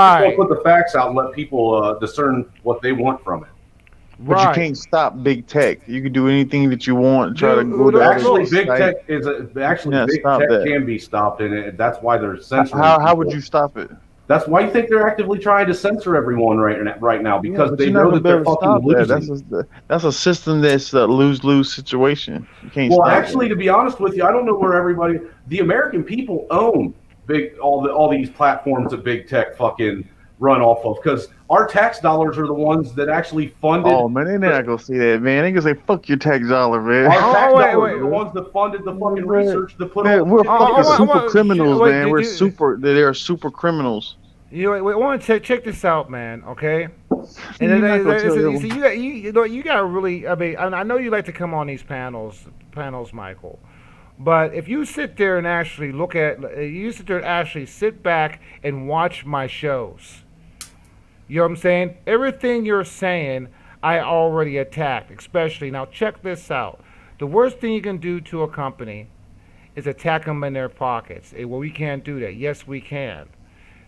You want to Right, put the facts out and let people discern what they want from it. But you right. can't stop big tech. You can do anything that you want and try to Dude, go to other Actually, look, big sites. tech is You actually cannot big stop tech that. can be stopped, and that's why they're censoring How would people. you stop it? That's why you think they're actively trying to censor everyone right now Yeah, because but they you're not know gonna that be they're able to fucking stop that. losing. That's a system that's a lose-lose situation. You can't Well, stop actually, that. to be honest with you, I don't know where the American people own all these platforms that big tech fucking run off of because our tax dollars are the ones that actually funded. Oh man, they're not gonna see that, man. They gonna say fuck your tax dollar, man. Our tax Wait, dollars wait. are the ones that funded the fucking Man, research to put all man, the we're shit fucking together. super criminals, Wait, man. did We're you? super. They're super criminals. I want to check this out, man. Okay. And You're not gonna tell you see, them. you got to really. I mean, I know you like to come on these panels, Michael. But if you sit there and actually sit back and watch my shows, you know what I'm saying? Everything you're saying, I already attacked. Especially now, check this out. The worst thing you can do to a company is attack them in their pockets. Well, we can't do that. Yes, we can.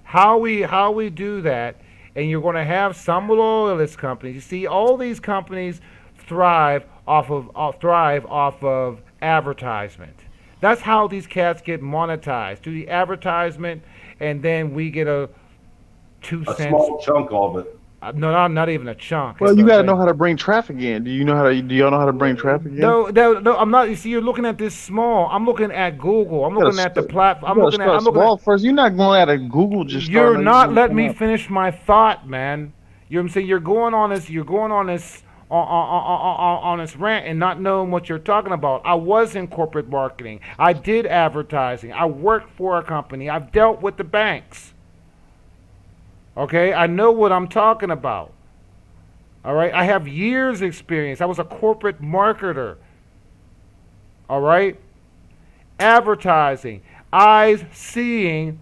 How we do that, and you're going to have some loyalist companies. You see, all these companies thrive off of advertisement. That's how these cats get monetized through the advertisement, and then we get a A small chunk of it. No, not even a chunk. Well, It's you a gotta thing. know how to bring traffic in. Do y'all know how to bring traffic in? No, I'm not. You see, you're looking at this small. I'm looking at Google. I'm You gotta looking at the st- platform. you gotta start small first. You're not going out of Google just You're starting. not letting me finish my thought, man. You know what I'm saying? You're going on this. On this rant and not knowing what you're talking about. I was in corporate marketing. I did advertising. I worked for a company. I've dealt with the banks. Okay, I know what I'm talking about. All right, I have years experience. I was a corporate marketer. All right, advertising, eyes seeing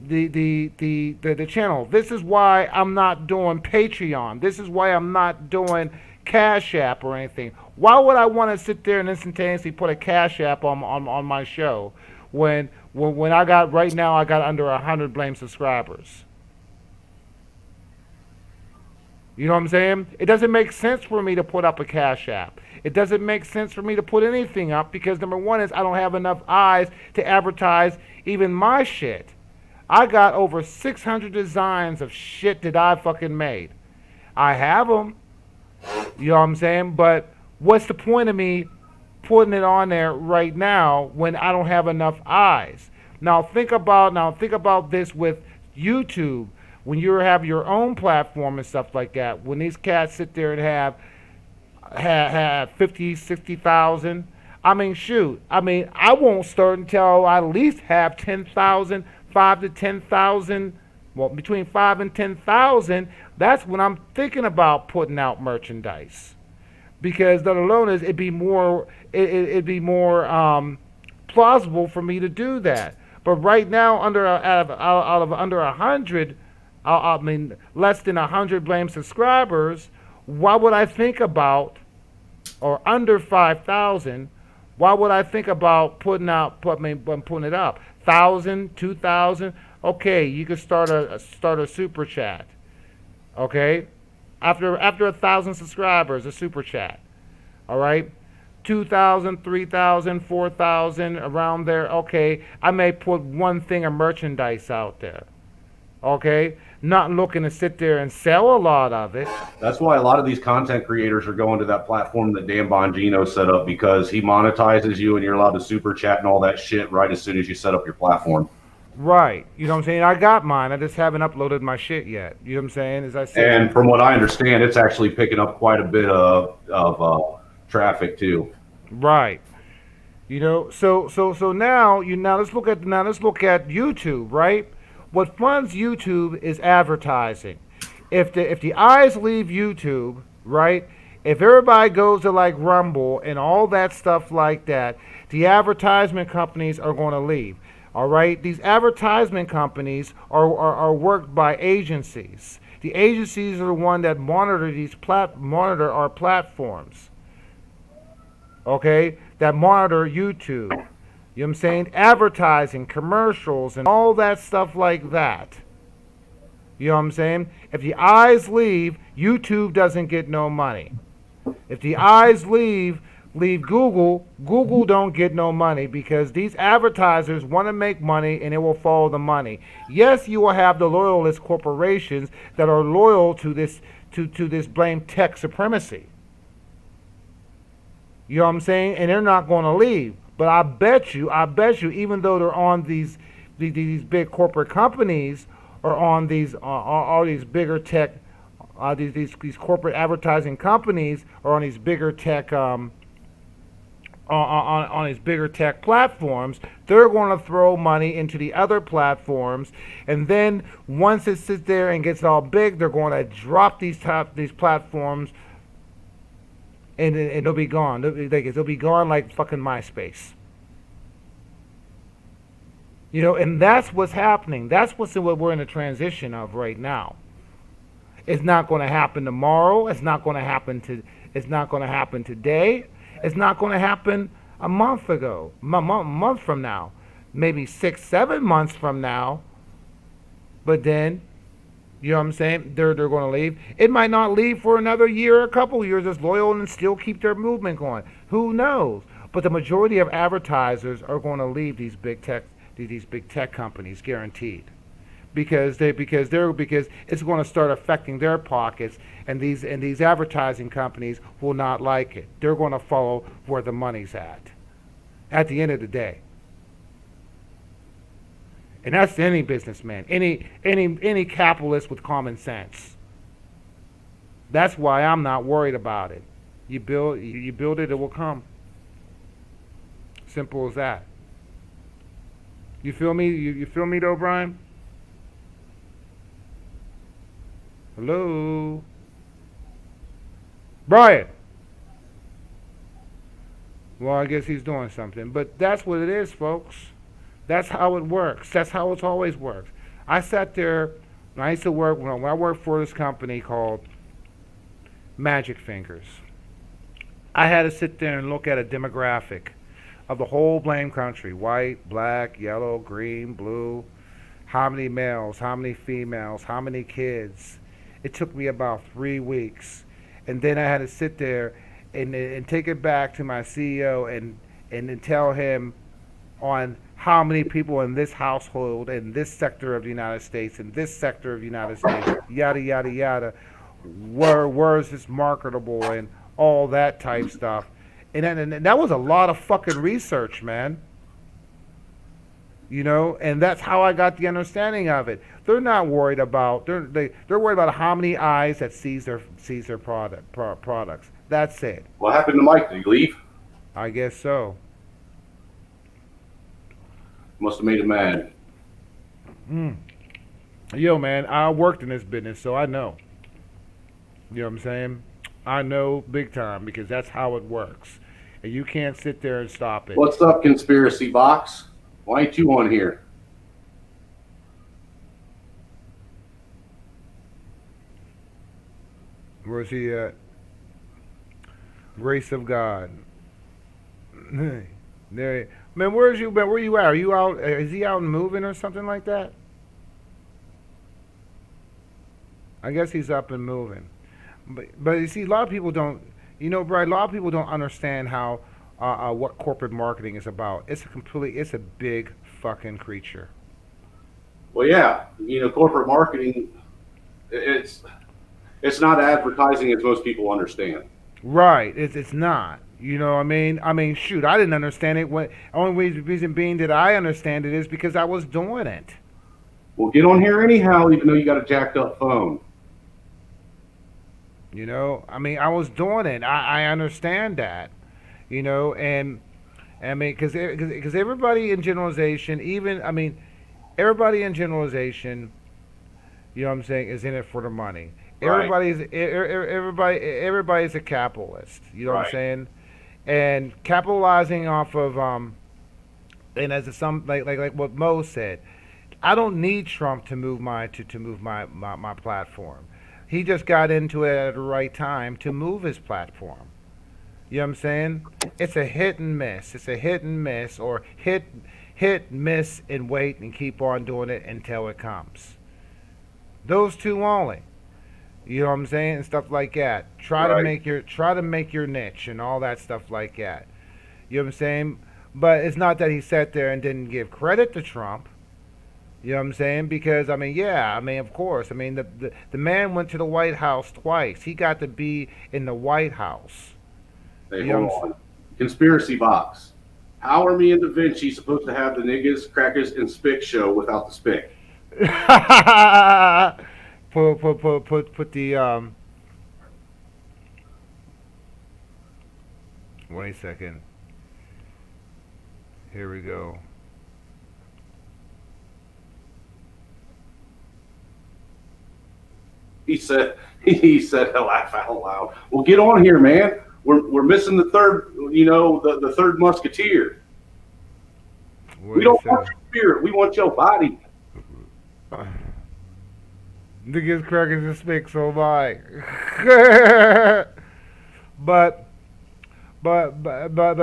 the channel. This is why I'm not doing Patreon. This is why I'm not doing Cash App or anything. Why would I want to sit there and instantaneously put a cash app on my show when I got right now I got under 100 blame subscribers? You know what I'm saying? It doesn't make sense for me to put up a cash app. It doesn't make sense for me to put anything up because number one is I don't have enough eyes to advertise even my shit. I got over 600 designs of shit that I fucking made. I have them. You know what I'm saying? But what's the point of me putting it on there right now when I don't have enough eyes? Now think about this with YouTube. When you have your own platform and stuff like that, when these cats sit there and have 50, 60,000, I mean, shoot. I mean, I won't start until I at least have 10,000, 5 to 10,000, well, between 5 and 10,000. That's when I'm thinking about putting out merchandise. Because let alone is it'd be more plausible for me to do that. But right now, out of under 100, I mean less than 100 blame subscribers, why would I think about, or under 5,000? Why would I think about putting it up? 1,000, 2,000. Okay, you could start a super chat. Okay, after 1,000 subscribers, a super chat. All right, 2,000, 3,000, 4,000, around there. Okay, I may put one thing of merchandise out there. Okay, not looking to sit there and sell a lot of it. That's why a lot of these content creators are going to that platform that Dan Bongino set up, because he monetizes you and you're allowed to super chat and all that shit right as soon as you set up your platform. Right. You know what I'm saying? I got mine. I just haven't uploaded my shit yet. You know what I'm saying? As I said. And from what I understand, it's actually picking up quite a bit of traffic too. Right. You know, so now let's look at YouTube, right? What funds YouTube is advertising. If the eyes leave YouTube, right? If everybody goes to like Rumble and all that stuff like that, the advertisement companies are going to leave. All right, these advertisement companies are worked by agencies. The agencies are the one that monitor monitor our platforms. Okay, that monitor YouTube. You know what I'm saying? Advertising, commercials, and all that stuff like that. You know what I'm saying? If the eyes leave, YouTube doesn't get no money. If the eyes leave Google don't get no money, because these advertisers want to make money and it will follow the money. Yes, you will have the loyalist corporations that are loyal to this blame tech supremacy. You know what I'm saying? And they're not going to leave. But I bet you, even though they're on these big corporate companies, or on these all these bigger tech, these corporate advertising companies, or on these bigger tech on these bigger tech platforms, they're going to throw money into the other platforms, and then once it sits there and gets all big, they're going to drop these platforms, and they'll be gone. They'll be gone like fucking MySpace. You know, and that's what's happening. That's what we're in a transition of right now. It's not going to happen tomorrow. It's not going to happen today. It's not going to happen a month from now, maybe 6, 7 months from now. But then, you know what I'm saying? They're going to leave. It might not leave for another year or a couple of years as loyal and still keep their movement going. Who knows? But the majority of advertisers are going to leave these big tech companies, guaranteed. Because it's going to start affecting their pockets, and these advertising companies will not like it. They're going to follow where the money's at the end of the day. And that's any businessman, any capitalist with common sense. That's why I'm not worried about it. You build it, it will come. Simple as that. You feel me? You feel me though, Brian? Hello? Brian! Well, I guess he's doing something. But that's what it is, folks. That's how it works. That's how it's always worked. I sat there, when I used to work, when I worked for this company called Magic Fingers. I had to sit there and look at a demographic of the whole blame country: white, black, yellow, green, blue. How many males? How many females? How many kids? It took me about 3 weeks, and then I had to sit there and take it back to my CEO and then tell him on how many people in this household, in this sector of the United States, in this sector of the United States, yada yada yada, where is this marketable and all that type stuff. And that was a lot of fucking research, man. And that's how I got the understanding of it. They're not worried about they're worried about how many eyes that sees their products. That's it. What happened to Mike? Did he leave? I guess so. Must have made him mad. Yo, man, I worked in this business, so I know. You know what I'm saying? I know big time because that's how it works. And you can't sit there and stop it. What's up, Conspiracy Box? Why ain't you on here? Where's he at? Grace of God. There, man. Where's you? Where you at? Are you out? Is he out and moving or something like that? I guess he's up and moving. But you see, a lot of people don't. Brian. A lot of people don't understand how what corporate marketing is about. It's a big fucking creature. Well, yeah. Corporate marketing. It's not advertising as most people understand. Right. It's not. You know what I mean? Shoot, I didn't understand it. Only reason being that I understand it is because I was doing it. Well, get on here anyhow, even though you got a jacked up phone. I was doing it. I understand that. And because everybody in generalization, everybody in generalization, you know what I'm saying, is in it for the money. Right. Everybody's a capitalist. You know what I'm Right. saying? And capitalizing off of and as some like what Mo said, I don't need Trump to move my platform. He just got into it at the right time to move his platform. You know what I'm saying? It's a hit and miss. It's a hit and miss, or hit, miss, and wait and keep on doing it until it comes. Those two only. You know what I'm saying? And stuff like that. Try to make your niche and all that stuff like that. You know what I'm saying? But it's not that he sat there and didn't give credit to Trump. You know what I'm saying? Because of course. The man went to the White House twice. He got to be in the White House. Hey, hold on. Conspiracy Box. How are me and Da Vinci supposed to have the niggas, crackers, and spick show without the spick? Put the wait a second. Here we go. He said laugh out loud. Well, get on here, man. We're missing the third, the third musketeer. We don't want your spirit. We want your body. Niggas, crackers, and spick, so am I. but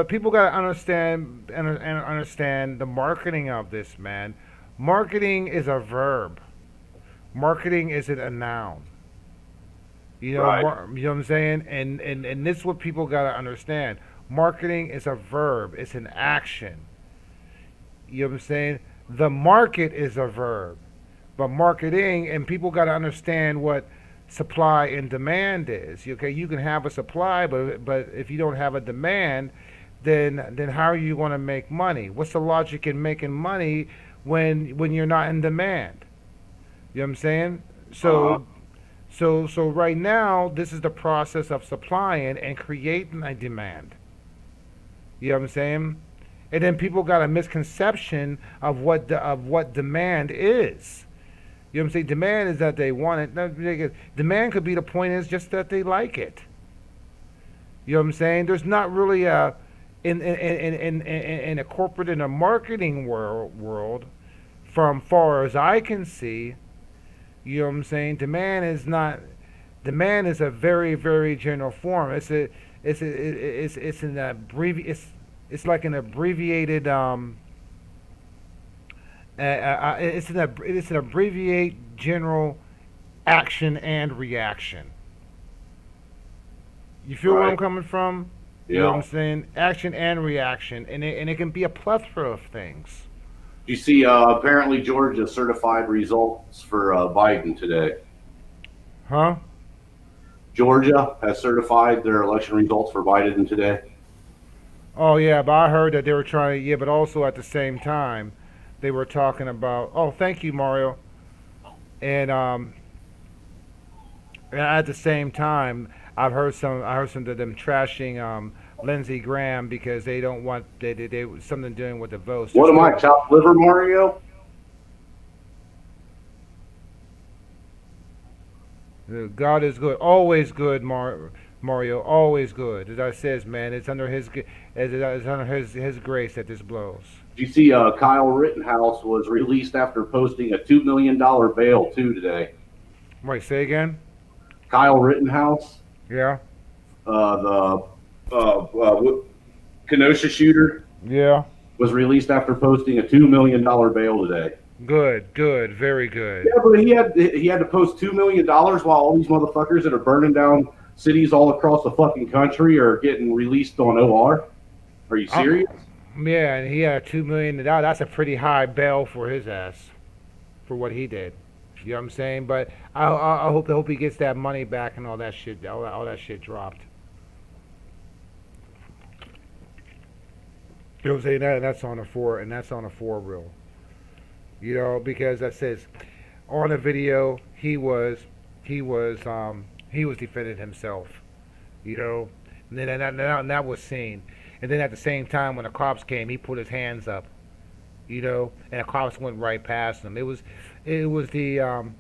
people gotta understand and understand the marketing of this, man. Marketing is a verb. Marketing isn't a noun. You know, Right. You know what I'm saying? And this is what people gotta understand. Marketing is a verb. It's an action. You know what I'm saying? The market is a verb. But marketing, and people got to understand what supply and demand is. Okay, you can have a supply, but if you don't have a demand, then how are you going to make money? What's the logic in making money when you're not in demand? You know what I'm saying? So right now, this is the process of supplying and creating a demand. You know what I'm saying? And then people got a misconception of what demand is. You know what I'm saying? Demand is that they want it. No, demand could be the point is just that they like it. You know what I'm saying? There's not really a in a corporate and a marketing world, from far as I can see. You know what I'm saying? Demand is a very, very general form. it's an it's like an abbreviated it's an abbreviate general action and reaction. You feel where I'm Right. coming from? You know what Yeah. I'm saying? Action and reaction, and it can be a plethora of things. You see, apparently Georgia certified results for Biden today. Huh? Georgia has certified their election results for Biden today. Oh yeah, but I heard that they were trying. Yeah, but also at the same time, they were talking about. Oh, thank you, Mario. And at the same time, I heard some of them trashing Lindsey Graham because they don't want they something doing with the votes. They're What am I, still chopped liver, Mario? God is good, always good, Mario, always good. As I says, man, it's under it's under his grace that this blows. You see, Kyle Rittenhouse was released after posting a $2 million bail too today. Wait, say again? Kyle Rittenhouse, Yeah, the Kenosha shooter, yeah. was released after posting a $2 million bail today. Good, very good. Yeah, but he had to post $2 million while all these motherfuckers that are burning down cities all across the fucking country are getting released on OR. Are you serious? Yeah, and he had $2 million. That's a pretty high bail for his ass, for what he did. You know what I'm saying? But I hope he gets that money back and all that shit. All that shit dropped. You know what I'm saying? That's on a four reel. You know, because that says on the video he was defending himself. You know, and then and that was seen. And then at the same time, when the cops came, he put his hands up. You know, and the cops went right past him. It was the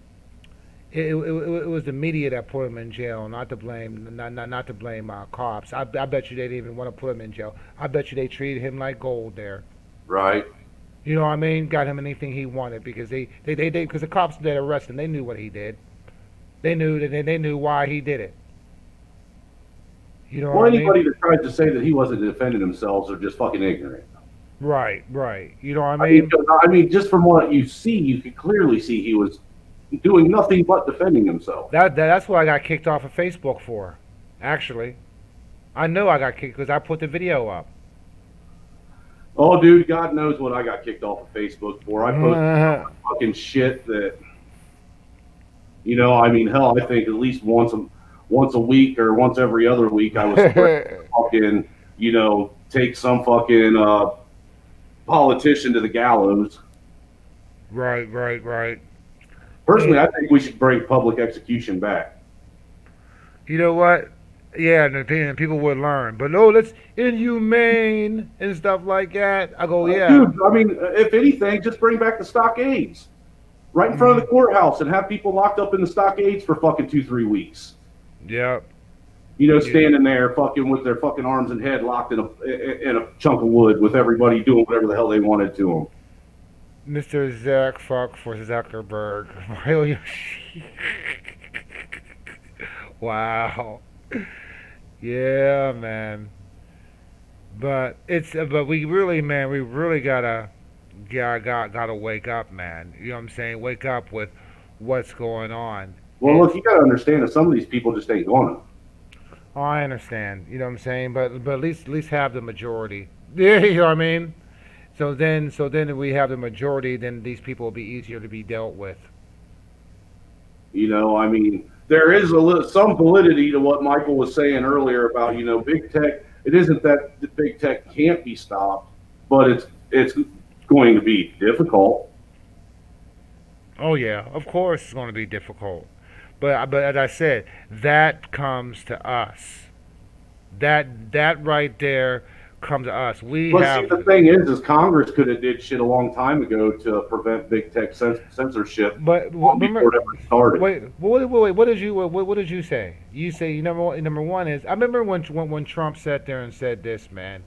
it was the media that put him in jail, not to blame cops. I bet you they didn't even want to put him in jail. I bet you they treated him like gold there. Right. You know what I mean? Got him anything he wanted because they because the cops that arrested him, they knew what he did. They knew why he did it. You know Well, what I anybody mean? that tries to say that he wasn't defending himself are just fucking ignorant. Right. You know what I mean? I mean, just from what you see, you could clearly see he was doing nothing but defending himself. That's what I got kicked off of Facebook for. Actually, I know I got kicked because I put the video up. Oh, dude, God knows what I got kicked off of Facebook for. I posted fucking shit that, you know, I mean, hell, I think at least once a week or once every other week, I was fucking, you know, take some fucking politician to the gallows. Right. Personally, I think we should bring public execution back. You know what? Yeah, and people would learn. But no, that's inhumane and stuff like that. I go, yeah. Dude, I mean, if anything, just bring back the stockades right in front of the courthouse and have people locked up in the stockades for fucking 2-3 weeks. Yep. You know, standing there fucking with their fucking arms and head locked in a chunk of wood with everybody doing whatever the hell they wanted to them. Mr. Zack fuck for Zuckerberg. Wow. Yeah, man. But we really gotta wake up, man. You know what I'm saying? Wake up with what's going on. Well, look, you gotta understand that some of these people just ain't gonna. Oh, I understand. You know what I'm saying? But at least have the majority. Yeah, you know what I mean? So then if we have the majority, then these people will be easier to be dealt with. You know, I mean, there is some validity to what Michael was saying earlier about, you know, big tech. It isn't that the big tech can't be stopped, but it's going to be difficult. Oh yeah, of course it's going to be difficult. But as I said, that comes to us. That right there comes to us. See, the thing is Congress could have did shit a long time ago to prevent big tech censorship. But before it ever started. Wait. What did you say? You say number one is I remember when Trump sat there and said this, man,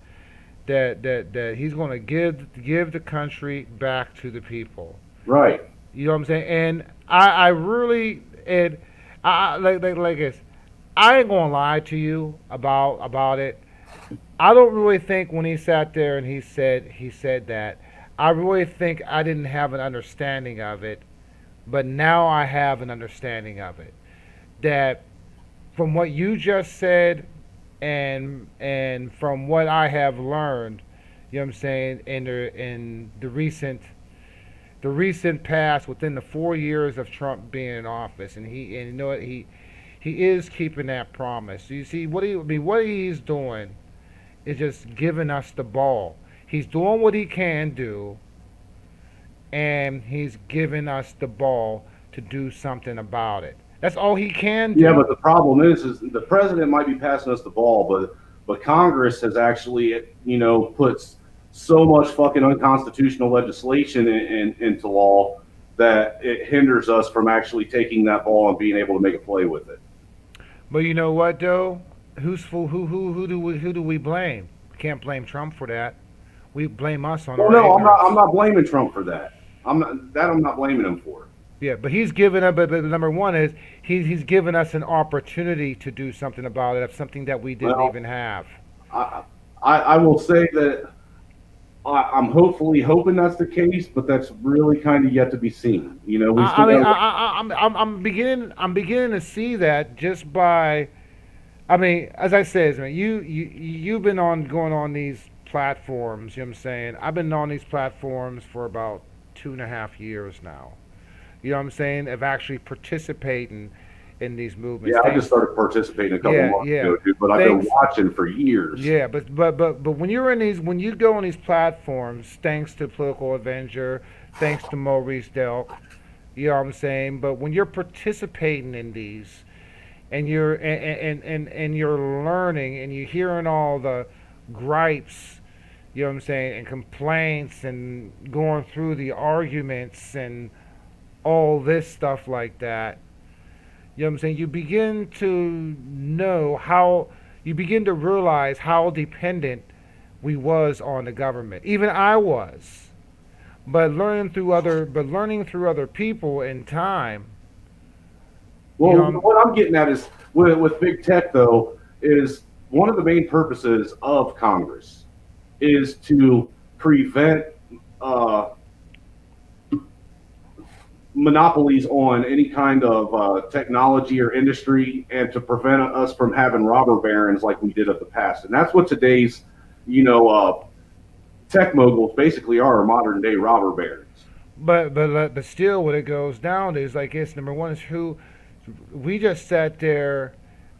that he's going to give the country back to the people. Right. You know what I'm saying? And I really like this. I ain't gonna lie to you about it. I don't really think when he sat there and he said that. I really think I didn't have an understanding of it, but now I have an understanding of it. That from what you just said, and from what I have learned, you know what I'm saying, in the recent past, within the 4 years of Trump being in office, and you know what, he is keeping that promise. You see what he's doing is just giving us the ball. He's doing what he can do, and he's giving us the ball to do something about it. That's all he can do. Yeah, but the problem is the president might be passing us the ball, but Congress has actually, put so much fucking unconstitutional legislation into law that it hinders us from actually taking that ball and being able to make a play with it. But you know what though? Who's fool? Who do we blame? We can't blame Trump for that. We blame us on Well, our no, I'm ignorance. not blaming Trump for that. I'm not blaming him for. Yeah, but he's given us. But number one is he's given us an opportunity to do something about it. Of something that we didn't Well, even have. I will say that I'm hoping that's the case, but that's really kind of yet to be seen. We I, still I mean, got I'm beginning to see that just by. I mean, as I said, man, you've been going on these platforms. You know what I'm saying? I've been on these platforms for about 2.5 years now. You know what I'm saying? Of actually participating in these movements. Yeah, I just started participating a couple months ago, dude, but I've been watching for years. Yeah, but when when you go on these platforms, thanks to Political Avenger, thanks to Maurice Delk, you know what I'm saying. But when you're participating in these, and you're learning, and you're hearing all the gripes, you know what I'm saying, and complaints, and going through the arguments and all this stuff like that. You know what I'm saying? You begin to realize how dependent we was on the government. Even I was. But learning through other people in time. Well, what I'm getting at is with big tech, though, is one of the main purposes of Congress is to prevent monopolies on any kind of technology or industry, and to prevent us from having robber barons like we did of the past. And that's what today's, tech moguls basically are modern day robber barons. But still, what it goes down to is, like, it's number one is who we just sat there.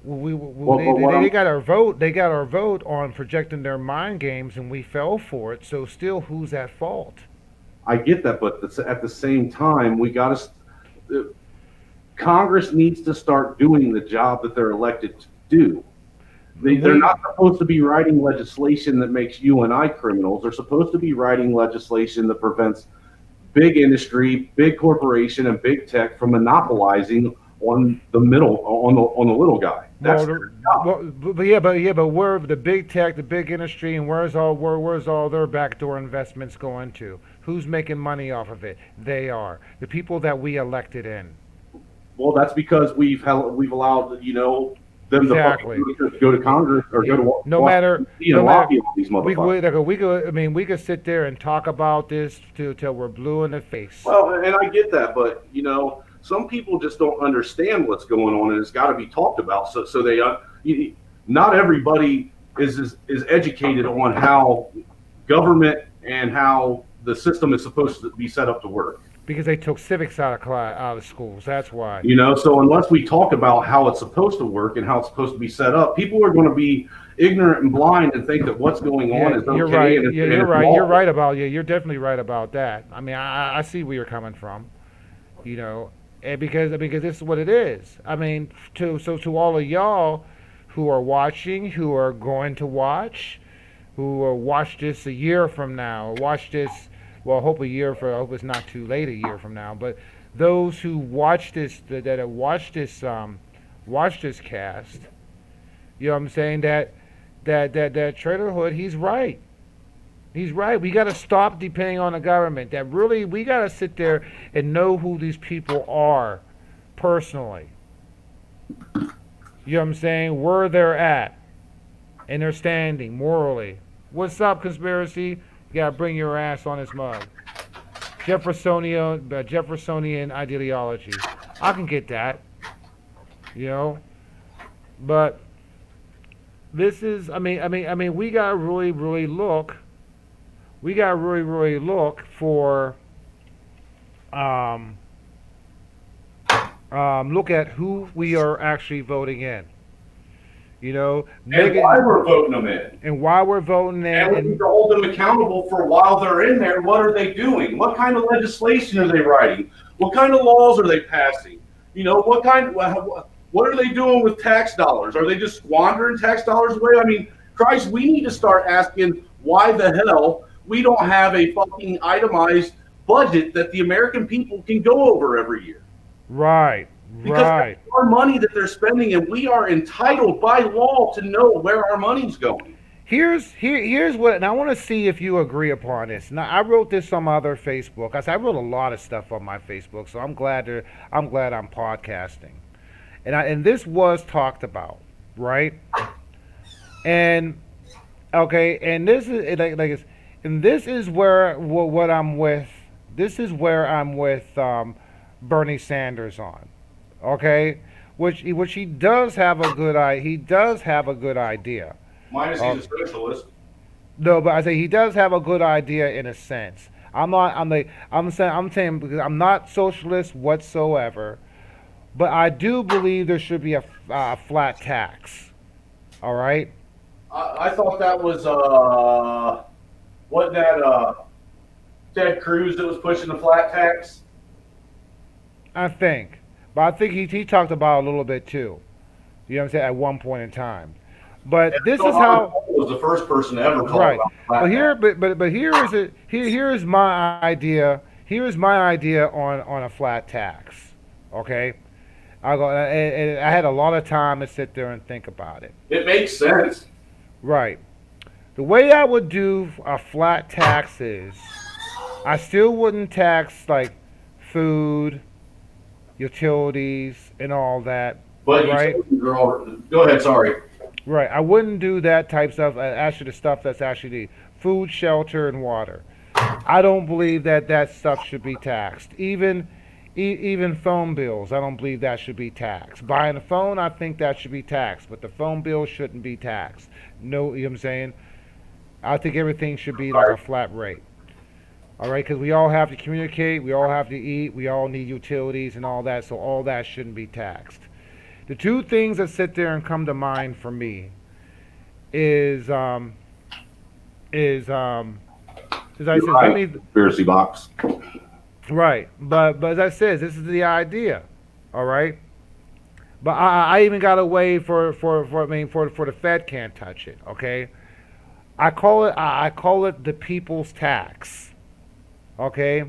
They got our vote. They got our vote on projecting their mind games, and we fell for it. So still, who's at fault? I get that, but at the same time, we got to. Congress needs to start doing the job that they're elected to do. They're not supposed to be writing legislation that makes you and I criminals. They're supposed to be writing legislation that prevents big industry, big corporation, and big tech from monopolizing on the on the little guy. That's but where the big tech, the big industry, and where's all their backdoor investments going to? Who's making money off of it? They are the people that we elected in. Well, that's because we've allowed them to go to Congress or go to lobby on these motherfuckers. We could sit there and talk about this till we're blue in the face. Well, and I get that, but some people just don't understand what's going on, and it's got to be talked about. So they, not everybody is educated on how government and how the system is supposed to be set up to work. Because they took civics out of schools. That's why. So unless we talk about how it's supposed to work and how it's supposed to be set up, people are going to be ignorant and blind and think that what's going on is okay. You're right. And You're right. You're right about You're definitely right about that. I mean, I see where you're coming from. And because this is what it is. I mean, to all of y'all who are watching, who are going to watch, who will watch this a year from now, or watch this. Well, I hope it's not too late a year from now. But those who watch this, that have watched this cast, you know what I'm saying? That Trailer Hood, he's right. He's right. We got to stop depending on the government. That really, we got to sit there and know who these people are, personally. You know what I'm saying? Where they're at and they're standing morally. What's up, conspiracy? You gotta bring your ass on this mug. Jeffersonian ideology. I can get that, you know. But this is, we gotta really look. We gotta really look for, um, look at who we are actually voting in. You know, And why we're voting them in. and why we're voting in, And we need to hold them accountable for while they're in there. What are they doing? What kind of legislation are they writing? What kind of laws are they passing? You know, what are they doing with tax dollars? Are they just squandering tax dollars away? I mean, Christ, we need to start asking why the hell we don't have a fucking itemized budget that the American people can go over every year. Right. Because that's our money that they're spending, and we are entitled by law to know where our money's going. Here's what, and I want to see if you agree upon this. Now, I wrote this on my other Facebook. I wrote a lot of stuff on my Facebook, so I'm glad I'm podcasting, and this was talked about, right? And okay, and this is and this is where what I'm with. This is where I'm with Bernie Sanders on. Okay, which he does have a good idea. Minus he's a socialist. No, but I say he does have a good idea in a sense. I'm saying because I'm not socialist whatsoever, but I do believe there should be a flat tax. All right. I thought that was wasn't that Ted Cruz that was pushing the flat tax? I think. But I think he talked about it a little bit too. You know what I'm saying? At one point in time. But And this Bill is how Howard was the first person to ever talk right. about flat But here tax. but here is my idea. Here is my idea on a flat tax. Okay? And I had a lot of time to sit there and think about it. It makes sense. Right. The way I would do a flat tax is I still wouldn't tax like food, utilities, and all that. But right? Go ahead, sorry. Right. I wouldn't do that type stuff. Actually, the stuff that's actually food, shelter, and water. I don't believe that stuff should be taxed. Even phone bills, I don't believe that should be taxed. Buying a phone, I think that should be taxed, but the phone bill shouldn't be taxed. No, you know what I'm saying? I think everything should be like a flat rate. All right, because we all have to communicate, we all have to eat, we all need utilities and all that, so all that shouldn't be taxed. The two things that sit there and come to mind for me is I said, conspiracy box. Right, but as I said, this is the idea. All right, but I even got a way for the Fed can't touch it. Okay, I call it the people's tax. Okay,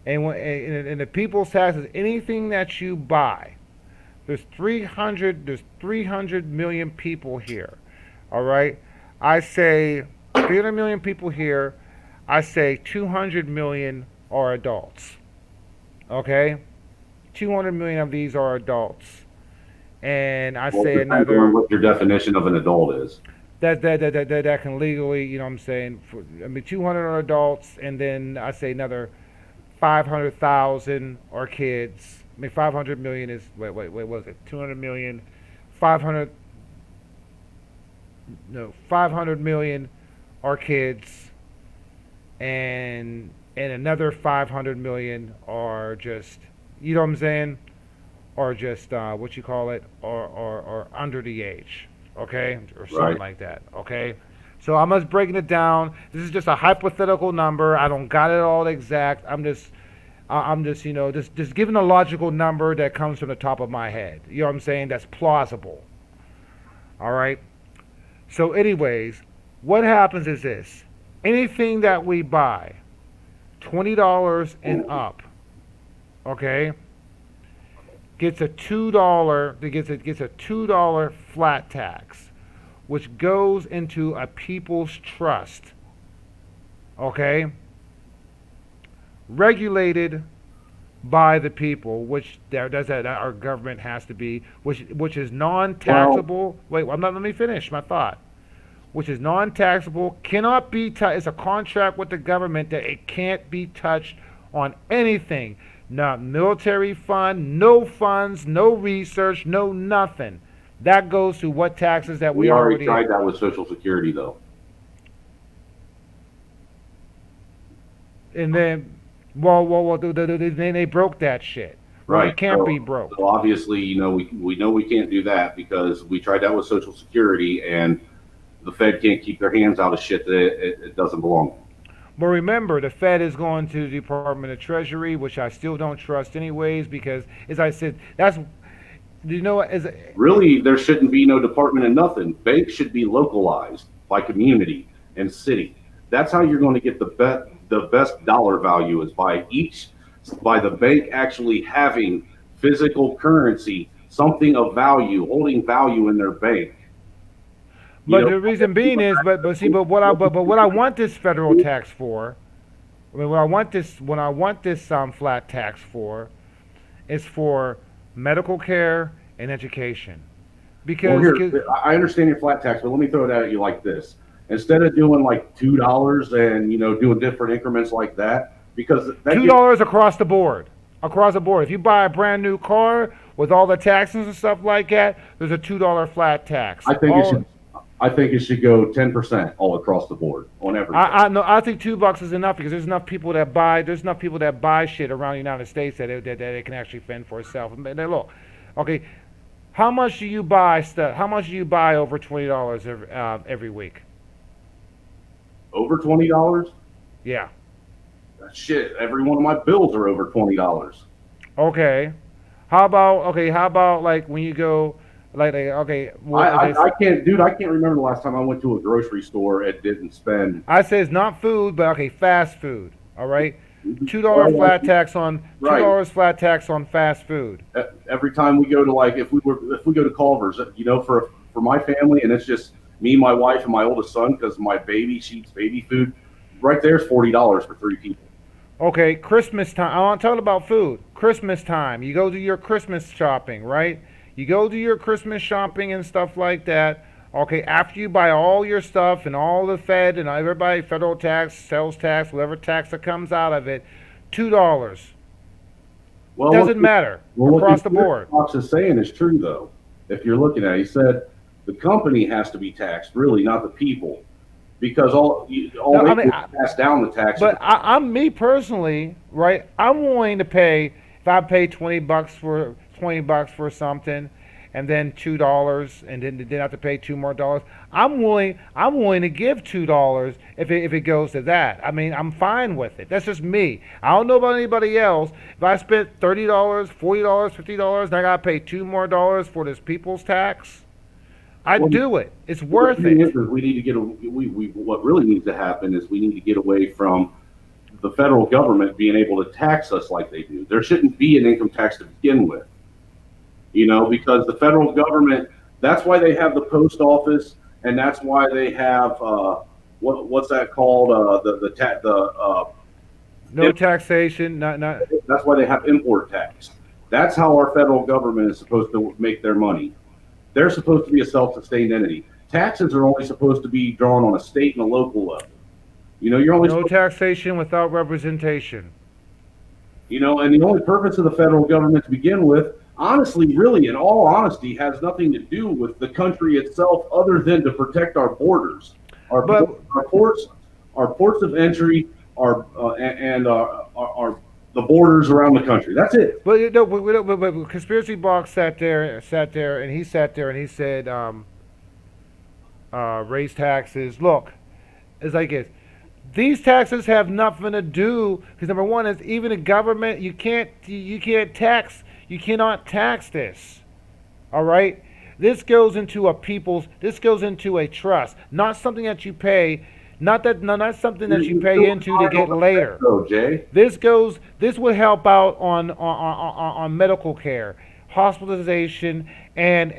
and the people's tax is anything that you buy. There's 300 million people here. All right, I say 300 million people here. I say 200 million are adults. Okay, 200 million of these are adults, and I say another. What your definition of an adult is? That can legally, you know what I'm saying? 200 are adults, and then I say another 500,000 are kids. 500 million is wait, what was it? 200 million, 500 million are kids, and another 500 million are just, you know what I'm saying? Or just what you call it, or under the age, okay, or something Right. like that, okay. So I'm just breaking it down. This is just a hypothetical number. I don't got it all exact. I'm just just giving a logical number that comes from the top of my head. You know what I'm saying? That's plausible. All right. So, anyways, what happens is this: anything that we buy, $20 and up, okay, gets a $2 gets a $2 flat tax, which goes into a people's trust. Okay. Regulated by the people, which there does that our government has to be, which is Well, non-taxable. Wait, I'm not. Let me finish my thought. Which is non-taxable, cannot be touched. It's a contract with the government that it can't be touched on anything. Not military fund, no funds, no research, no nothing. That goes to what taxes that we we already already. tried that with Social Security, though. And then, well, then they broke that shit. Well, Right. it can't be broke. So obviously, we know we can't do that because we tried that with Social Security, and the Fed can't keep their hands out of shit that it doesn't belong. But remember, the Fed is going to the Department of Treasury, which I still don't trust anyways, because as I said, that's you know what, as Really, there shouldn't be no department of nothing. Banks should be localized by community and city. That's how you're going to get the best dollar value is by the bank actually having physical currency, something of value, holding value in their bank. But the reason being is, but what I want this federal tax for, I mean, what I want this flat tax for, is for medical care and education, because Well, here, I understand your flat tax, but let me throw it at you like this: instead of doing like $2 and doing different increments like that, because that $2 across the board, If you buy a brand new car with all the taxes and stuff like that, there's a $2 flat tax. I think it should go 10% all across the board on everything. No, I think $2 is enough because there's enough people that buy shit around the United States that it can actually fend for itself. And then look, okay, how much do you buy stuff? How much do you buy over $20 every week? Over $20? Yeah. Shit, every one of my bills are over $20. Okay. How about like when you go okay, I can't remember the last time I went to a grocery store and didn't spend. I say it's not food, but okay, fast food. All right, $2 flat tax on flat tax on fast food. Every time we go to if we go to Culver's, for my family, and it's just me, my wife, and my oldest son, because my baby, she eats baby food. Right there's $40 for 3 people. Okay, Christmas time. I want to talk about food. Christmas time. You go do your Christmas shopping, right? You go do your Christmas shopping and stuff like that. Okay, after you buy all your stuff and all the Fed and everybody, federal tax, sales tax, whatever tax that comes out of it, $2. Well, doesn't matter across the board. What Fox is saying is true, though. If you're looking at it, he said the company has to be taxed, really, not the people, because pass down the tax. But I'm me personally, right? I'm willing to pay if I pay $20 for something, and then $2, and then have to pay $2 more. I'm willing to give $2 if it goes to that. I mean, I'm fine with it. That's just me. I don't know about anybody else. If I spent $30, $40, $50, and I gotta pay $2 more for this people's tax, I'd do it. It's worth it. We need to get what really needs to happen is we need to get away from the federal government being able to tax us like they do. There shouldn't be an income tax to begin with. Because the federal government, that's why they have the post office, and that's why they have what's that called? No taxation. Not. That's why they have import tax. That's how our federal government is supposed to make their money. They're supposed to be a self-sustained entity. Taxes are only supposed to be drawn on a state and a local level. You're only no taxation without representation. And the only purpose of the federal government to begin with, honestly, really, in all honesty, has nothing to do with the country itself other than to protect our borders, our ports of entry, and the borders around the country. That's it. But Conspiracy Box sat there, and he said, raise taxes. Look, it's like this. These taxes have nothing to do, because number one is even the government, you cannot tax this. All right? This goes into a trust, not something that you pay, not something that you pay into to get later. This would help out on medical care, hospitalization, and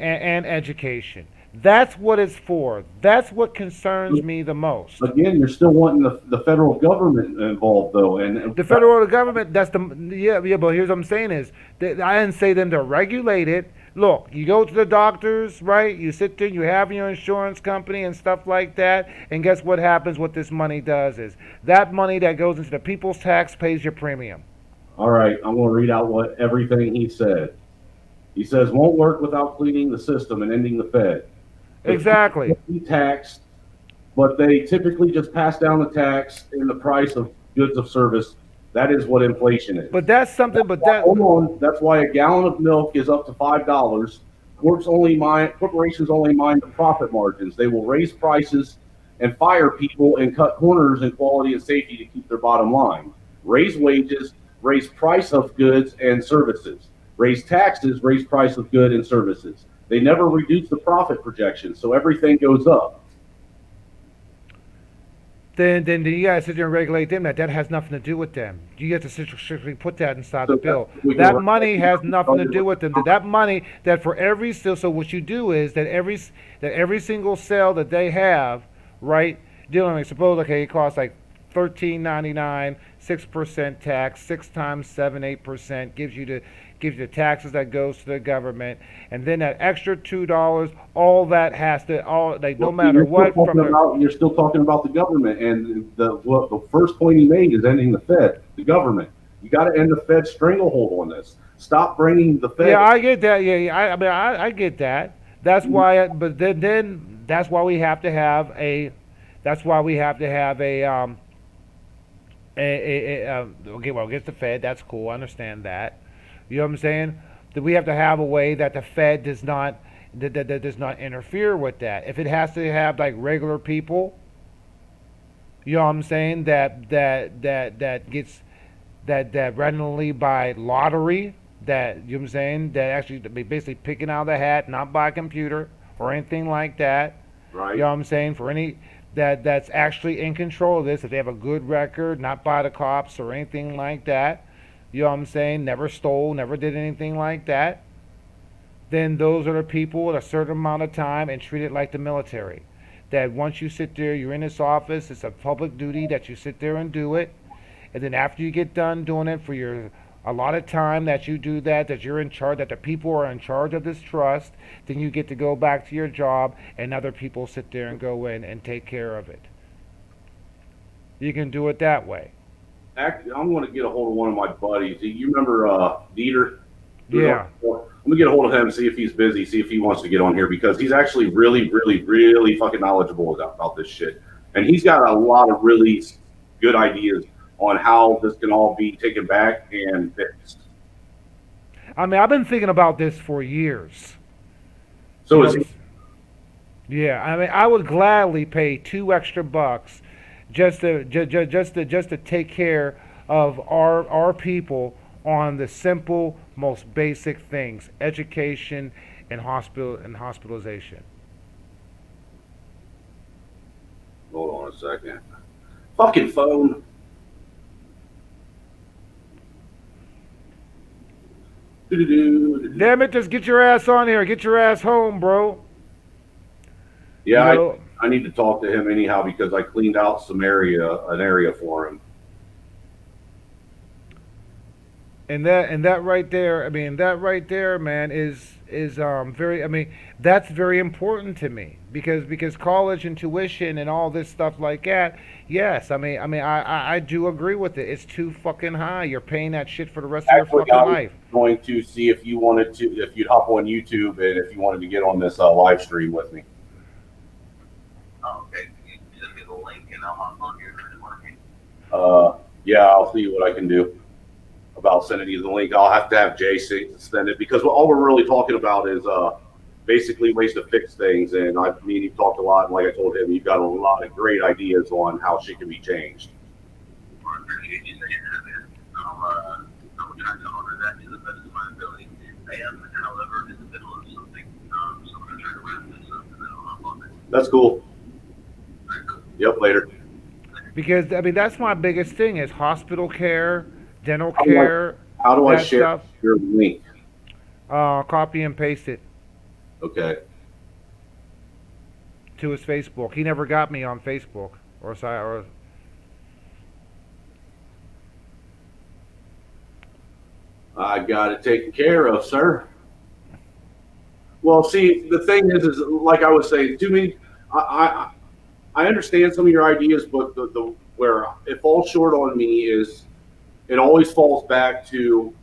education. That's what it's for. That's what concerns me the most. Again, you're still wanting the federal government involved, though, and The federal government, that's the, yeah, but here's what I'm saying is, that I didn't say them to regulate it. Look, you go to the doctors, right? You sit there, you have your insurance company and stuff like that, and guess what happens? What this money does is, that money that goes into the people's tax pays your premium. all right, I'm going to read out what everything he said. He says, won't work without cleaning the system and ending the Fed. Exactly. Be taxed, but they typically just pass down the tax in the price of goods of service. That is what inflation is. But that's something. But that hold on. That's why a gallon of milk is up to $5. Corporations only mind the profit margins. They will raise prices and fire people and cut corners in quality and safety to keep their bottom line. Raise wages, raise price of goods and services. Raise taxes, raise price of goods and services. They never reduce the profit projections, so everything goes up. Then you gotta sit there and regulate them. That has nothing to do with them. You have to strictly put that inside the bill. That money has nothing to do with them. That money that for every so what you do is that every single sale that they have, right? Dealing like suppose okay, it costs like $13.99, 6% tax, 6 times 7, 8% gives you the taxes that goes to the government, and then that extra $2, all that has to no matter what. You're still talking about the government, and the first point he made is ending the Fed, the government. You got to end the Fed stranglehold on this. Stop bringing the Fed. Yeah, I get that. Yeah, I get that. That's why. But then that's why we have to have a. That's why we have to have okay, well, against the Fed, that's cool. I understand that. You know what I'm saying? That we have to have a way that the Fed does not that does not interfere with that. If it has to have like regular people, you know what I'm saying, that gets that randomly by lottery, that you know what I'm saying, that actually be basically picking out of the hat, not by computer or anything like that. Right. You know what I'm saying? For any that's actually in control of this, if they have a good record, not by the cops or anything like that, you know what I'm saying, never stole, never did anything like that, then those are the people at a certain amount of time and treat it like the military. That once you sit there, you're in this office, it's a public duty that you sit there and do it. And then after you get done doing it for your a lot of time that you do that you're in charge, that the people are in charge of this trust, then you get to go back to your job and other people sit there and go in and take care of it. You can do it that way. Actually, I'm going to get a hold of one of my buddies. You remember Dieter? Yeah. I'm going to get a hold of him, see if he's busy, see if he wants to get on here, because he's actually really, really, really fucking knowledgeable about this shit. And he's got a lot of really good ideas on how this can all be taken back and fixed. I mean, I've been thinking about this for years. So is he? Yeah, I mean, I would gladly pay $2 extra just to take care of our people on the simple, most basic things: education and hospitalization. Hold on a second. Fucking phone. Damn it, just get your ass on here. Get your ass home, bro. Yeah, You know, I need to talk to him anyhow because I cleaned out an area for him. and that right there, I mean, that right there, man, is very. I mean, that's very important to me because college and tuition and all this stuff like that. Yes, I do agree with it. It's too fucking high. You're paying that shit for the rest of your fucking life. Going to see if you wanted to, if you'd hop on YouTube and if you wanted to get on this live stream with me. Okay, you send me the link and I'll hop on here and working. Yeah, I'll see what I can do about sending you the link. I'll have to have Jay send it because all we're really talking about is basically ways to fix things. And me and you talked a lot, and like I told him, you've got a lot of great ideas on how shit can be changed. I appreciate you saying that, man. I'll try to honor that to the best of my ability. I am, however, in the middle of something, so I'm going to try to wrap this up and then I'll hop on it. That's cool. Yep, later. Because I mean, that's my biggest thing is hospital care, dental care. How do I that share stuff. your link? Copy and paste it. Okay. to his Facebook. He never got me on Facebook or. I got it taken care of, sir. Well, see, the thing is like I was saying, to me, I understand some of your ideas, but the where it falls short on me is it always falls back to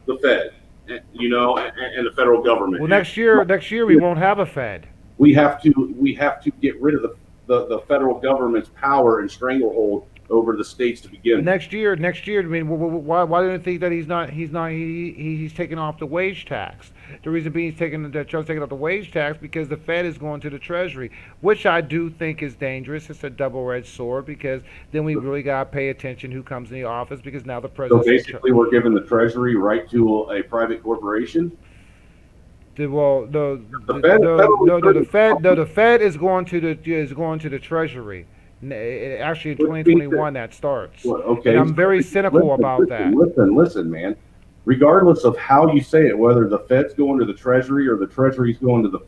the Fed, and the federal government. Well, next year we won't have a Fed. We have to get rid of the federal government's power and stranglehold over the states to begin. Next year. I mean, why do you think that he's taking off the wage tax? The reason being Trump's taking off the wage tax because the Fed is going to the Treasury, which I do think is dangerous. It's a double-edged sword because then we really gotta pay attention who comes in the office because now the So president. basically, we're giving the Treasury right to a private corporation. The Fed is going to the Treasury. Actually, in 2021 that starts. Okay. And I'm very cynical about that. Listen, man. Regardless of how you say it, whether the Fed's going to the Treasury or the Treasury's going to the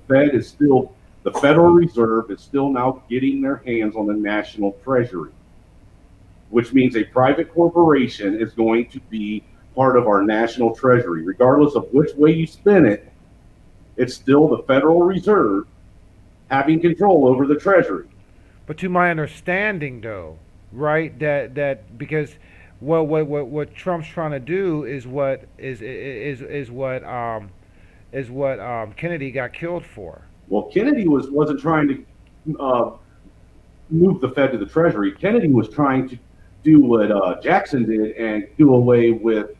Fed is still, the Federal Reserve is still now getting their hands on the national Treasury, which means a private corporation is going to be part of our national Treasury. Regardless of which way you spin it, it's still the Federal Reserve having control over the Treasury. But to my understanding, though, right, that because what Trump's trying to do is what Kennedy got killed for. Well, Kennedy wasn't trying to move the Fed to the Treasury. Kennedy was trying to do what Jackson did and do away with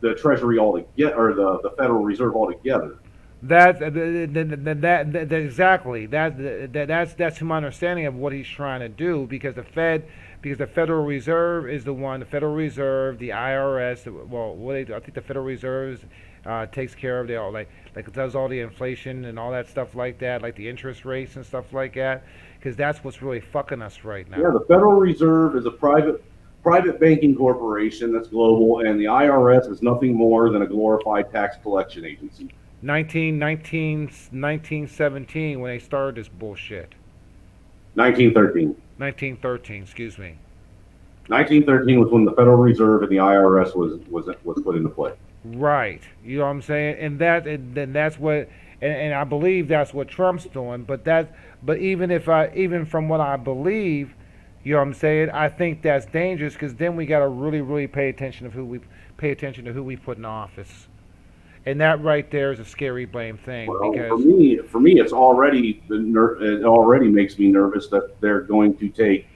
the Treasury altogether, or the Federal Reserve altogether. That's exactly that's my understanding of what he's trying to do because the Federal Reserve is the one. The Federal Reserve, the IRS. Well, I think the Federal Reserve takes care of like does all the inflation and all that stuff like that, like the interest rates and stuff like that, because that's what's really fucking us right now. Yeah, the Federal Reserve is a private banking corporation that's global, and the IRS is nothing more than a glorified tax collection agency. 1917 when they started this bullshit. 1913. 1913, excuse me. 1913 was when the Federal Reserve and the IRS was put into play. Right. You know what I'm saying? And that's what and I believe that's what Trump's doing, but even from what I believe, you know what I'm saying, I think that's dangerous because then we got to really pay attention to who we put in office. And that right there is a scary blame thing. Well, because for me, it already makes me nervous that they're going to take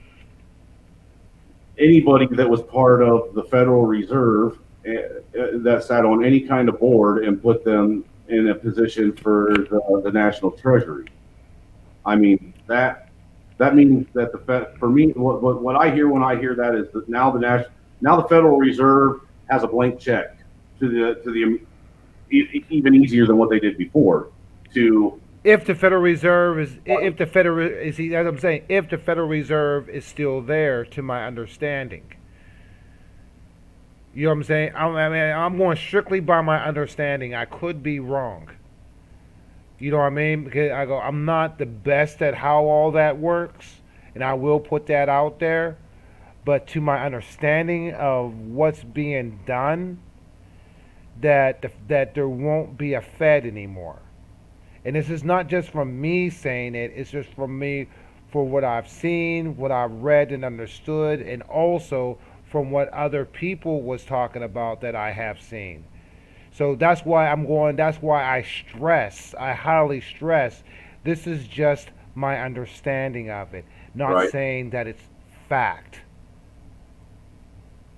anybody that was part of the Federal Reserve that sat on any kind of board and put them in a position for the National Treasury. I mean that means that the Fed, for me, what I hear when I hear that is that now the Federal Reserve has a blank check to the even easier than what they did before. If the Federal Reserve as I'm saying, if the Federal Reserve is still there, to my understanding, you know what I'm saying. I'm going strictly by my understanding. I could be wrong. You know what I mean? Because I'm not the best at how all that works, and I will put that out there. But to my understanding of what's being done, that there won't be a Fed anymore. And this is not just from me saying it, it's just from me for what I've seen, what I've read and understood, and also from what other people was talking about that I have seen. So that's why I highly stress, this is just my understanding of it, not saying that it's fact.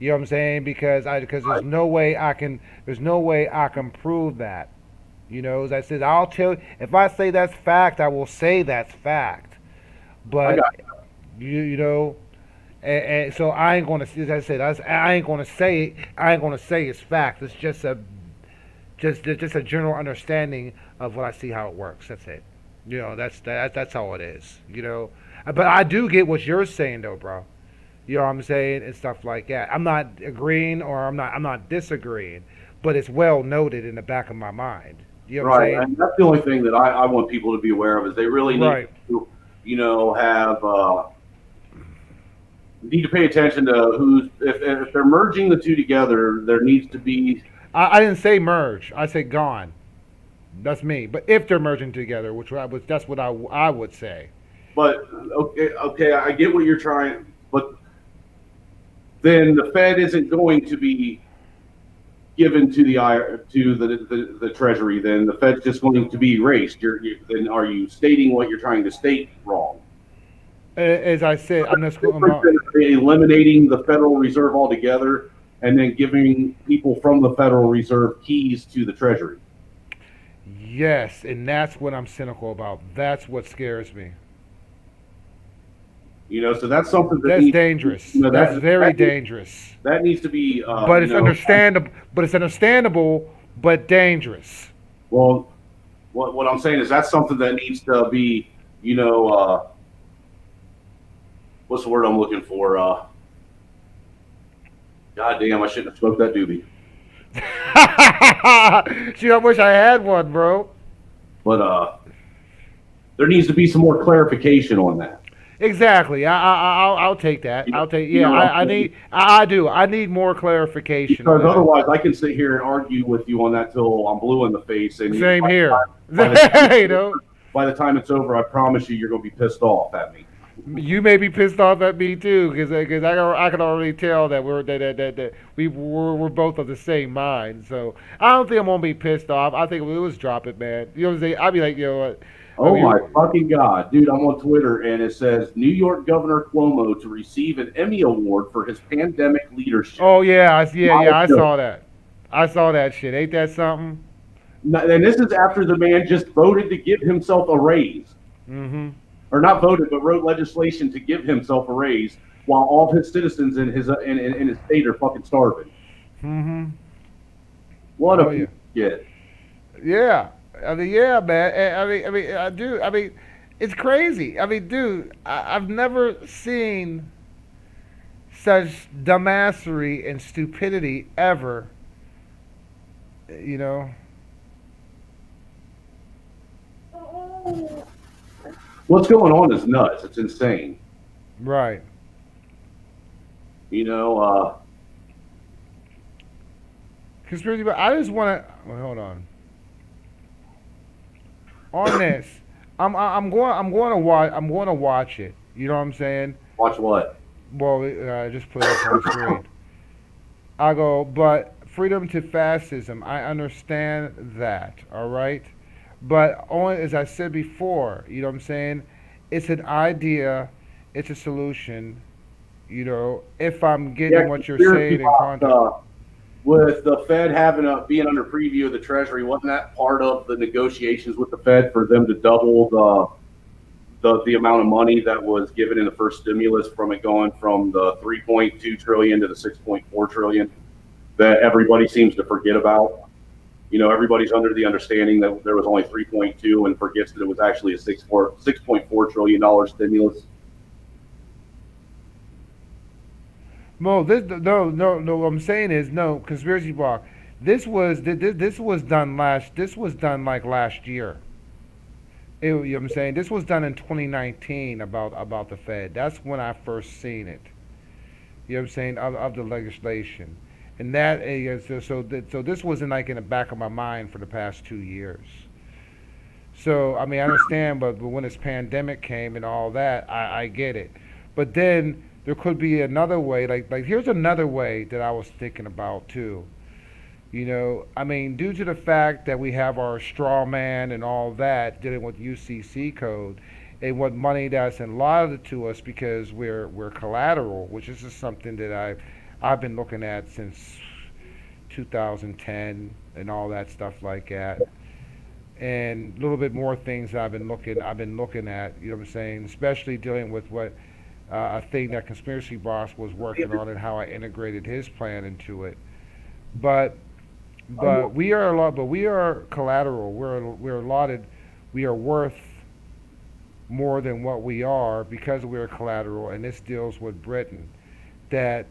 You know what I'm saying? Because there's no way I can prove that. You know, as I said, I'll tell you, if I say that's fact, I will say that's fact. But you know, and so I ain't gonna, as I said, I ain't gonna say it's fact. It's just a general understanding of what I see how it works. That's it. You know, that's all it is. You know, but I do get what you're saying though, bro. You know what I'm saying, and stuff like that. I'm not agreeing or I'm not disagreeing, but it's well noted in the back of my mind. You know what I'm Right, saying? and that's the only thing that I want people to be aware of is they really need Right. to, have need to pay attention to who's if they're merging the two together, there needs to be. I didn't say merge. I said gone. That's me. But if they're merging together, that's what I would say. But okay, I get what you're trying, but then the Fed isn't going to be given to the Treasury. Then the Fed's just going to be erased. Then are you stating what you're trying to state wrong? As I said, I'm just going. Eliminating the Federal Reserve altogether and then giving people from the Federal Reserve keys to the Treasury. Yes, and that's what I'm cynical about. That's what scares me. So that's something that's dangerous. That's very dangerous. That needs to be. But it's understandable. But it's understandable, but dangerous. Well, what I'm saying is that's something that needs to be, what's the word I'm looking for? God damn, I shouldn't have smoked that doobie. Gee, I wish I had one, bro. But there needs to be some more clarification on that. Exactly. I'll take that. I'll take. Yeah, I do. I need more clarification. Because otherwise, I can sit here and argue with you on that till I'm blue in the face. And same here. By the time it's over, I promise you're going to be pissed off at me. You may be pissed off at me too, because I can already tell that we're both of the same mind. So I don't think I'm gonna be pissed off. I think we'll just drop it, man. You know what I'm saying? I'd be like, what? Oh my fucking God, dude! I'm on Twitter and it says New York Governor Cuomo to receive an Emmy Award for his pandemic leadership. Oh yeah, I saw that. I saw that shit. Ain't that something? And this is after the man just voted to give himself a raise. Mm-hmm. Or not voted, but wrote legislation to give himself a raise, while all of his citizens in his state are fucking starving. Mm-hmm. What a shit. Yeah. I mean, yeah, man. I mean, it's crazy. I mean, dude, I've never seen such dumbassery and stupidity ever. What's going on is nuts. It's insane. Right. Conspiracy, but I just want to hold on. On this, I'm going to watch it. You know what I'm saying? Watch what? Well, just put it up on the screen. I go, but freedom to fascism. I understand that. All right. But only as I said before, you know what I'm saying? It's an idea, it's a solution, if I'm getting what you're saying in context. With the Fed being under preview of the Treasury, wasn't that part of the negotiations with the Fed for them to double the amount of money that was given in the first stimulus, from it going from the 3.2 trillion to the 6.4 trillion that everybody seems to forget about? Everybody's under the understanding that there was only 3.2 and forgets that it was actually a $6.4 trillion stimulus. No. What I'm saying is no conspiracy block. This was done like last year. You know what I'm saying? This was done in 2019 about the Fed. That's when I first seen it. You know what I'm saying, of the legislation. And that so this wasn't like in the back of my mind for the past 2 years. So I mean, I understand, but when this pandemic came and all that, I get it. But then there could be another way. Like here's another way that I was thinking about too. I mean, due to the fact that we have our straw man and all that dealing with UCC code and what money that's allotted to us because we're collateral, which is just something that I've been looking at since 2010 and all that stuff like that, and a little bit more things that I've been looking at. You know what I'm saying? Especially dealing with what a thing that Conspiracy Boss was working on and how I integrated his plan into it. But we are collateral. We're allotted. We are worth more than what we are because we're collateral, and this deals with Britain. That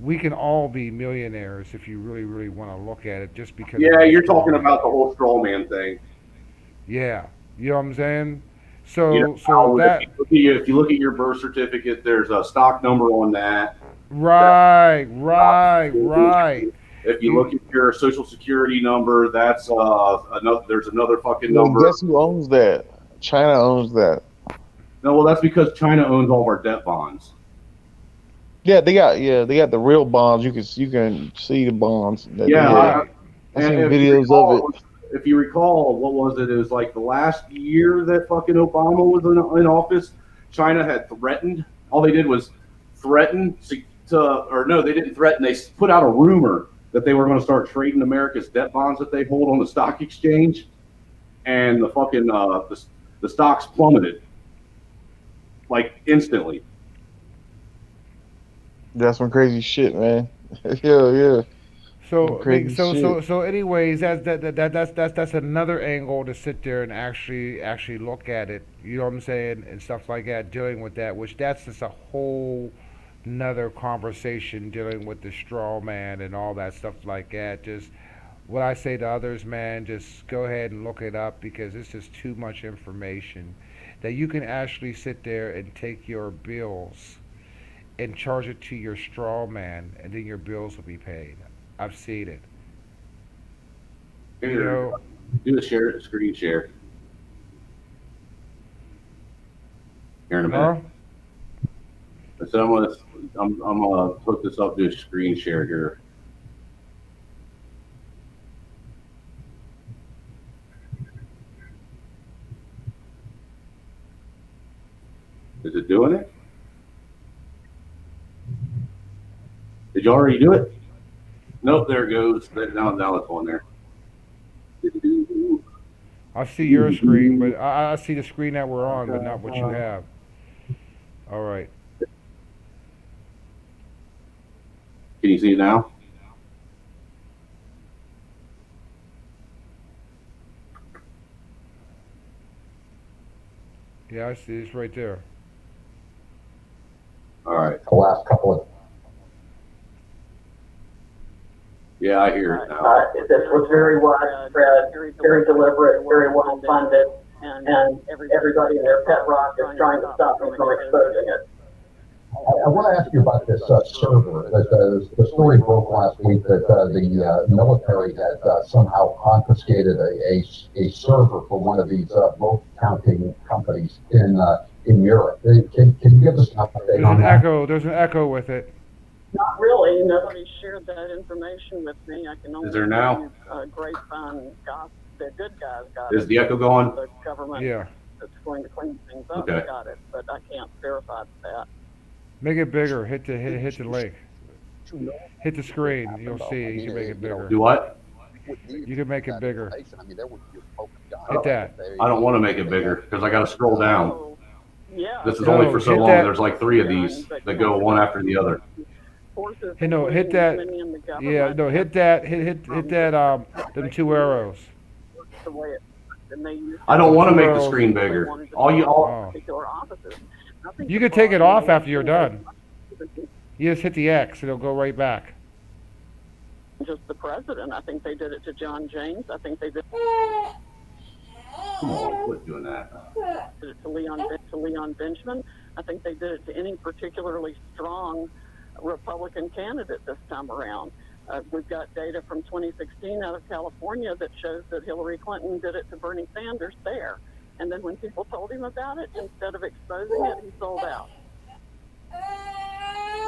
we can all be millionaires if you really, really want to look at it, just because of Yeah, the you're straw talking man. about the whole straw man thing. Yeah, you know what I'm saying. You know, So how that if you look at your birth certificate, there's a stock number on that. right, right, right. If you look You at your social security number, that's another. There's another fucking Well, number. guess who owns that? China owns that. No, well, that's because China owns all of our debt bonds. Yeah, they got the real bonds. You can see the bonds that they Yeah, have. right. I and seen if you videos of it. recall, what was it? It was like the last year that fucking Obama was in office. China had threatened. All they did was threaten or no, they didn't threaten. They put out a rumor that they were going to start trading America's debt bonds that they hold on the stock exchange, and the fucking the stocks plummeted like instantly. That's some crazy shit, man. Yeah, some So, crazy shit. anyways, that's another angle to sit there and actually look at it. You know what I'm saying, and stuff like that, dealing with that, which that's just a whole another conversation, dealing with the straw man and all that stuff like that. Just what I say to others, man, just go ahead and look it up, because it's just too much information that you can actually sit there and take your bills and charge it to your straw man, and then your bills will be paid. I've seen it. You Here, know, do a screen share here in a minute. huh? So I'm gonna hook this up to a screen share here. Is it doing it? Did you already do it? Nope, there it goes. Now it's on there. I see your screen, but I see the screen that we're on, but not what you have. All right. Can you see it now? Yeah, I see. It's right there. All right. The last couple of Yeah, I hear it now. this was very widespread, very deliberate, very well funded, and everybody in their pet rock is trying to stop me from exposing it. I want to ask you about this server. The story broke last week that the military had somehow confiscated a server for one of these vote counting companies in Europe. Can you give us an update on that? There's an echo with it. Not really. Nobody shared that information with me. I can only Is there now? grapevine gossip. The good guys got Is it. the echo going? The government Yeah. that's going to clean things up Okay. got it, but I can't verify that. Make it bigger. Hit the link. Hit the screen. You'll see. You can make it bigger. Do what? You can make it bigger. Hit that. I don't want to make it bigger because I got to scroll down. Yeah. This is No, only for so hit long. that. There's like 3 of these that go one after the other. Forces Hey, no, hit including that. many in the government Yeah, no, hit that. Hit that. Them 2 arrows. the way it, and they use I don't want to make the Well, screen bigger. All particular offices. I think You the can take it problem off after you're is done. You just hit the X. It'll go right back. just the president. I think they did it to John James. I think they did Come on, quit doing that. it to Leon Benjamin. I think they did it to any particularly strong Republican candidate this time around. We've got data from 2016 out of California that shows that Hillary Clinton did it to Bernie Sanders there. And then when people told him about it, instead of exposing it, he sold out.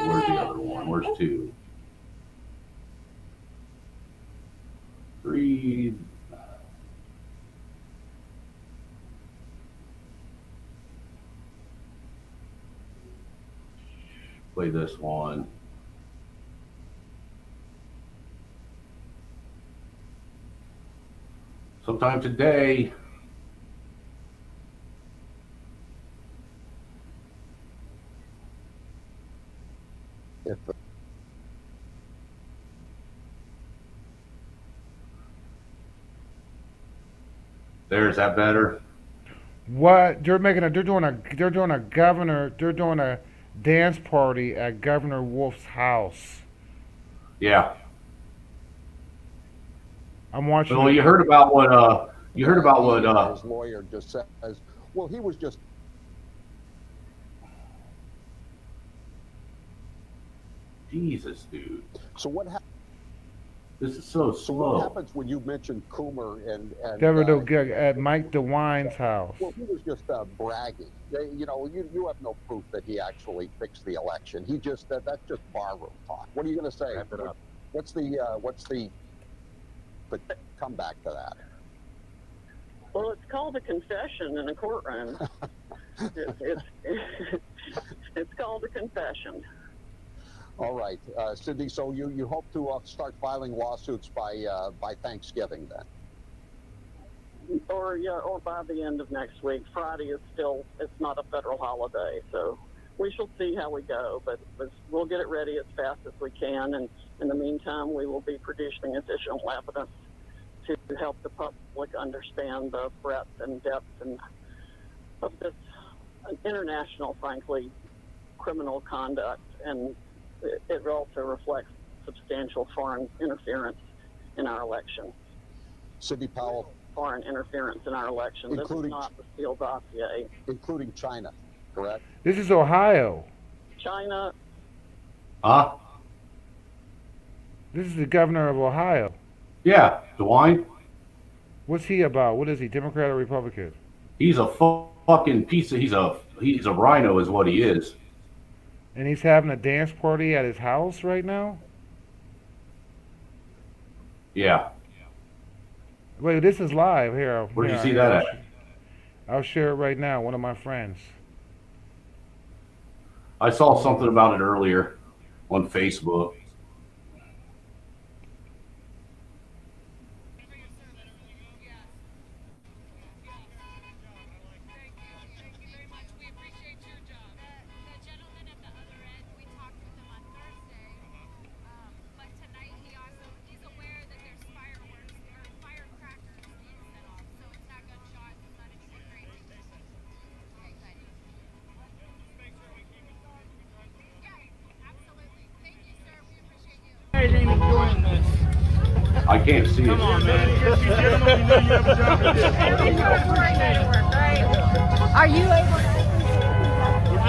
Where's the other one? Where's 2? 3. Play this one. Sometime today. There's that better. What they're doing a dance party at Governor Wolf's house. Yeah. I'm watching. Well, you heard about what? His lawyer just says, well, he was just. Jesus, dude. So what happened? This is so So what slow. happens when you mention Coomer and Never know at Mike DeWine's house. Well, he was just bragging. You know, you have no proof that he actually fixed the election. He just that's just barroom talk. What are you going to say? Wrap it up. What's the but come back to that. Well, it's called a confession in a courtroom. It's called a confession. All right, Cindy. So you hope to start filing lawsuits by Thanksgiving then? Or by the end of next week. Friday is it's not a federal holiday, so we shall see how we go. But we'll get it ready as fast as we can, and in the meantime, we will be producing additional evidence to help the public understand the breadth and depth of this international, frankly, criminal conduct, and it also reflects substantial foreign interference in our election. Cindy Powell. Foreign interference in our election. This is not the Steele dossier. Including China, correct? This is Ohio. China. Huh? This is the governor of Ohio. Yeah, DeWine. What's he about? What is he, Democrat or Republican? He's a fucking piece of. He's a rhino, is what he is. And he's having a dance party at his house right now? Yeah. Wait, this is live here. Where'd you see that at? I'll share it right now. One of my friends. I saw something about it earlier on Facebook. I can't see it. Come on, man. Are you able?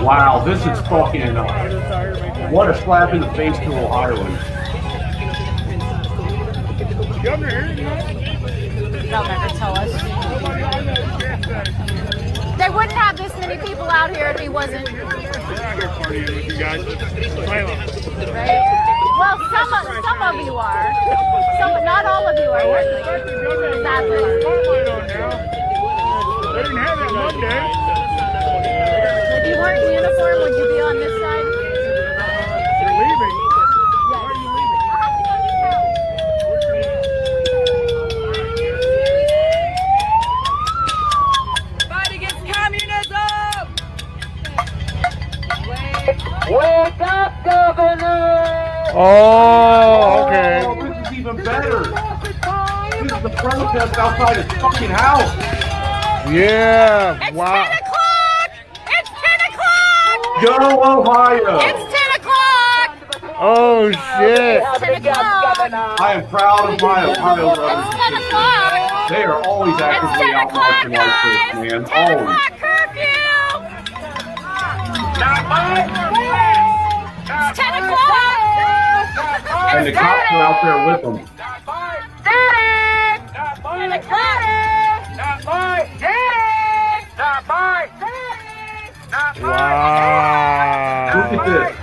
Wow, this is fucking. What a slap in the face to Ohioans. They'll never tell us. They wouldn't have this many people out here if he wasn't. We're out here partying with you guys. Right? Well, some of you are. Not all of you are. Exactly. They didn't have that Monday. If you weren't in uniform, would you be on this side? You're leaving. Yes. Why are you leaving? I'll have to go to town. Fight against communism! Wake up, Governor! Oh, okay. Oh, this is even better. This is the protest outside his fucking house. Yeah. It's Wow. 10 o'clock! It's 10 o'clock! Go Ohio. It's 10 o'clock! Oh shit. It's 10 o'clock! I am proud of my Ohio brothers. It's 10 o'clock! They are always actively out marching like this, man. 10 Always. o'clock curfew! It's 10 o'clock! And the cops are out there with them. 10 o'clock! Wow. Look at this.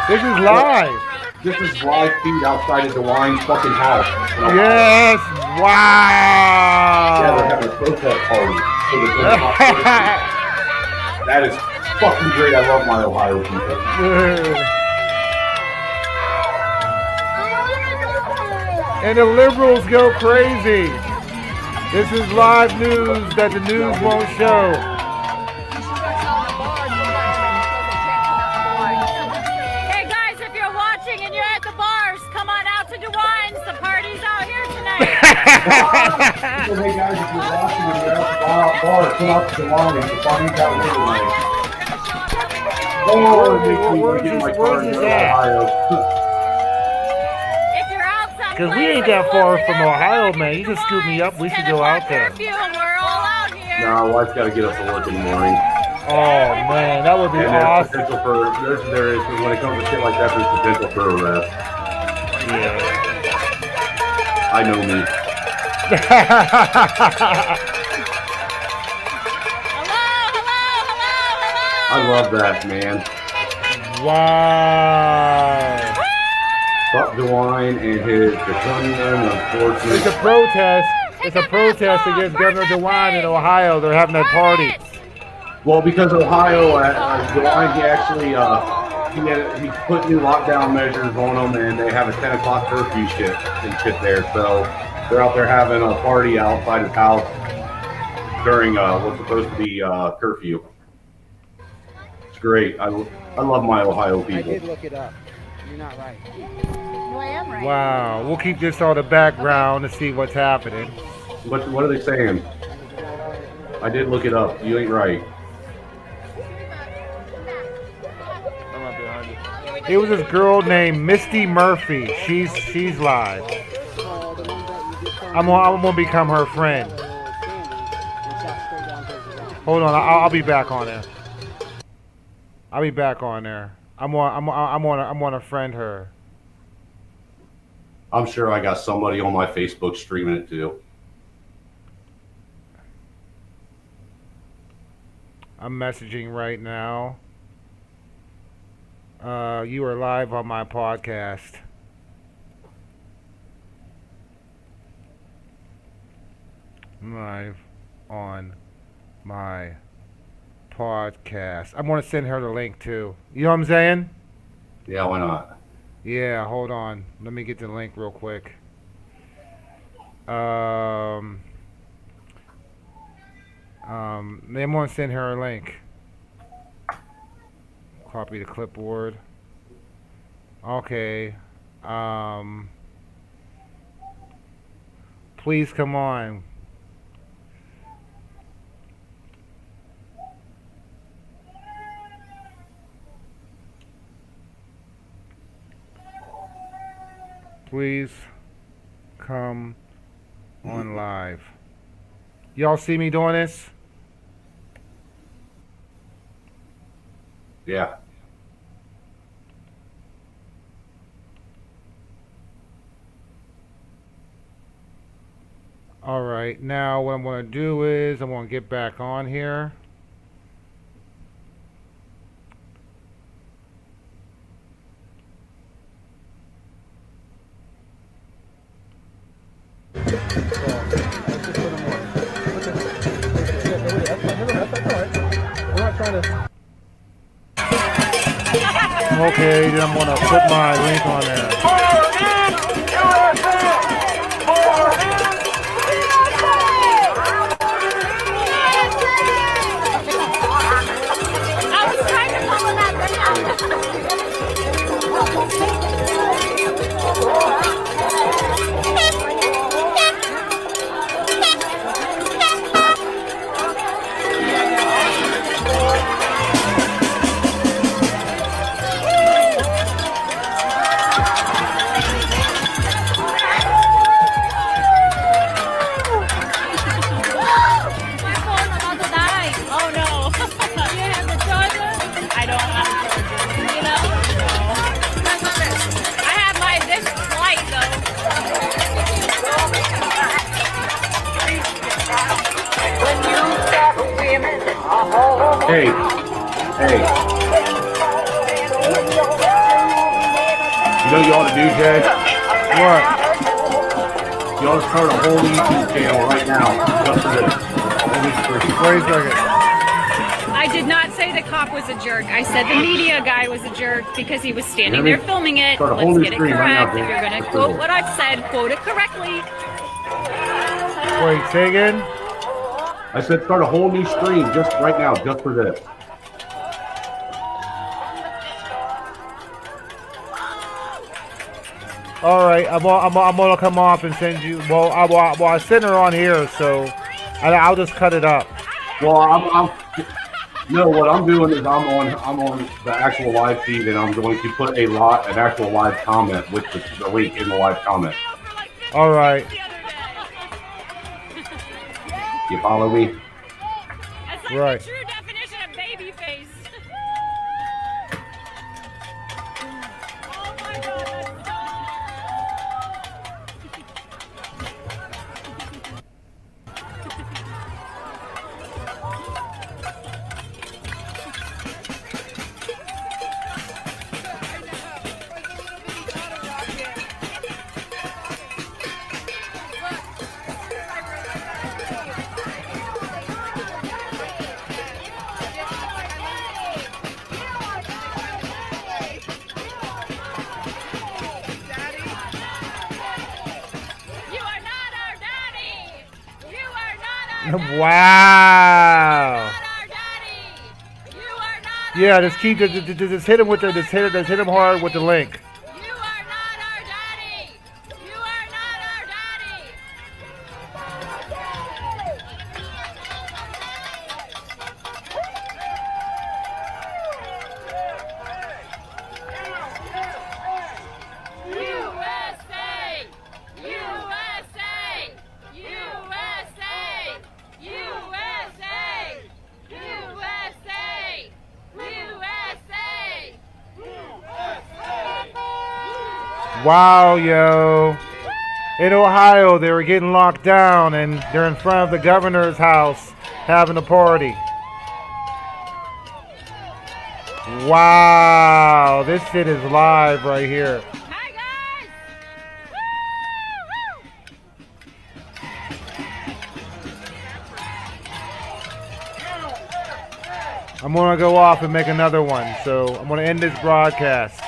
This is live. This is live feed outside of DeWine's fucking house. Yes. Wow. Yeah, they're having a protest party. So they're doing that is fucking great. I love my Ohio people. And the liberals go crazy. This is live news that the news won't show. Hey guys, if you're watching and you're at the bars, come on out to DeWine's. The party's out here tonight. Hey guys, if you're watching and you're at the bar, come out to DeWine. The party's out here tonight. Oh, it makes me want to get in my car and where's go this to at? Ohio. If you're out Because we someplace, ain't that far from Ohio, man. You can scoop me up. We should go out there. curfew and we're all out here. Nah, wife's got to get up to work in the morning. Oh, man, that would be And there's awesome. potential for, there is, when it comes to shit like that, there's potential for arrest. Yeah. I know me. I love that, man. Wow. Fuck DeWine and his draconian, unfortunate. It's a protest. It's a protest against Governor DeWine in Ohio. They're having a party. Well, because Ohio, DeWine, he actually, he put new lockdown measures on them, and they have a 10 o'clock curfew shit there. So they're out there having a party outside his house during what's supposed to be curfew. It's great. I love my Ohio people. I did look it up. You're not right. Well, I am right. Wow. We'll keep this on the background to see what's happening. What are they saying? I did look it up. You ain't right. It was this girl named Misty Murphy. She's live. I'm gonna become her friend. Hold on, I'll be back on there. I'll be back on there. I'm gonna friend her. I'm sure I got somebody on my Facebook streaming it too. I'm messaging right now. You are live on my podcast. Live on my podcast. I'm going to send her the link too. You know what I'm saying? Yeah, why not? Yeah, hold on. Let me get the link real quick. I'm going to send her a link. Copy the clipboard. Okay. Please come on. Please come on live. Y'all see me doing this? Yeah. All right. Now what I'm going to do is I'm going to get back on here. Okay, then I'm going to put my link on there. I was trying to follow that Oh no. Do you have the charger? I don't have a charger. You know? I have my this light Hey. Hey. You know what you ought to do, Jay? What? You ought to start a whole YouTube channel right now just for this. Wait a second. I did not say the cop was a jerk. I said the media guy was a jerk because he was standing Let me there filming it. start a whole Let's new get it stream right now, correct. If Jay. you're going to quote what I've said, quote it correctly. Wait, say again? I said start a whole new stream just right now, just for this. All right, I'm gonna come off and send you. Well, I sent her on here, so I'll just cut it up. Well, No, what I'm doing is I'm on the actual live feed, and I'm going to put an actual live comment with the link in the live comment. All right. You follow me? That's like Right. the true definition of baby face. Oh my god, that's so Wow. Yeah, just keep just hit him with just hit him hard with the link. Wow, yo. In Ohio, they were getting locked down, and they're in front of the governor's house having a party. Wow, this shit is live right here. I'm going to go off and make another one, so I'm going to end this broadcast.